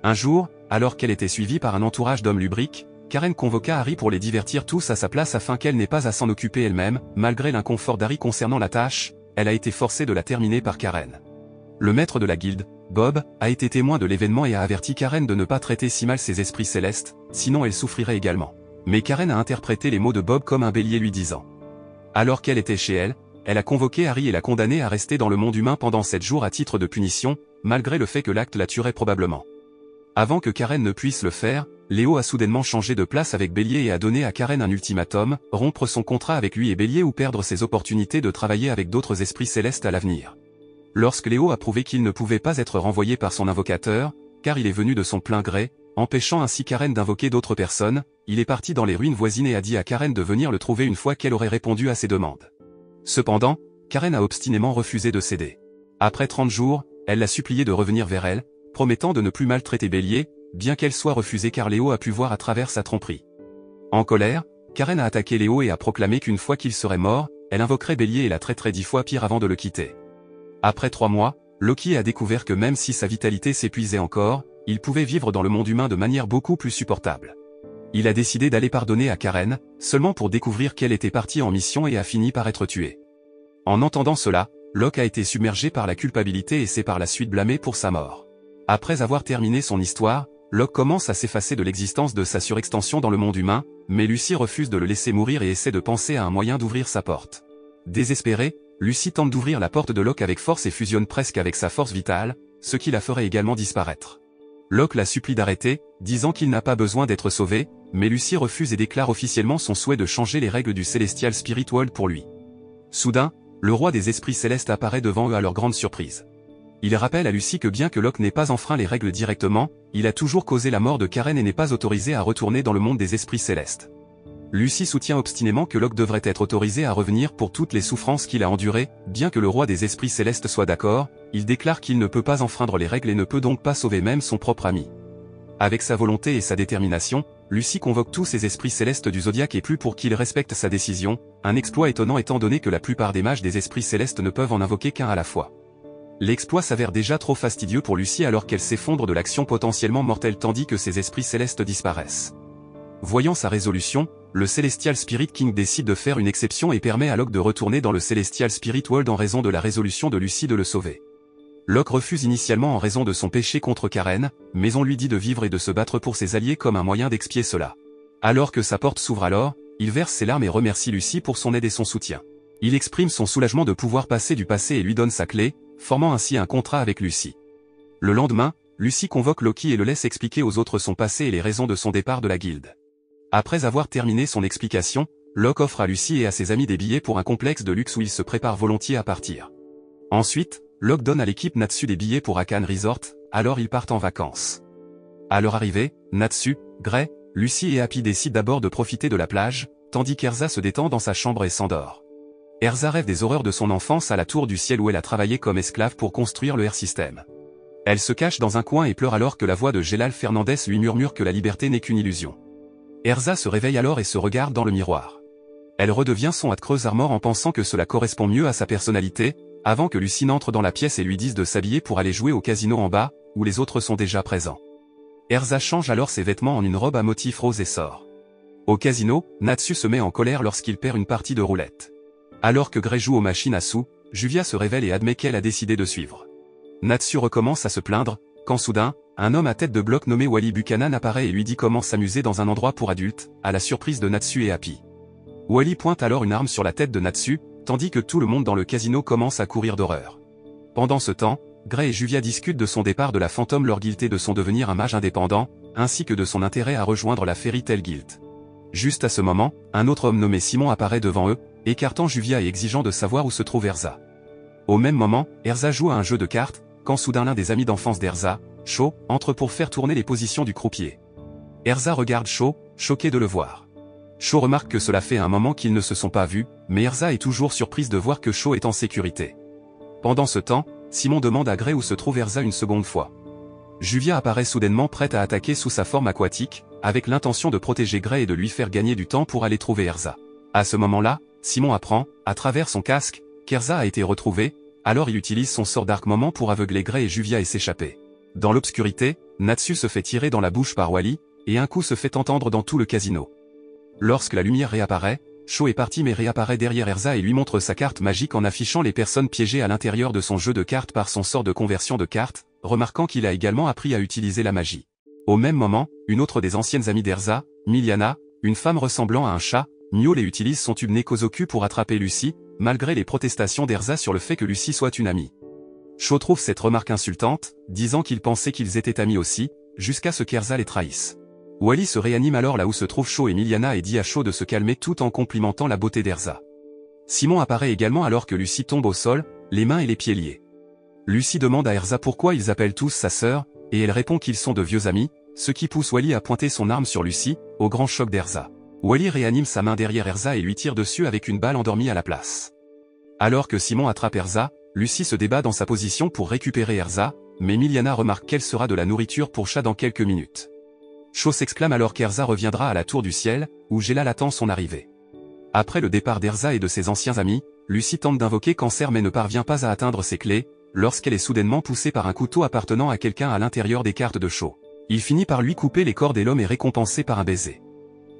Un jour, alors qu'elle était suivie par un entourage d'hommes lubriques, Karen convoqua Harry pour les divertir tous à sa place afin qu'elle n'ait pas à s'en occuper elle-même, malgré l'inconfort d'Harry concernant la tâche, elle a été forcée de la terminer par Karen. Le maître de la guilde, Bob, a été témoin de l'événement et a averti Karen de ne pas traiter si mal ses esprits célestes, sinon elle souffrirait également. Mais Karen a interprété les mots de Bob comme un bélier lui disant. Alors qu'elle était chez elle, elle a convoqué Harry et l'a condamné à rester dans le monde humain pendant 7 jours à titre de punition, malgré le fait que l'acte la tuerait probablement. Avant que Karen ne puisse le faire, Léo a soudainement changé de place avec Bélier et a donné à Karen un ultimatum, rompre son contrat avec lui et Bélier ou perdre ses opportunités de travailler avec d'autres esprits célestes à l'avenir. Lorsque Léo a prouvé qu'il ne pouvait pas être renvoyé par son invocateur, car il est venu de son plein gré, empêchant ainsi Karen d'invoquer d'autres personnes, il est parti dans les ruines voisines et a dit à Karen de venir le trouver une fois qu'elle aurait répondu à ses demandes. Cependant, Karen a obstinément refusé de céder. Après 30 jours, elle l'a supplié de revenir vers elle, promettant de ne plus maltraiter Bélier, bien qu'elle soit refusée car Léo a pu voir à travers sa tromperie. En colère, Karen a attaqué Léo et a proclamé qu'une fois qu'il serait mort, elle invoquerait Bélier et la traiterait 10 fois pire avant de le quitter. Après 3 mois, Loki a découvert que même si sa vitalité s'épuisait encore, il pouvait vivre dans le monde humain de manière beaucoup plus supportable. Il a décidé d'aller pardonner à Karen, seulement pour découvrir qu'elle était partie en mission et a fini par être tuée. En entendant cela, Loki a été submergé par la culpabilité et s'est par la suite blâmé pour sa mort. Après avoir terminé son histoire, Loki commence à s'effacer de l'existence de sa surextension dans le monde humain, mais Lucy refuse de le laisser mourir et essaie de penser à un moyen d'ouvrir sa porte. Désespérée, Lucy tente d'ouvrir la porte de Loki avec force et fusionne presque avec sa force vitale, ce qui la ferait également disparaître. Loki la supplie d'arrêter, disant qu'il n'a pas besoin d'être sauvé, mais Lucy refuse et déclare officiellement son souhait de changer les règles du Celestial Spirit World pour lui. Soudain, le roi des esprits célestes apparaît devant eux à leur grande surprise. Il rappelle à Lucy que bien que Loki n'ait pas enfreint les règles directement, il a toujours causé la mort de Karen et n'est pas autorisé à retourner dans le monde des esprits célestes. Lucy soutient obstinément que Loki devrait être autorisé à revenir pour toutes les souffrances qu'il a endurées, bien que le roi des esprits célestes soit d'accord, il déclare qu'il ne peut pas enfreindre les règles et ne peut donc pas sauver même son propre ami. Avec sa volonté et sa détermination, Lucy convoque tous ses esprits célestes du zodiaque et plus pour qu'ils respectent sa décision, un exploit étonnant étant donné que la plupart des mages des esprits célestes ne peuvent en invoquer qu'un à la fois. L'exploit s'avère déjà trop fastidieux pour Lucy alors qu'elle s'effondre de l'action potentiellement mortelle tandis que ses esprits célestes disparaissent. Voyant sa résolution, le Celestial Spirit King décide de faire une exception et permet à Loki de retourner dans le Celestial Spirit World en raison de la résolution de Lucy de le sauver. Loki refuse initialement en raison de son péché contre Karen, mais on lui dit de vivre et de se battre pour ses alliés comme un moyen d'expier cela. Alors que sa porte s'ouvre alors, il verse ses larmes et remercie Lucy pour son aide et son soutien. Il exprime son soulagement de pouvoir passer du passé et lui donne sa clé, formant ainsi un contrat avec Lucy. Le lendemain, Lucy convoque Loki et le laisse expliquer aux autres son passé et les raisons de son départ de la guilde. Après avoir terminé son explication, Loki offre à Lucy et à ses amis des billets pour un complexe de luxe où ils se préparent volontiers à partir. Ensuite, Loki donne à l'équipe Natsu des billets pour Akan Resort, alors ils partent en vacances. À leur arrivée, Natsu, Gray, Lucy et Happy décident d'abord de profiter de la plage, tandis qu'Erza se détend dans sa chambre et s'endort. Erza rêve des horreurs de son enfance à la tour du ciel où elle a travaillé comme esclave pour construire le Air-System. Elle se cache dans un coin et pleure alors que la voix de Gelal Fernandez lui murmure que la liberté n'est qu'une illusion. Erza se réveille alors et se regarde dans le miroir. Elle redevient son Creuse Armor en pensant que cela correspond mieux à sa personnalité, avant que Lucy n'entre dans la pièce et lui dise de s'habiller pour aller jouer au casino en bas, où les autres sont déjà présents. Erza change alors ses vêtements en une robe à motif rose et sort. Au casino, Natsu se met en colère lorsqu'il perd une partie de roulette. Alors que Gray joue aux machines à sous, Juvia se révèle et admet qu'elle a décidé de suivre. Natsu recommence à se plaindre, quand soudain, un homme à tête de bloc nommé Wally Buchanan apparaît et lui dit comment s'amuser dans un endroit pour adultes, à la surprise de Natsu et Happy. Wally pointe alors une arme sur la tête de Natsu, tandis que tout le monde dans le casino commence à courir d'horreur. Pendant ce temps, Gray et Juvia discutent de son départ de la Phantom Lore Guild et de son devenir un mage indépendant, ainsi que de son intérêt à rejoindre la Fairy Tail Guild. Juste à ce moment, un autre homme nommé Simon apparaît devant eux, écartant Juvia et exigeant de savoir où se trouve Erza. Au même moment, Erza joue à un jeu de cartes, quand soudain l'un des amis d'enfance d'Erza, Shaw, entre pour faire tourner les positions du croupier. Erza regarde Shaw, choqué de le voir. Shaw remarque que cela fait un moment qu'ils ne se sont pas vus, mais Erza est toujours surprise de voir que Shaw est en sécurité. Pendant ce temps, Simon demande à Gray où se trouve Erza une seconde fois. Juvia apparaît soudainement prête à attaquer sous sa forme aquatique, avec l'intention de protéger Gray et de lui faire gagner du temps pour aller trouver Erza. À ce moment-là, Simon apprend, à travers son casque, qu'Erza a été retrouvée, alors il utilise son sort Dark Moment pour aveugler Gray et Juvia et s'échapper. Dans l'obscurité, Natsu se fait tirer dans la bouche par Wally, et un coup se fait entendre dans tout le casino. Lorsque la lumière réapparaît, Shaw est parti mais réapparaît derrière Erza et lui montre sa carte magique en affichant les personnes piégées à l'intérieur de son jeu de cartes par son sort de conversion de cartes, remarquant qu'il a également appris à utiliser la magie. Au même moment, une autre des anciennes amies d'Erza, Miliana, une femme ressemblant à un chat, miaule et utilise son tube Nekozoku pour attraper Lucy, malgré les protestations d'Erza sur le fait que Lucy soit une amie. Shaw trouve cette remarque insultante, disant qu'il pensait qu'ils étaient amis aussi, jusqu'à ce qu'Erza les trahisse. Wally se réanime alors là où se trouvent Shaw et Miliana et dit à Shaw de se calmer tout en complimentant la beauté d'Erza. Simon apparaît également alors que Lucy tombe au sol, les mains et les pieds liés. Lucy demande à Erza pourquoi ils appellent tous sa sœur, et elle répond qu'ils sont de vieux amis, ce qui pousse Wally à pointer son arme sur Lucy, au grand choc d'Erza. Wally réanime sa main derrière Erza et lui tire dessus avec une balle endormie à la place. Alors que Simon attrape Erza, Lucy se débat dans sa position pour récupérer Erza, mais Miliana remarque qu'elle sera de la nourriture pour chat dans quelques minutes. Shaw s'exclame alors qu'Erza reviendra à la tour du ciel, où Gélal attend son arrivée. Après le départ d'Erza et de ses anciens amis, Lucy tente d'invoquer Cancer mais ne parvient pas à atteindre ses clés, lorsqu'elle est soudainement poussée par un couteau appartenant à quelqu'un à l'intérieur des cartes de Shaw. Il finit par lui couper les cordes et l'homme est récompensé par un baiser.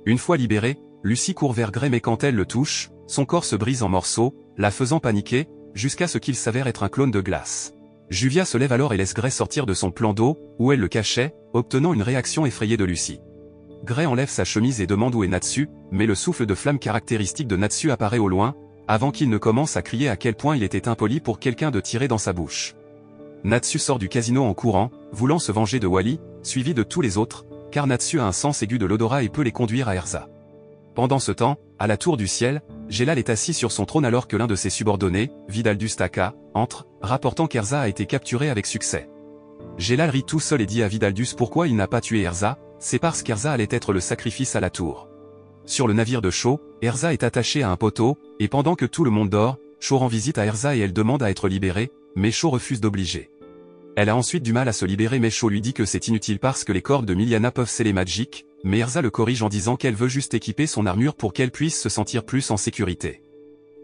Une fois libérée, Lucy court vers Gray mais quand elle le touche, son corps se brise en morceaux, la faisant paniquer, jusqu'à ce qu'il s'avère être un clone de glace. Juvia se lève alors et laisse Gray sortir de son plan d'eau, où elle le cachait, obtenant une réaction effrayée de Lucy. Gray enlève sa chemise et demande où est Natsu, mais le souffle de flamme caractéristique de Natsu apparaît au loin, avant qu'il ne commence à crier à quel point il était impoli pour quelqu'un de tirer dans sa bouche. Natsu sort du casino en courant, voulant se venger de Wally, suivi de tous les autres, car Natsu a un sens aigu de l'odorat et peut les conduire à Erza. Pendant ce temps, à la tour du ciel, Gélal est assis sur son trône alors que l'un de ses subordonnés, Vidaldus Taka, entre, rapportant qu'Erza a été capturé avec succès. Gélal rit tout seul et dit à Vidaldus pourquoi il n'a pas tué Erza, c'est parce qu'Erza allait être le sacrifice à la tour. Sur le navire de Shaw, Erza est attachée à un poteau, et pendant que tout le monde dort, Shaw rend visite à Erza et elle demande à être libérée, mais Shaw refuse d'obliger. Elle a ensuite du mal à se libérer mais Shaw lui dit que c'est inutile parce que les cordes de Miliana peuvent sceller Magic, mais Erza le corrige en disant qu'elle veut juste équiper son armure pour qu'elle puisse se sentir plus en sécurité.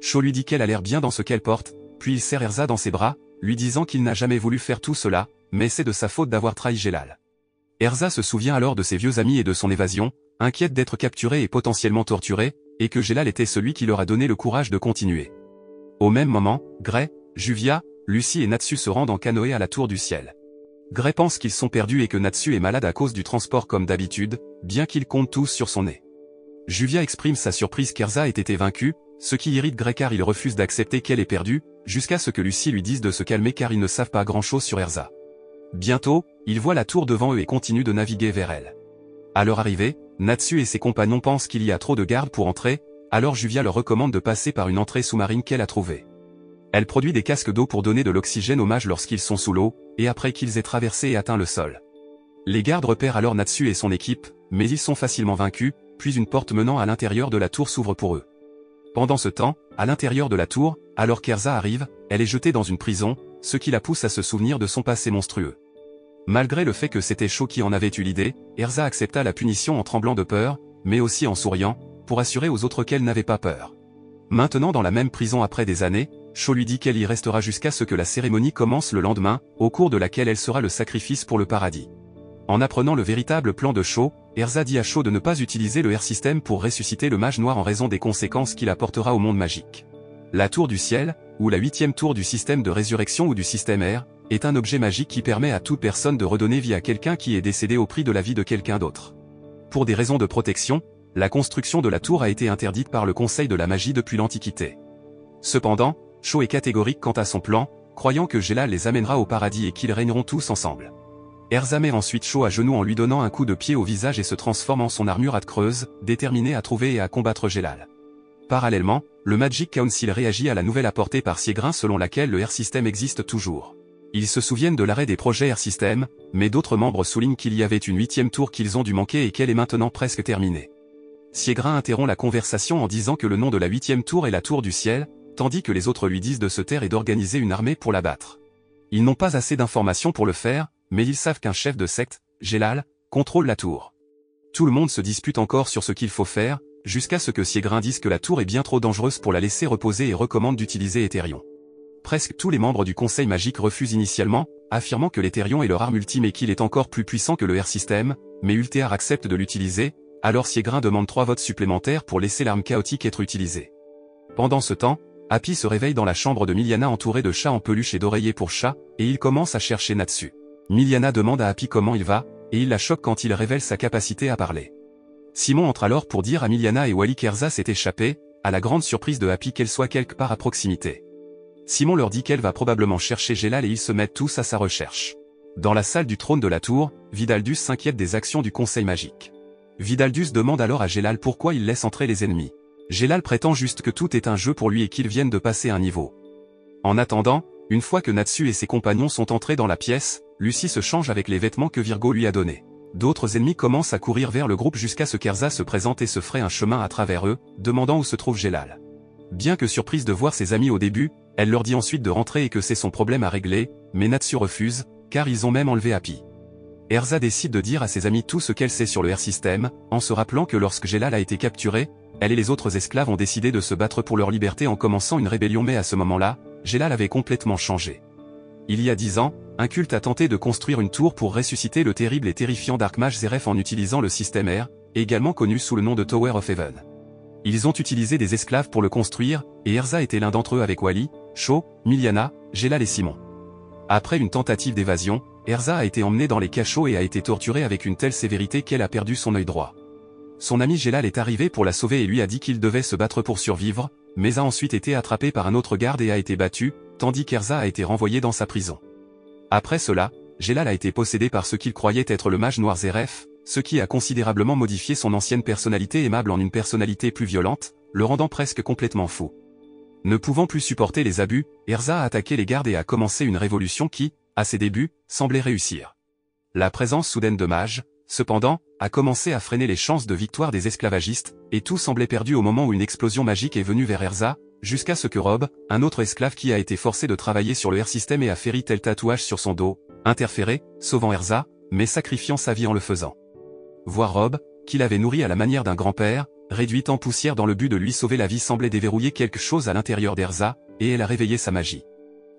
Shaw lui dit qu'elle a l'air bien dans ce qu'elle porte, puis il serre Erza dans ses bras, lui disant qu'il n'a jamais voulu faire tout cela, mais c'est de sa faute d'avoir trahi Gélal. Erza se souvient alors de ses vieux amis et de son évasion, inquiète d'être capturée et potentiellement torturée, et que Gélal était celui qui leur a donné le courage de continuer. Au même moment, Gray, Juvia, Lucy et Natsu se rendent en canoë à la tour du ciel. Gray pense qu'ils sont perdus et que Natsu est malade à cause du transport comme d'habitude, bien qu'ils comptent tous sur son nez. Juvia exprime sa surprise qu'Erza ait été vaincue, ce qui irrite Gray car il refuse d'accepter qu'elle est perdue, jusqu'à ce que Lucy lui dise de se calmer car ils ne savent pas grand-chose sur Erza. Bientôt, ils voient la tour devant eux et continuent de naviguer vers elle. À leur arrivée, Natsu et ses compagnons pensent qu'il y a trop de gardes pour entrer, alors Juvia leur recommande de passer par une entrée sous-marine qu'elle a trouvée. Elle produit des casques d'eau pour donner de l'oxygène aux mages lorsqu'ils sont sous l'eau, et après qu'ils aient traversé et atteint le sol. Les gardes repèrent alors Natsu et son équipe, mais ils sont facilement vaincus, puis une porte menant à l'intérieur de la tour s'ouvre pour eux. Pendant ce temps, à l'intérieur de la tour, alors qu'Erza arrive, elle est jetée dans une prison, ce qui la pousse à se souvenir de son passé monstrueux. Malgré le fait que c'était Shaw qui en avait eu l'idée, Erza accepta la punition en tremblant de peur, mais aussi en souriant, pour assurer aux autres qu'elle n'avait pas peur. Maintenant dans la même prison après des années, Shaw lui dit qu'elle y restera jusqu'à ce que la cérémonie commence le lendemain, au cours de laquelle elle sera le sacrifice pour le paradis. En apprenant le véritable plan de Shaw, Erza dit à Shaw de ne pas utiliser le Air-Système pour ressusciter le mage noir en raison des conséquences qu'il apportera au monde magique. La tour du ciel, ou la 8e tour du système de résurrection ou du système Air, est un objet magique qui permet à toute personne de redonner vie à quelqu'un qui est décédé au prix de la vie de quelqu'un d'autre. Pour des raisons de protection, la construction de la tour a été interdite par le Conseil de la magie depuis l'Antiquité. Cependant, Shaw est catégorique quant à son plan, croyant que Gélal les amènera au paradis et qu'ils régneront tous ensemble. Erza met ensuite Shaw à genoux en lui donnant un coup de pied au visage et se transforme en son armure à creuse, déterminée à trouver et à combattre Gélal. Parallèlement, le Magic Council réagit à la nouvelle apportée par Siegrin selon laquelle le Air-Système existe toujours. Ils se souviennent de l'arrêt des projets Air-Système, mais d'autres membres soulignent qu'il y avait une 8e tour qu'ils ont dû manquer et qu'elle est maintenant presque terminée. Siegrin interrompt la conversation en disant que le nom de la 8e tour est la tour du ciel, tandis que les autres lui disent de se taire et d'organiser une armée pour la battre. Ils n'ont pas assez d'informations pour le faire, mais ils savent qu'un chef de secte, Gélal, contrôle la tour. Tout le monde se dispute encore sur ce qu'il faut faire, jusqu'à ce que Siegrin dise que la tour est bien trop dangereuse pour la laisser reposer et recommande d'utiliser Ethereum. Presque tous les membres du Conseil magique refusent initialement, affirmant que l'Ethereum est leur arme ultime et qu'il est encore plus puissant que le Air-Système, mais Ultear accepte de l'utiliser, alors Siegrin demande 3 votes supplémentaires pour laisser l'arme chaotique être utilisée. Pendant ce temps, Happy se réveille dans la chambre de Miliana entourée de chats en peluche et d'oreillers pour chats, et il commence à chercher Natsu. Miliana demande à Happy comment il va, et il la choque quand il révèle sa capacité à parler. Simon entre alors pour dire à Miliana et Wally qu'Erza s'est échappée, à la grande surprise de Happy qu'elle soit quelque part à proximité. Simon leur dit qu'elle va probablement chercher Gélal et ils se mettent tous à sa recherche. Dans la salle du trône de la tour, Vidaldus s'inquiète des actions du conseil magique. Vidaldus demande alors à Gélal pourquoi il laisse entrer les ennemis. Gélal prétend juste que tout est un jeu pour lui et qu'ils viennent de passer un niveau. En attendant, Une fois que Natsu et ses compagnons sont entrés dans la pièce, Lucy se change avec les vêtements que Virgo lui a donnés. D'autres ennemis commencent à courir vers le groupe jusqu'à ce qu'Erza se présente et se fraye un chemin à travers eux, demandant où se trouve Gélal. Bien que surprise de voir ses amis au début, elle leur dit ensuite de rentrer et que c'est son problème à régler, mais Natsu refuse, car ils ont même enlevé Happy. Erza décide de dire à ses amis tout ce qu'elle sait sur le Air-System, en se rappelant que lorsque Gélal a été capturé, elle et les autres esclaves ont décidé de se battre pour leur liberté en commençant une rébellion, mais à ce moment-là, Gélal avait complètement changé. Il y a 10 ans, un culte a tenté de construire une tour pour ressusciter le terrible et terrifiant Dark Mage Zeref en utilisant le système Air, également connu sous le nom de Tower of Heaven. Ils ont utilisé des esclaves pour le construire, et Erza était l'un d'entre eux avec Wally, Shaw, Miliana, Gélal et Simon. Après une tentative d'évasion, Erza a été emmenée dans les cachots et a été torturée avec une telle sévérité qu'elle a perdu son œil droit. Son ami Gélal est arrivé pour la sauver et lui a dit qu'il devait se battre pour survivre, mais a ensuite été attrapé par un autre garde et a été battu, tandis qu'Erza a été renvoyée dans sa prison. Après cela, Gélal a été possédé par ce qu'il croyait être le mage noir Zeref, ce qui a considérablement modifié son ancienne personnalité aimable en une personnalité plus violente, le rendant presque complètement fou. Ne pouvant plus supporter les abus, Erza a attaqué les gardes et a commencé une révolution qui, à ses débuts, semblait réussir. La présence soudaine de mages, cependant, a commencé à freiner les chances de victoire des esclavagistes, et tout semblait perdu au moment où une explosion magique est venue vers Erza, jusqu'à ce que Rob, un autre esclave qui a été forcé de travailler sur le Air-System et a fait tel tatouage sur son dos, interféré, sauvant Erza, mais sacrifiant sa vie en le faisant. Voir Rob, qu'il avait nourri à la manière d'un grand-père, réduit en poussière dans le but de lui sauver la vie semblait déverrouiller quelque chose à l'intérieur d'Erza, et elle a réveillé sa magie.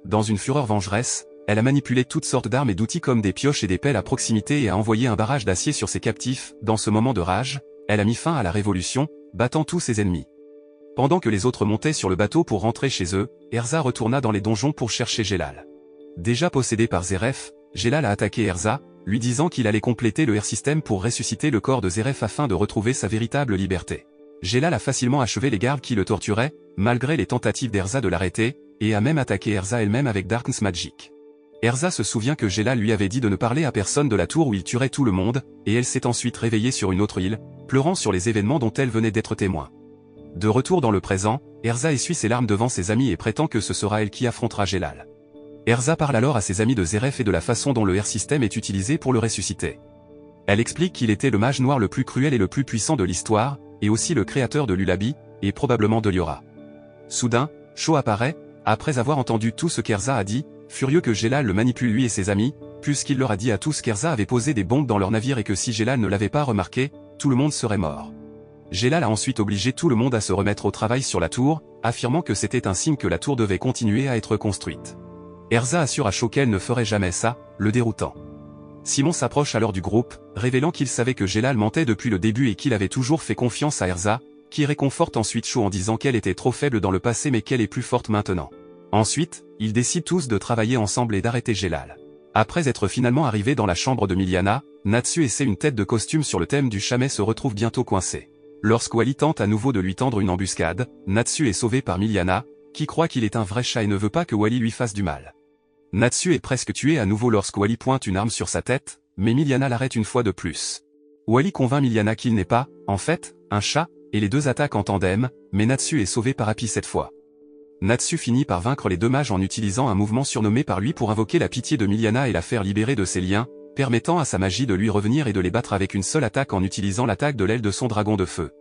Dans une fureur vengeresse, elle a manipulé toutes sortes d'armes et d'outils comme des pioches et des pelles à proximité et a envoyé un barrage d'acier sur ses captifs. Dans ce moment de rage, elle a mis fin à la révolution, battant tous ses ennemis. Pendant que les autres montaient sur le bateau pour rentrer chez eux, Erza retourna dans les donjons pour chercher Gélal. Déjà possédé par Zeref, Gélal a attaqué Erza, lui disant qu'il allait compléter le Air-System pour ressusciter le corps de Zeref afin de retrouver sa véritable liberté. Gélal a facilement achevé les gardes qui le torturaient, malgré les tentatives d'Erza de l'arrêter, et a même attaqué Erza elle-même avec Darkness Magic. Erza se souvient que Gélal lui avait dit de ne parler à personne de la tour où il tuerait tout le monde, et elle s'est ensuite réveillée sur une autre île, pleurant sur les événements dont elle venait d'être témoin. De retour dans le présent, Erza essuie ses larmes devant ses amis et prétend que ce sera elle qui affrontera Gélal. Erza parle alors à ses amis de Zeref et de la façon dont le Air-System est utilisé pour le ressusciter. Elle explique qu'il était le mage noir le plus cruel et le plus puissant de l'histoire, et aussi le créateur de Lullaby, et probablement de Liora. Soudain, Shaw apparaît, après avoir entendu tout ce qu'Erza a dit, furieux que Gélal le manipule lui et ses amis, puisqu'il leur a dit à tous qu'Erza avait posé des bombes dans leur navire et que si Gélal ne l'avait pas remarqué, tout le monde serait mort. Gélal a ensuite obligé tout le monde à se remettre au travail sur la tour, affirmant que c'était un signe que la tour devait continuer à être construite. Erza assure à Shaw qu'elle ne ferait jamais ça, le déroutant. Simon s'approche alors du groupe, révélant qu'il savait que Gélal mentait depuis le début et qu'il avait toujours fait confiance à Erza, qui réconforte ensuite Shaw en disant qu'elle était trop faible dans le passé mais qu'elle est plus forte maintenant. Ensuite, ils décident tous de travailler ensemble et d'arrêter Gélal. Après être finalement arrivés dans la chambre de Miliana, Natsu essaie une tête de costume sur le thème du chamet se retrouve bientôt coincé. Lorsque Wally tente à nouveau de lui tendre une embuscade, Natsu est sauvé par Miliana, qui croit qu'il est un vrai chat et ne veut pas que Wally lui fasse du mal. Natsu est presque tué à nouveau lorsque Wally pointe une arme sur sa tête, mais Miliana l'arrête une fois de plus. Wally convainc Miliana qu'il n'est pas, en fait, un chat, et les deux attaquent en tandem, mais Natsu est sauvé par Happy cette fois. Natsu finit par vaincre les deux mages en utilisant un mouvement surnommé par lui pour invoquer la pitié de Miliana et la faire libérer de ses liens, permettant à sa magie de lui revenir et de les battre avec une seule attaque en utilisant l'attaque de l'aile de son dragon de feu.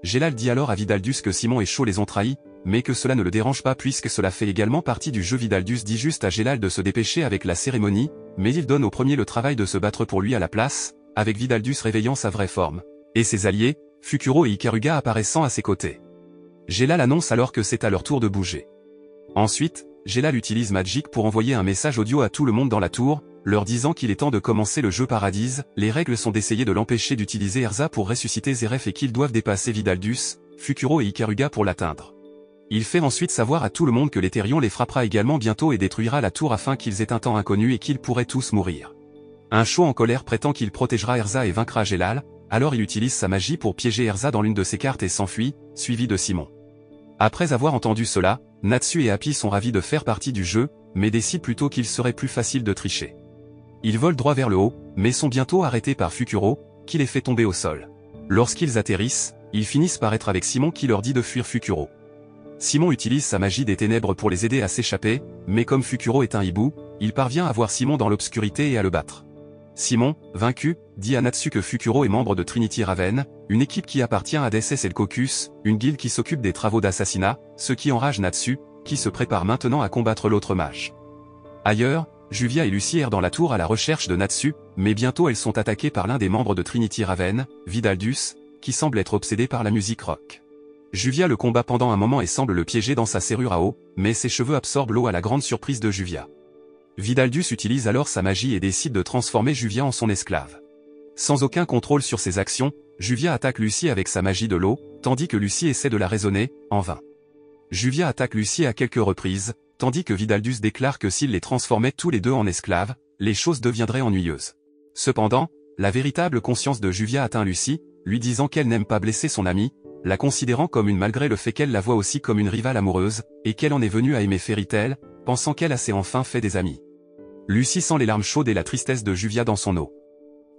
Gélal dit alors à Vidaldus que Simon et Shaw les ont trahis, mais que cela ne le dérange pas puisque cela fait également partie du jeu. Vidaldus dit juste à Gélal de se dépêcher avec la cérémonie, mais il donne au premier le travail de se battre pour lui à la place, avec Vidaldus réveillant sa vraie forme, et ses alliés, Fukuro et Ikaruga apparaissant à ses côtés. Gélal annonce alors que c'est à leur tour de bouger. Ensuite, Gélal utilise Magic pour envoyer un message audio à tout le monde dans la tour, leur disant qu'il est temps de commencer le jeu Paradise. Les règles sont d'essayer de l'empêcher d'utiliser Erza pour ressusciter Zeref et qu'ils doivent dépasser Vidaldus, Fukuro et Ikaruga pour l'atteindre. Il fait ensuite savoir à tout le monde que l'Etherion les frappera également bientôt et détruira la tour afin qu'ils aient un temps inconnu et qu'ils pourraient tous mourir. Un Shaw en colère prétend qu'il protégera Erza et vaincra Gélal, alors il utilise sa magie pour piéger Erza dans l'une de ses cartes et s'enfuit, suivi de Simon. Après avoir entendu cela, Natsu et Happy sont ravis de faire partie du jeu, mais décident plutôt qu'il serait plus facile de tricher. Ils volent droit vers le haut, mais sont bientôt arrêtés par Fukuro, qui les fait tomber au sol. Lorsqu'ils atterrissent, ils finissent par être avec Simon qui leur dit de fuir Fukuro. Simon utilise sa magie des ténèbres pour les aider à s'échapper, mais comme Fukuro est un hibou, il parvient à voir Simon dans l'obscurité et à le battre. Simon, vaincu, dit à Natsu que Fukuro est membre de Trinity Raven, une équipe qui appartient à DSS et le Caucus, une guilde qui s'occupe des travaux d'assassinat, ce qui enrage Natsu, qui se prépare maintenant à combattre l'autre mage. Ailleurs, Juvia et Lucy errent dans la tour à la recherche de Natsu, mais bientôt elles sont attaquées par l'un des membres de Trinity Raven, Vidaldus, qui semble être obsédé par la musique rock. Juvia le combat pendant un moment et semble le piéger dans sa serrure à eau, mais ses cheveux absorbent l'eau à la grande surprise de Juvia. Vidaldus utilise alors sa magie et décide de transformer Juvia en son esclave. Sans aucun contrôle sur ses actions, Juvia attaque Lucy avec sa magie de l'eau, tandis que Lucy essaie de la raisonner, en vain. Juvia attaque Lucy à quelques reprises, tandis que Vidaldus déclare que s'il les transformait tous les deux en esclaves, les choses deviendraient ennuyeuses. Cependant, la véritable conscience de Juvia atteint Lucy, lui disant qu'elle n'aime pas blesser son amie, la considérant comme une malgré le fait qu'elle la voit aussi comme une rivale amoureuse, et qu'elle en est venue à aimer Fairy Tail, pensant qu'elle a s'est enfin fait des amis. Lucy sent les larmes chaudes et la tristesse de Juvia dans son eau.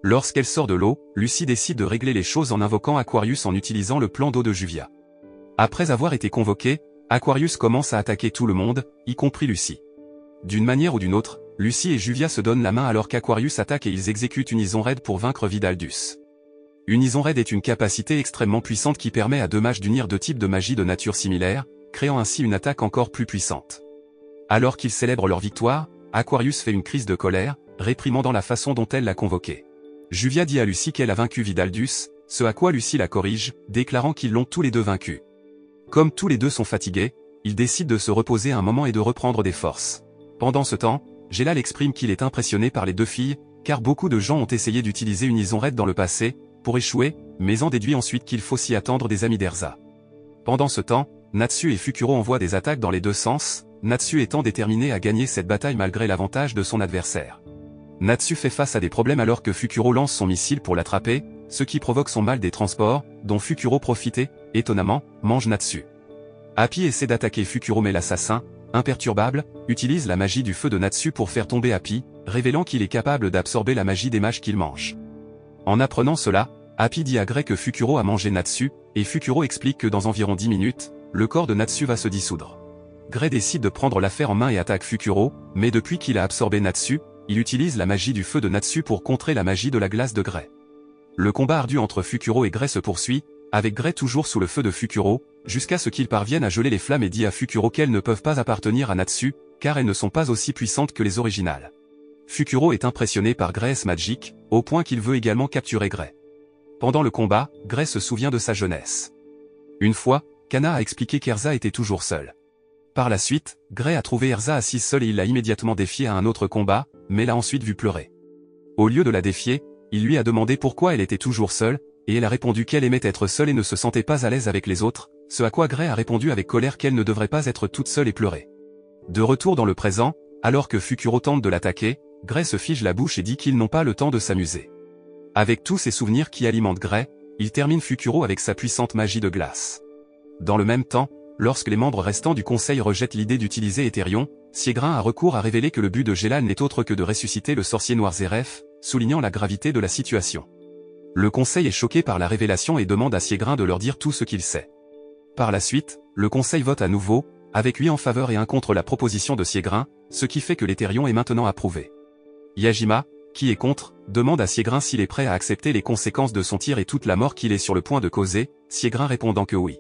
Lorsqu'elle sort de l'eau, Lucy décide de régler les choses en invoquant Aquarius en utilisant le plan d'eau de Juvia. Après avoir été convoqué, Aquarius commence à attaquer tout le monde, y compris Lucy. D'une manière ou d'une autre, Lucy et Juvia se donnent la main alors qu'Aquarius attaque et ils exécutent une Ison Raid pour vaincre Vidaldus. Une Ison Raid est une capacité extrêmement puissante qui permet à deux mages d'unir deux types de magie de nature similaire, créant ainsi une attaque encore plus puissante. Alors qu'ils célèbrent leur victoire, Aquarius fait une crise de colère, réprimandant la façon dont elle l'a convoqué. Juvia dit à Lucy qu'elle a vaincu Vidaldus, ce à quoi Lucy la corrige, déclarant qu'ils l'ont tous les deux vaincu. Comme tous les deux sont fatigués, ils décident de se reposer un moment et de reprendre des forces. Pendant ce temps, Gelal exprime qu'il est impressionné par les deux filles, car beaucoup de gens ont essayé d'utiliser une Ison Raid dans le passé, pour échouer, mais en déduit ensuite qu'il faut s'y attendre des amis d'Erza. Pendant ce temps, Natsu et Fukuro envoient des attaques dans les deux sens, Natsu étant déterminé à gagner cette bataille malgré l'avantage de son adversaire. Natsu fait face à des problèmes alors que Fukuro lance son missile pour l'attraper, ce qui provoque son mal des transports, dont Fukuro profite et, étonnamment, mange Natsu. Happy essaie d'attaquer Fukuro mais l'assassin, imperturbable, utilise la magie du feu de Natsu pour faire tomber Happy, révélant qu'il est capable d'absorber la magie des mages qu'il mange. En apprenant cela, Happy dit à Gray que Fukuro a mangé Natsu, et Fukuro explique que dans environ 10 minutes, le corps de Natsu va se dissoudre. Gray décide de prendre l'affaire en main et attaque Fukuro, mais depuis qu'il a absorbé Natsu, il utilise la magie du feu de Natsu pour contrer la magie de la glace de Gray. Le combat ardu entre Fukuro et Gray se poursuit, avec Gray toujours sous le feu de Fukuro, jusqu'à ce qu'ils parviennent à geler les flammes et dit à Fukuro qu'elles ne peuvent pas appartenir à Natsu, car elles ne sont pas aussi puissantes que les originales. Fukuro est impressionné par Gray's Magic, au point qu'il veut également capturer Gray. Pendant le combat, Gray se souvient de sa jeunesse. Une fois, Kana a expliqué qu'Erza était toujours seule. Par la suite, Gray a trouvé Erza assise seule et il l'a immédiatement défiée à un autre combat, mais l'a ensuite vue pleurer. Au lieu de la défier, il lui a demandé pourquoi elle était toujours seule, et elle a répondu qu'elle aimait être seule et ne se sentait pas à l'aise avec les autres, ce à quoi Gray a répondu avec colère qu'elle ne devrait pas être toute seule et pleurer. De retour dans le présent, alors que Fukuro tente de l'attaquer, Gray se fige la bouche et dit qu'ils n'ont pas le temps de s'amuser. Avec tous ces souvenirs qui alimentent Gray, il termine Fukuro avec sa puissante magie de glace. Dans le même temps, lorsque les membres restants du conseil rejettent l'idée d'utiliser Ethereum, Siegrin a recours à révéler que le but de Gelal n'est autre que de ressusciter le sorcier noir Zeref, soulignant la gravité de la situation. Le conseil est choqué par la révélation et demande à Siegrin de leur dire tout ce qu'il sait. Par la suite, le conseil vote à nouveau, avec 8 en faveur et 1 contre la proposition de Siegrin, ce qui fait que l'Ethereum est maintenant approuvé. Yajima, qui est contre, demande à Siegrin s'il est prêt à accepter les conséquences de son tir et toute la mort qu'il est sur le point de causer, Siegrin répondant que oui.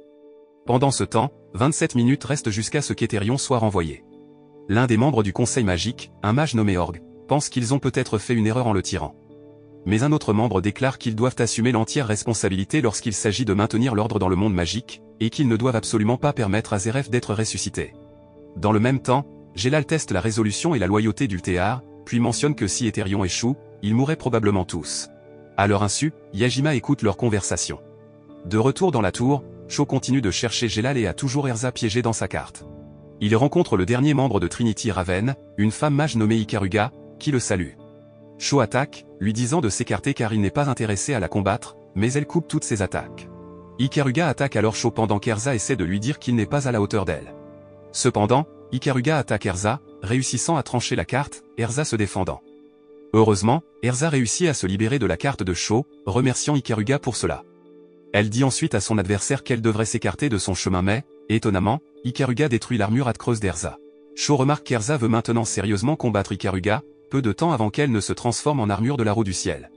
Pendant ce temps, 27 minutes restent jusqu'à ce qu'Ethereum soit renvoyé. L'un des membres du conseil magique, un mage nommé Org, pense qu'ils ont peut-être fait une erreur en le tirant. Mais un autre membre déclare qu'ils doivent assumer l'entière responsabilité lorsqu'il s'agit de maintenir l'ordre dans le monde magique, et qu'ils ne doivent absolument pas permettre à Zeref d'être ressuscité. Dans le même temps, Gelal teste la résolution et la loyauté d'Ultear, puis mentionne que si Ethereum échoue, ils mourraient probablement tous. À leur insu, Yajima écoute leur conversation. De retour dans la tour, Sho continue de chercher Gelal et a toujours Erza piégé dans sa carte. Il rencontre le dernier membre de Trinity Raven, une femme mage nommée Ikaruga, qui le salue. Sho attaque, lui disant de s'écarter car il n'est pas intéressé à la combattre, mais elle coupe toutes ses attaques. Ikaruga attaque alors Sho pendant qu'Erza essaie de lui dire qu'il n'est pas à la hauteur d'elle. Cependant, Ikaruga attaque Erza, réussissant à trancher la carte, Erza se défendant. Heureusement, Erza réussit à se libérer de la carte de Sho, remerciant Ikaruga pour cela. Elle dit ensuite à son adversaire qu'elle devrait s'écarter de son chemin mais, Étonnamment, Ikaruga détruit l'armure âcreuse d'Erza. Sho remarque qu'Erza veut maintenant sérieusement combattre Ikaruga, peu de temps avant qu'elle ne se transforme en armure de la roue du ciel.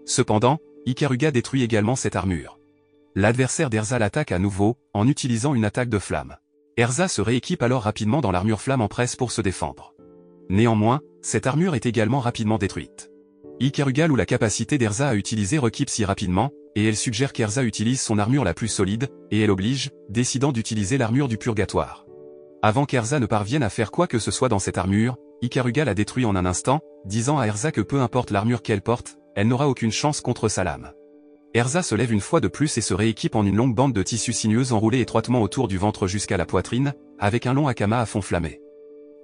Cependant, Ikaruga détruit également cette armure. L'adversaire d'Erza l'attaque à nouveau, en utilisant une attaque de flamme. Erza se rééquipe alors rapidement dans l'armure flamme en presse pour se défendre. Néanmoins, cette armure est également rapidement détruite. Ikaruga loue la capacité d'Erza à utiliser Rekeep si rapidement, et elle suggère qu'Erza utilise son armure la plus solide, et elle oblige, décidant d'utiliser l'armure du purgatoire. Avant qu'Erza ne parvienne à faire quoi que ce soit dans cette armure, Ikaruga la détruit en un instant, disant à Erza que peu importe l'armure qu'elle porte, elle n'aura aucune chance contre sa lame. Erza se lève une fois de plus et se rééquipe en une longue bande de tissu sinueux enroulée étroitement autour du ventre jusqu'à la poitrine, avec un long hakama à fond flammé.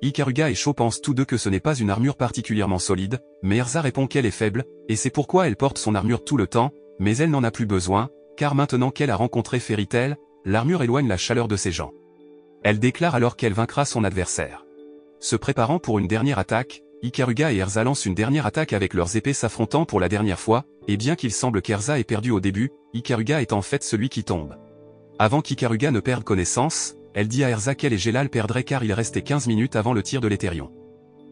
Ikaruga et Sho pensent tous deux que ce n'est pas une armure particulièrement solide, mais Erza répond qu'elle est faible, et c'est pourquoi elle porte son armure tout le temps, mais elle n'en a plus besoin, car maintenant qu'elle a rencontré Fairy Tail, l'armure éloigne la chaleur de ses jambes. Elle déclare alors qu'elle vaincra son adversaire. Se préparant pour une dernière attaque, Ikaruga et Erza lancent une dernière attaque avec leurs épées s'affrontant pour la dernière fois, et bien qu'il semble qu'Erza ait perdu au début, Ikaruga est en fait celui qui tombe. Avant qu'Ikaruga ne perde connaissance, elle dit à Erza qu'elle et Gelal perdraient car il restait 15 minutes avant le tir de l'Éthérion.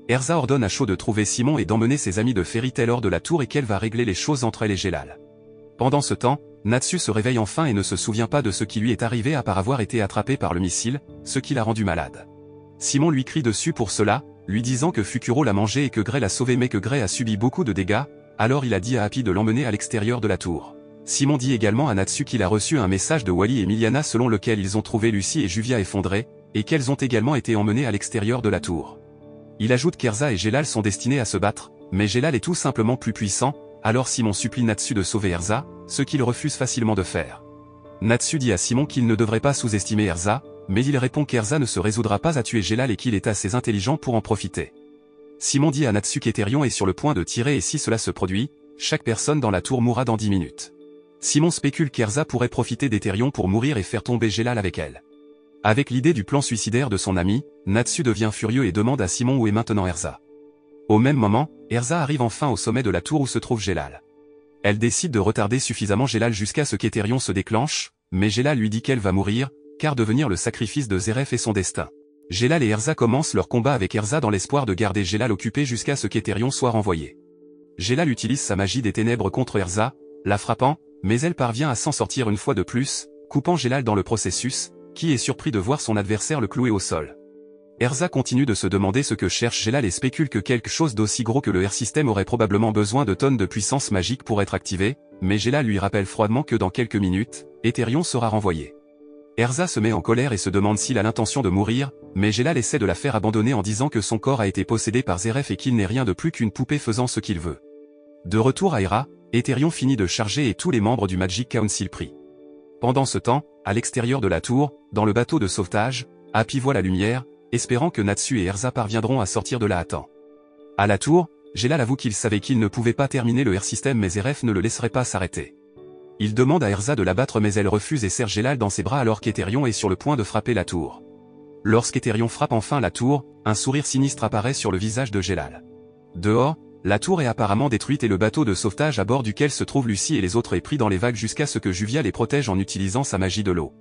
Erza ordonne à Sho de trouver Simon et d'emmener ses amis de Fairy Tail hors de la tour et qu'elle va régler les choses entre elle et Gelal. Pendant ce temps, Natsu se réveille enfin et ne se souvient pas de ce qui lui est arrivé à part avoir été attrapé par le missile, ce qui l'a rendu malade. Simon lui crie dessus pour cela, lui disant que Fukuro l'a mangé et que Gray l'a sauvé mais que Gray a subi beaucoup de dégâts, alors il a dit à Happy de l'emmener à l'extérieur de la tour. Simon dit également à Natsu qu'il a reçu un message de Wally et Miliana selon lequel ils ont trouvé Lucie et Juvia effondrées, et qu'elles ont également été emmenées à l'extérieur de la tour. Il ajoute qu'Erza et Gelal sont destinés à se battre, mais Gelal est tout simplement plus puissant, alors Simon supplie Natsu de sauver Erza, ce qu'il refuse facilement de faire. Natsu dit à Simon qu'il ne devrait pas sous-estimer Erza, mais il répond qu'Erza ne se résoudra pas à tuer Gelal et qu'il est assez intelligent pour en profiter. Simon dit à Natsu qu'Éthérion est sur le point de tirer et si cela se produit, chaque personne dans la tour mourra dans 10 minutes. Simon spécule qu'Erza pourrait profiter d'Éthérion pour mourir et faire tomber Gelal avec elle. Avec l'idée du plan suicidaire de son ami, Natsu devient furieux et demande à Simon où est maintenant Erza. Au même moment, Erza arrive enfin au sommet de la tour où se trouve Gelal. Elle décide de retarder suffisamment Gelal jusqu'à ce qu'Éthérion se déclenche, mais Gelal lui dit qu'elle va mourir, car devenir le sacrifice de Zeref est son destin. Gelal et Erza commencent leur combat avec Erza dans l'espoir de garder Gelal occupé jusqu'à ce qu'Éthérion soit renvoyé. Gelal utilise sa magie des ténèbres contre Erza, la frappant, mais elle parvient à s'en sortir une fois de plus, coupant Gelal dans le processus, qui est surpris de voir son adversaire le clouer au sol. Erza continue de se demander ce que cherche Gelal et spécule que quelque chose d'aussi gros que le Air-System aurait probablement besoin de tonnes de puissance magique pour être activé, mais Gelal lui rappelle froidement que dans quelques minutes, Éthérion sera renvoyé. Erza se met en colère et se demande s'il a l'intention de mourir, mais Gelal essaie de la faire abandonner en disant que son corps a été possédé par Zeref et qu'il n'est rien de plus qu'une poupée faisant ce qu'il veut. De retour à Hera, Éthérion finit de charger et tous les membres du Magic Council prient. Pendant ce temps, à l'extérieur de la tour, dans le bateau de sauvetage, Happy voit la lumière, espérant que Natsu et Erza parviendront à sortir de là à temps. À la tour, Gelal avoue qu'il savait qu'il ne pouvait pas terminer le Air-System mais Zeref ne le laisserait pas s'arrêter. Il demande à Erza de l'abattre mais elle refuse et serre Gelal dans ses bras alors qu'Éthérion est sur le point de frapper la tour. Lorsqu'Éthérion frappe enfin la tour, un sourire sinistre apparaît sur le visage de Gelal. Dehors, la tour est apparemment détruite et le bateau de sauvetage à bord duquel se trouvent Lucie et les autres est pris dans les vagues jusqu'à ce que Juvia les protège en utilisant sa magie de l'eau.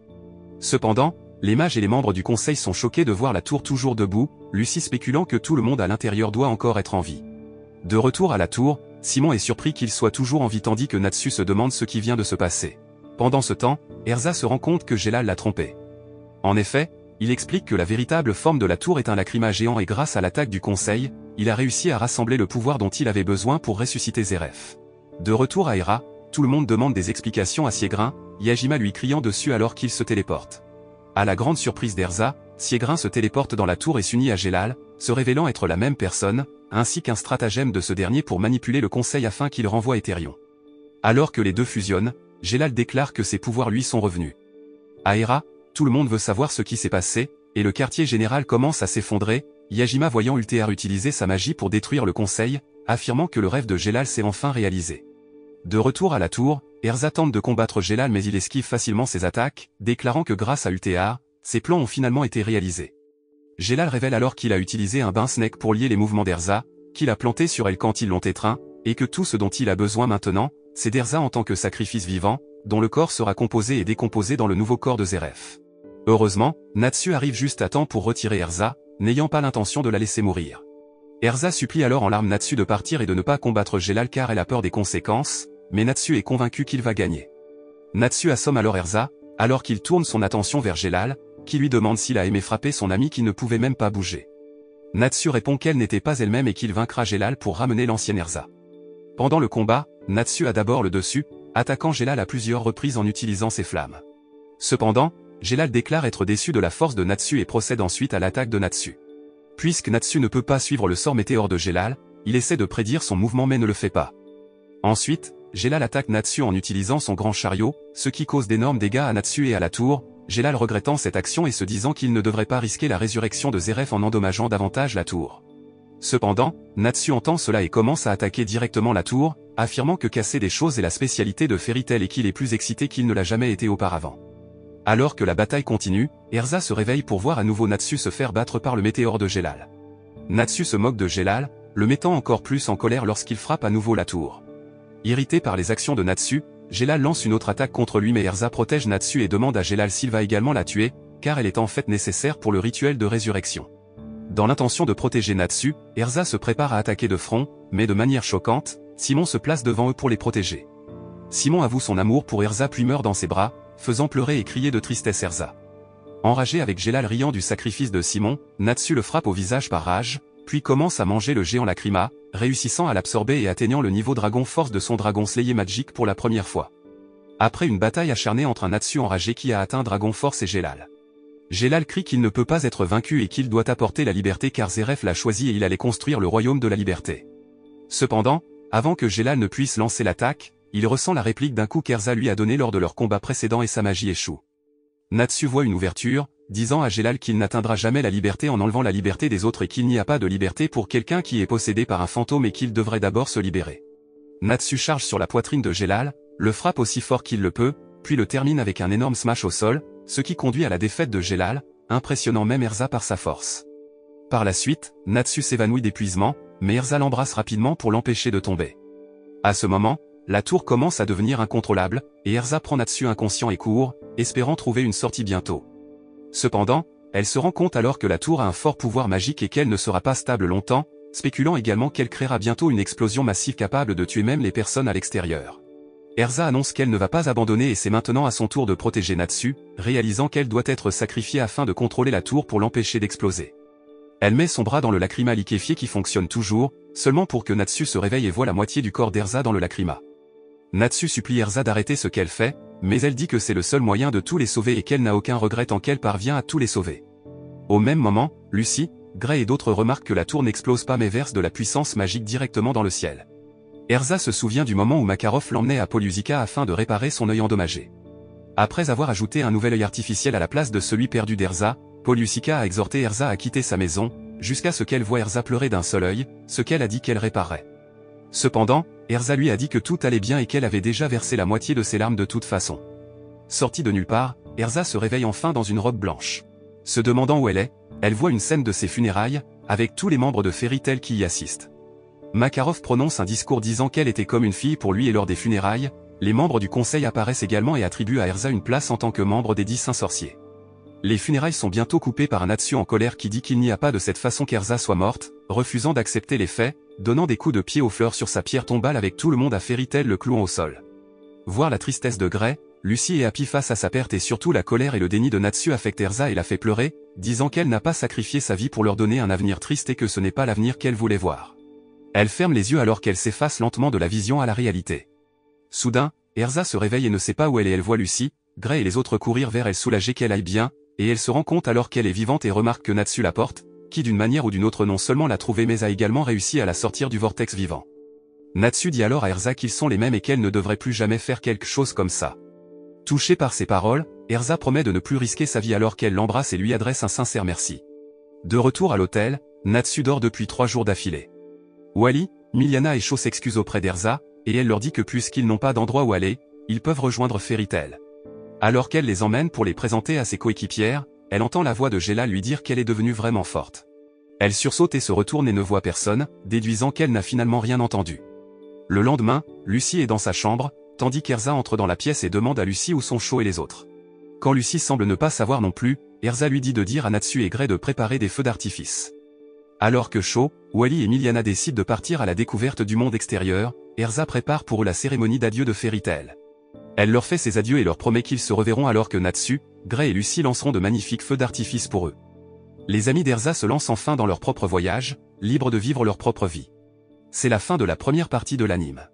Cependant, les mages et les membres du conseil sont choqués de voir la tour toujours debout, Lucie spéculant que tout le monde à l'intérieur doit encore être en vie. De retour à la tour, Simon est surpris qu'il soit toujours en vie tandis que Natsu se demande ce qui vient de se passer. Pendant ce temps, Erza se rend compte que Gelal l'a trompé. En effet, il explique que la véritable forme de la tour est un lacryma géant et grâce à l'attaque du conseil, il a réussi à rassembler le pouvoir dont il avait besoin pour ressusciter Zeref. De retour à Hera, tout le monde demande des explications à Siegrin, Yajima lui criant dessus alors qu'il se téléporte. À la grande surprise d'Erza, Siegrin se téléporte dans la tour et s'unit à Gelal, se révélant être la même personne, ainsi qu'un stratagème de ce dernier pour manipuler le conseil afin qu'il renvoie Éthérion. Alors que les deux fusionnent, Gelal déclare que ses pouvoirs lui sont revenus. À Hera, tout le monde veut savoir ce qui s'est passé, et le quartier général commence à s'effondrer, Yajima voyant Ultear utiliser sa magie pour détruire le conseil, affirmant que le rêve de Gelal s'est enfin réalisé. De retour à la tour, Erza tente de combattre Gelal mais il esquive facilement ses attaques, déclarant que grâce à Ultear, ses plans ont finalement été réalisés. Gelal révèle alors qu'il a utilisé un bain snake pour lier les mouvements d'Erza, qu'il a planté sur elle quand ils l'ont étreint, et que tout ce dont il a besoin maintenant, c'est d'Erza en tant que sacrifice vivant, dont le corps sera composé et décomposé dans le nouveau corps de Zeref. Heureusement, Natsu arrive juste à temps pour retirer Erza, n'ayant pas l'intention de la laisser mourir. Erza supplie alors en larmes Natsu de partir et de ne pas combattre Gelal car elle a peur des conséquences, mais Natsu est convaincu qu'il va gagner. Natsu assomme alors Erza, alors qu'il tourne son attention vers Gelal, qui lui demande s'il a aimé frapper son ami qui ne pouvait même pas bouger. Natsu répond qu'elle n'était pas elle-même et qu'il vaincra Gelal pour ramener l'ancienne Erza. Pendant le combat, Natsu a d'abord le dessus, attaquant Gelal à plusieurs reprises en utilisant ses flammes. Cependant, Gelal déclare être déçu de la force de Natsu et procède ensuite à l'attaque de Natsu. Puisque Natsu ne peut pas suivre le sort météore de Gelal, il essaie de prédire son mouvement mais ne le fait pas. Ensuite, Gelal attaque Natsu en utilisant son grand chariot, ce qui cause d'énormes dégâts à Natsu et à la tour, Gelal regrettant cette action et se disant qu'il ne devrait pas risquer la résurrection de Zeref en endommageant davantage la tour. Cependant, Natsu entend cela et commence à attaquer directement la tour, affirmant que casser des choses est la spécialité de Fairy Tail et qu'il est plus excité qu'il ne l'a jamais été auparavant. Alors que la bataille continue, Erza se réveille pour voir à nouveau Natsu se faire battre par le météore de Gelal. Natsu se moque de Gelal, le mettant encore plus en colère lorsqu'il frappe à nouveau la tour. Irrité par les actions de Natsu, Gelal lance une autre attaque contre lui mais Erza protège Natsu et demande à Gelal s'il va également la tuer, car elle est en fait nécessaire pour le rituel de résurrection. Dans l'intention de protéger Natsu, Erza se prépare à attaquer de front, mais de manière choquante, Simon se place devant eux pour les protéger. Simon avoue son amour pour Erza puis meurt dans ses bras, faisant pleurer et crier de tristesse Erza. Enragé avec Gelal riant du sacrifice de Simon, Natsu le frappe au visage par rage, puis commence à manger le géant Lacrima, réussissant à l'absorber et atteignant le niveau Dragon Force de son Dragon Slayer Magic pour la première fois. Après une bataille acharnée entre un Natsu enragé qui a atteint Dragon Force et Gelal. Gelal crie qu'il ne peut pas être vaincu et qu'il doit apporter la liberté car Zeref l'a choisi et il allait construire le royaume de la liberté. Cependant, avant que Gelal ne puisse lancer l'attaque, il ressent la réplique d'un coup qu'Erza lui a donné lors de leur combat précédent et sa magie échoue. Natsu voit une ouverture, disant à Gelal qu'il n'atteindra jamais la liberté en enlevant la liberté des autres et qu'il n'y a pas de liberté pour quelqu'un qui est possédé par un fantôme et qu'il devrait d'abord se libérer. Natsu charge sur la poitrine de Gelal, le frappe aussi fort qu'il le peut, puis le termine avec un énorme smash au sol, ce qui conduit à la défaite de Gelal, impressionnant même Erza par sa force. Par la suite, Natsu s'évanouit d'épuisement, mais Erza l'embrasse rapidement pour l'empêcher de tomber. À ce moment, la tour commence à devenir incontrôlable, et Erza prend Natsu inconscient et court, espérant trouver une sortie bientôt. Cependant, elle se rend compte alors que la tour a un fort pouvoir magique et qu'elle ne sera pas stable longtemps, spéculant également qu'elle créera bientôt une explosion massive capable de tuer même les personnes à l'extérieur. Erza annonce qu'elle ne va pas abandonner et c'est maintenant à son tour de protéger Natsu, réalisant qu'elle doit être sacrifiée afin de contrôler la tour pour l'empêcher d'exploser. Elle met son bras dans le lacrima liquéfié qui fonctionne toujours, seulement pour que Natsu se réveille et voit la moitié du corps d'Erza dans le lacrima. Natsu supplie Erza d'arrêter ce qu'elle fait, mais elle dit que c'est le seul moyen de tous les sauver et qu'elle n'a aucun regret tant qu'elle parvient à tous les sauver. Au même moment, Lucy, Gray et d'autres remarquent que la tour n'explose pas mais verse de la puissance magique directement dans le ciel. Erza se souvient du moment où Makarov l'emmenait à Polusica afin de réparer son œil endommagé. Après avoir ajouté un nouvel œil artificiel à la place de celui perdu d'Erza, Polusica a exhorté Erza à quitter sa maison, jusqu'à ce qu'elle voie Erza pleurer d'un seul œil, ce qu'elle a dit qu'elle réparerait. Cependant, Erza lui a dit que tout allait bien et qu'elle avait déjà versé la moitié de ses larmes de toute façon. Sortie de nulle part, Erza se réveille enfin dans une robe blanche. Se demandant où elle voit une scène de ses funérailles, avec tous les membres de Fairy Tail qui y assistent. Makarov prononce un discours disant qu'elle était comme une fille pour lui et lors des funérailles, les membres du conseil apparaissent également et attribuent à Erza une place en tant que membre des 10 saints sorciers. Les funérailles sont bientôt coupées par un Natsu en colère qui dit qu'il n'y a pas de cette façon qu'Erza soit morte, refusant d'accepter les faits, donnant des coups de pied aux fleurs sur sa pierre tombale avec tout le monde à Fairy Tail le clouant au sol. Voir la tristesse de Gray, Lucy et Happy face à sa perte et surtout la colère et le déni de Natsu affectent Erza et la fait pleurer, disant qu'elle n'a pas sacrifié sa vie pour leur donner un avenir triste et que ce n'est pas l'avenir qu'elle voulait voir. Elle ferme les yeux alors qu'elle s'efface lentement de la vision à la réalité. Soudain, Erza se réveille et ne sait pas où elle est. Elle voit Lucy, Gray et les autres courir vers elle soulagés qu'elle aille bien, et elle se rend compte alors qu'elle est vivante et remarque que Natsu la porte, qui d'une manière ou d'une autre non seulement l'a trouvée mais a également réussi à la sortir du vortex vivant. Natsu dit alors à Erza qu'ils sont les mêmes et qu'elle ne devrait plus jamais faire quelque chose comme ça. Touchée par ces paroles, Erza promet de ne plus risquer sa vie alors qu'elle l'embrasse et lui adresse un sincère merci. De retour à l'hôtel, Natsu dort depuis 3 jours d'affilée. Wally, Miliana et Cho s'excusent auprès d'Erza, et elle leur dit que puisqu'ils n'ont pas d'endroit où aller, ils peuvent rejoindre Fairy Tail. Alors qu'elle les emmène pour les présenter à ses coéquipières, elle entend la voix de Gela lui dire qu'elle est devenue vraiment forte. Elle sursaute et se retourne et ne voit personne, déduisant qu'elle n'a finalement rien entendu. Le lendemain, Lucy est dans sa chambre, tandis qu'Erza entre dans la pièce et demande à Lucy où sont Cho et les autres. Quand Lucy semble ne pas savoir non plus, Erza lui dit de dire à Natsu et Gray de préparer des feux d'artifice. Alors que Sho, Wally et Miliana décident de partir à la découverte du monde extérieur, Erza prépare pour eux la cérémonie d'adieu de Fairy Tail. Elle leur fait ses adieux et leur promet qu'ils se reverront alors que Natsu, Gray et Lucy lanceront de magnifiques feux d'artifice pour eux. Les amis d'Erza se lancent enfin dans leur propre voyage, libres de vivre leur propre vie. C'est la fin de la première partie de l'anime.